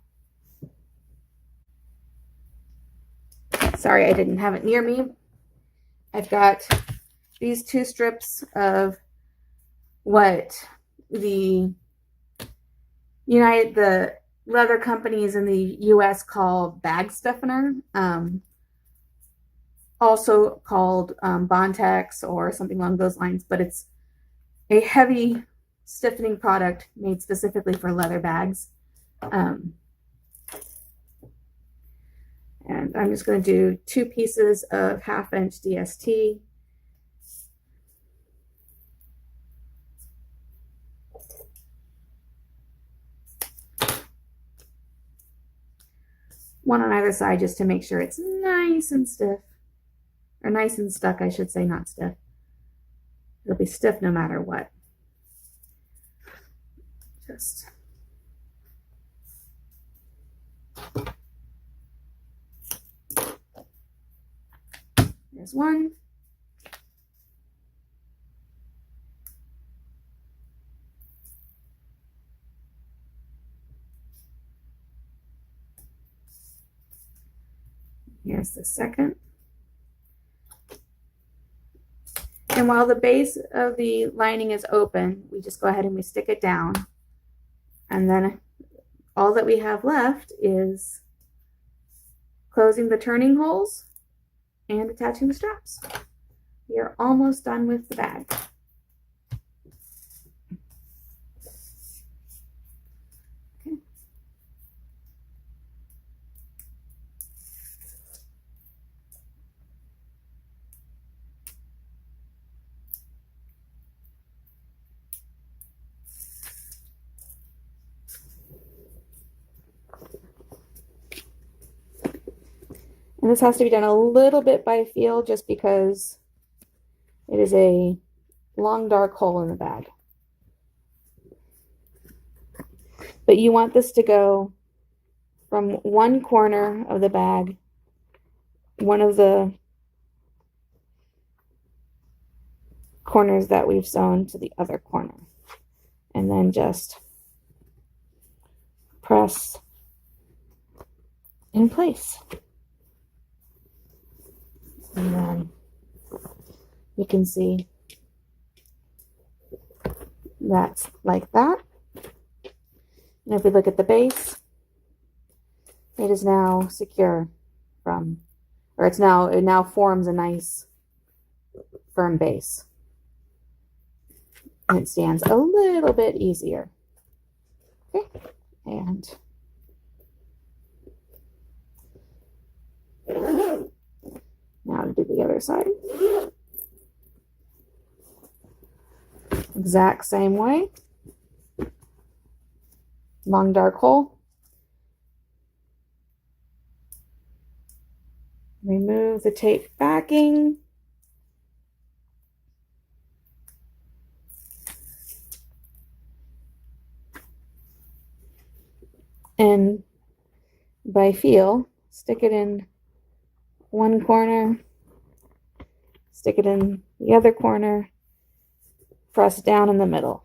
Sorry, I didn't have it near me. I've got these 2 strips of what the leather companies in the US call bag stiffener, also called Bontex or something along those lines, but it's a heavy stiffening product made specifically for leather bags. And I'm just going to do 2 pieces of 1/2 inch DST. One on either side just to make sure it's nice and stiff. Or nice and stuck, I should say, not stiff. It'll be stiff no matter what. Just there's one. Here's the second. And while the base of the lining is open, we just go ahead and we stick it down. And then all that we have left is closing the turning holes and attaching the straps. We are almost done with the bag. Okay. And this has to be done a little bit by feel just because it is a long dark hole in the bag. But you want this to go from one corner of the bag, one of the corners that we've sewn, to the other corner. And then just press in place. And then you can see that's like that. And if we look at the base, it is now secure from, or it now forms a nice firm base. And it stands a little bit easier. Okay, and now to do the other side. Exact same way. Long dark hole. Remove the tape backing. And by feel, stick it in one corner, stick it in the other corner, press down in the middle.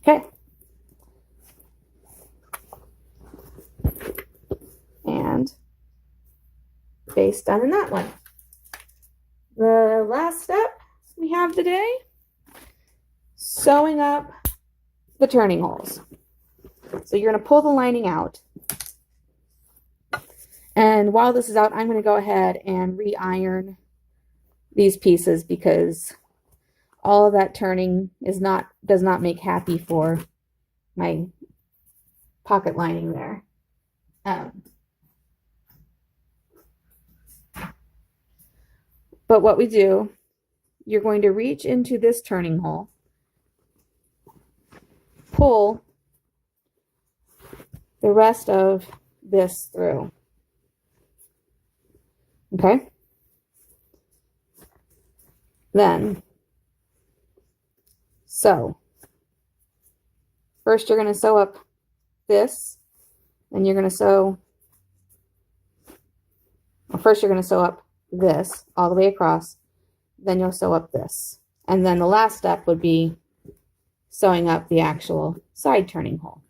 Okay. And base done in that one. The last step we have today, sewing up the turning holes. So you're going to pull the lining out. And while this is out, I'm going to go ahead and re-iron these pieces because all of that turning does not make happy for my pocket lining there. But what we do, you're going to reach into this turning hole pull the rest of this through. Okay? Then, so, first you're going to sew up this, then you're going to sew, well, first you're going to sew up this all the way across, then you'll sew up this. And then the last step would be sewing up the actual side turning hole.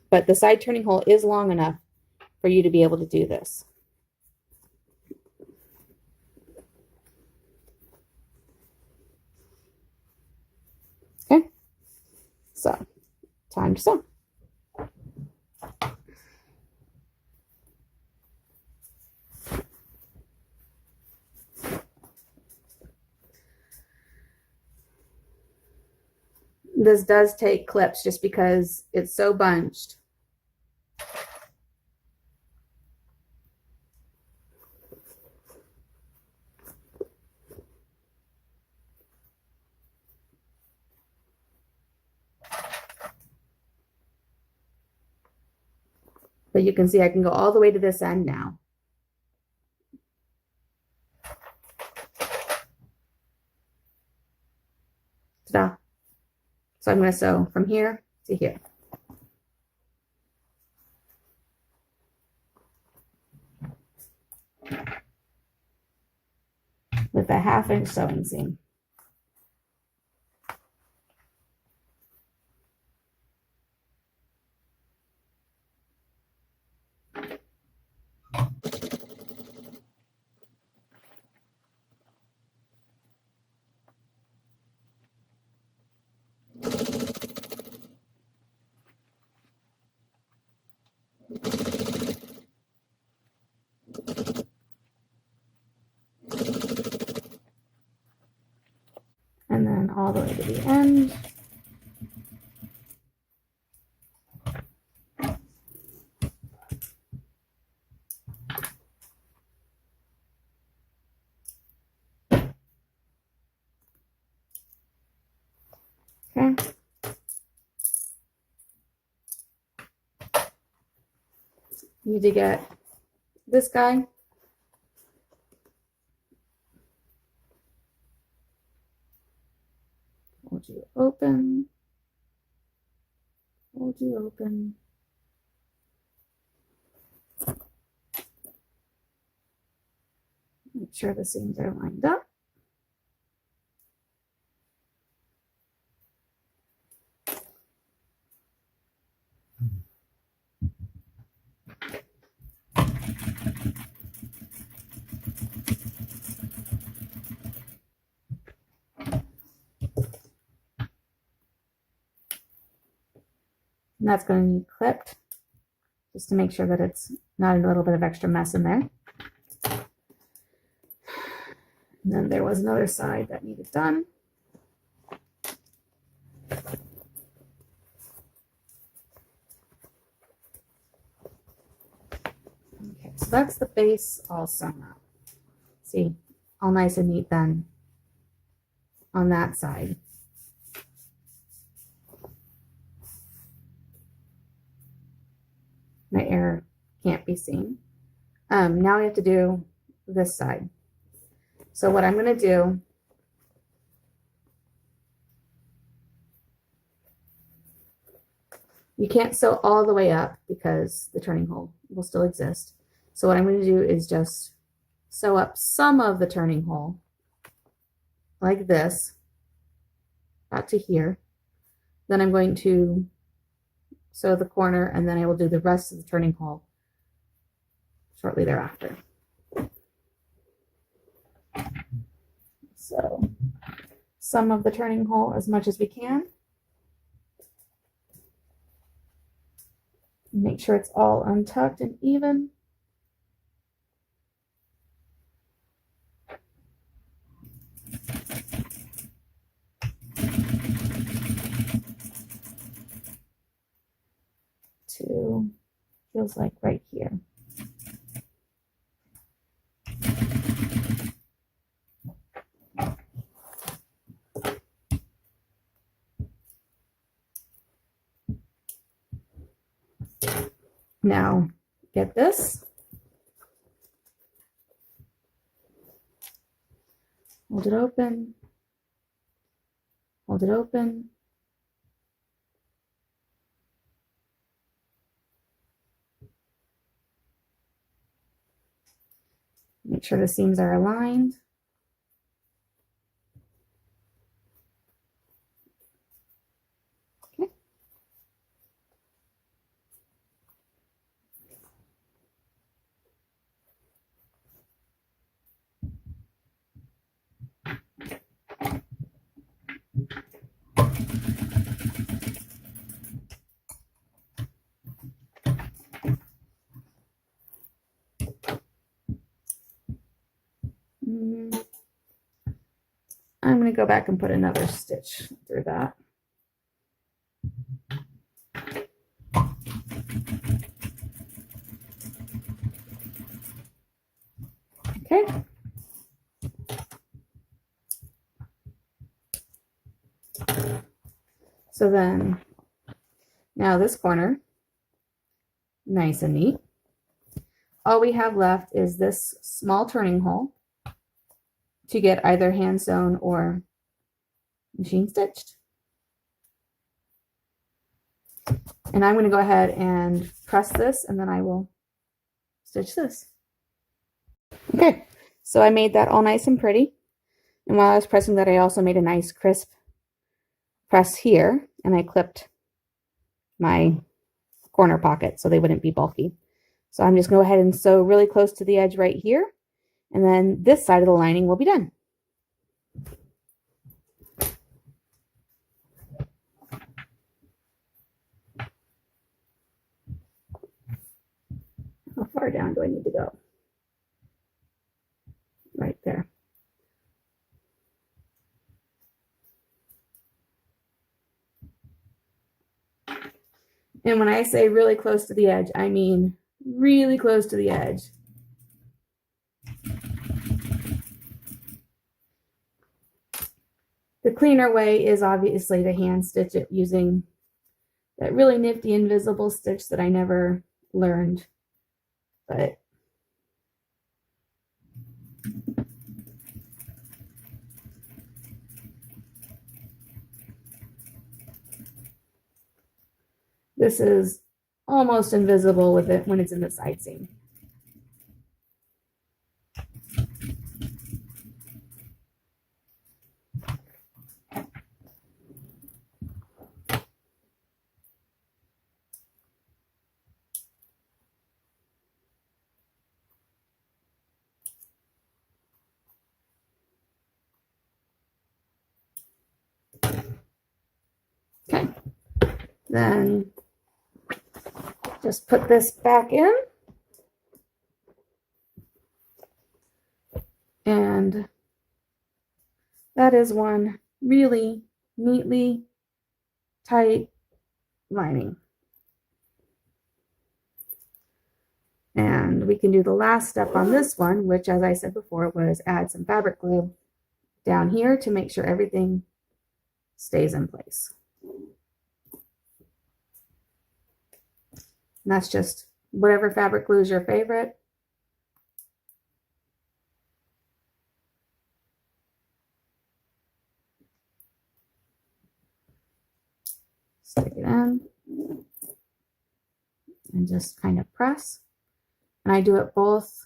But the side turning hole is long enough for you to be able to do this. Okay, so time to sew. This does take clips just because it's so bunched. But you can see I can go all the way to this end now. Ta-da. So I'm going to sew from here to here. With a 1/2 inch sewing seam. And then all the way to the end. Okay. Need to get this guy. Hold you open. Hold you open. Make sure the seams are lined up. And that's going to need clipped just to make sure that it's not a little bit of extra mess in there. And then there was another side that needed done. Okay, so that's the base all sewn up. See, all nice and neat then on that side. My error can't be seen. Now we have to do this side. So what I'm going to do, you can't sew all the way up because the turning hole will still exist. So what I'm going to do is just sew up some of the turning hole like this, about to here. Then I'm going to sew the corner, and then I will do the rest of the turning hole shortly thereafter. So some of the turning hole as much as we can. Make sure it's all untucked and even. To, feels like right here. Now, get this. Hold it open. Hold it open. Make sure the seams are aligned. Okay. I'm going to go back and put another stitch through that. Okay. So then, now this corner, nice and neat. All we have left is this small turning hole to get either hand sewn or machine stitched. And I'm going to go ahead and press this, and then I will stitch this. Okay, so I made that all nice and pretty. And while I was pressing that, I also made a nice crisp press here, and I clipped my corner pocket so they wouldn't be bulky. So I'm just going to go ahead and sew really close to the edge right here, and then this side of the lining will be done. How far down do I need to go? Right there. And when I say really close to the edge, I mean really close to the edge. The cleaner way is obviously to hand stitch it using that really nifty invisible stitch that I never learned. But this is almost invisible with it when it's in the side seam. Okay, then just put this back in. And that is one really neatly tight lining. And we can do the last step on this one, which, as I said before, was add some fabric glue down here to make sure everything stays in place. And that's just whatever fabric glue is your favorite. Stick it in and just kind of press. And I do it both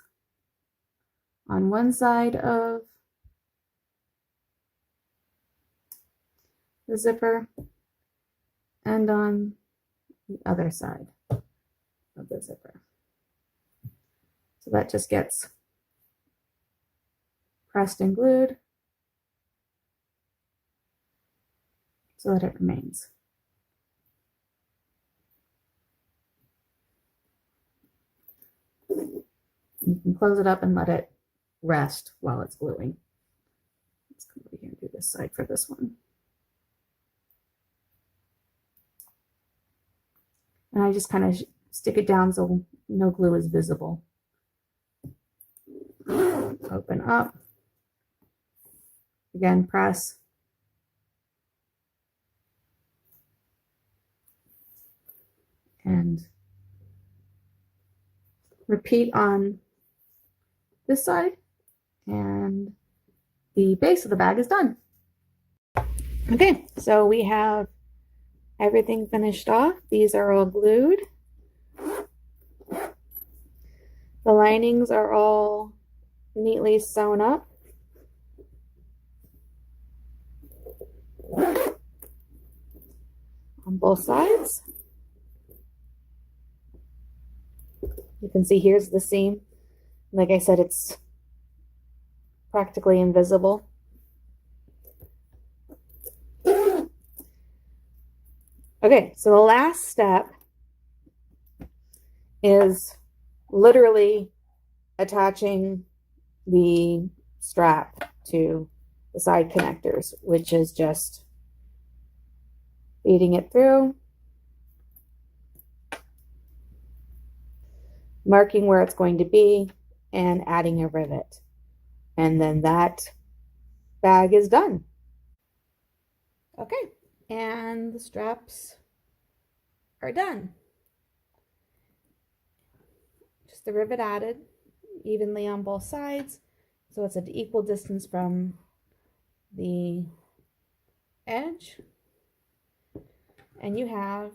on one side of the zipper and on the other side of the zipper. So that just gets pressed and glued so that it remains. You can close it up and let it rest while it's gluing. Let's come over here and do this side for this one. And I just kind of stick it down so no glue is visible. Open up. Again, press. And Repeat on this side, and the base of the bag is done. Okay, so we have everything finished off. These are all glued. The linings are all neatly sewn up. On both sides. You can see here's the seam. Like I said, it's practically invisible. Okay, so the last step is literally attaching the strap to the side connectors, which is just feeding it through, marking where it's going to be, and adding a rivet. And then that bag is done. Okay, and the straps are done. Just the rivet added evenly on both sides, so it's an equal distance from the edge, and you have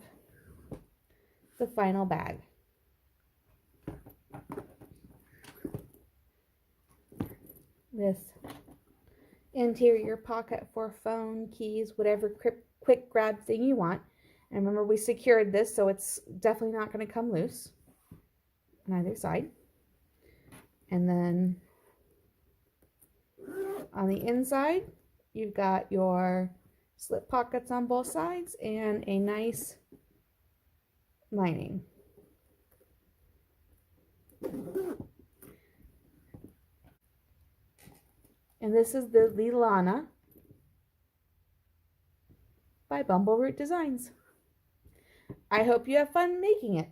the final bag. With interior pocket for phone, keys, whatever quick grab thing you want. And remember, we secured this, so it's definitely not going to come loose on either side. And then on the inside, you've got your slip pockets on both sides and a nice lining. And this is the Leelana by Bumbleroot Designs. I hope you have fun making it.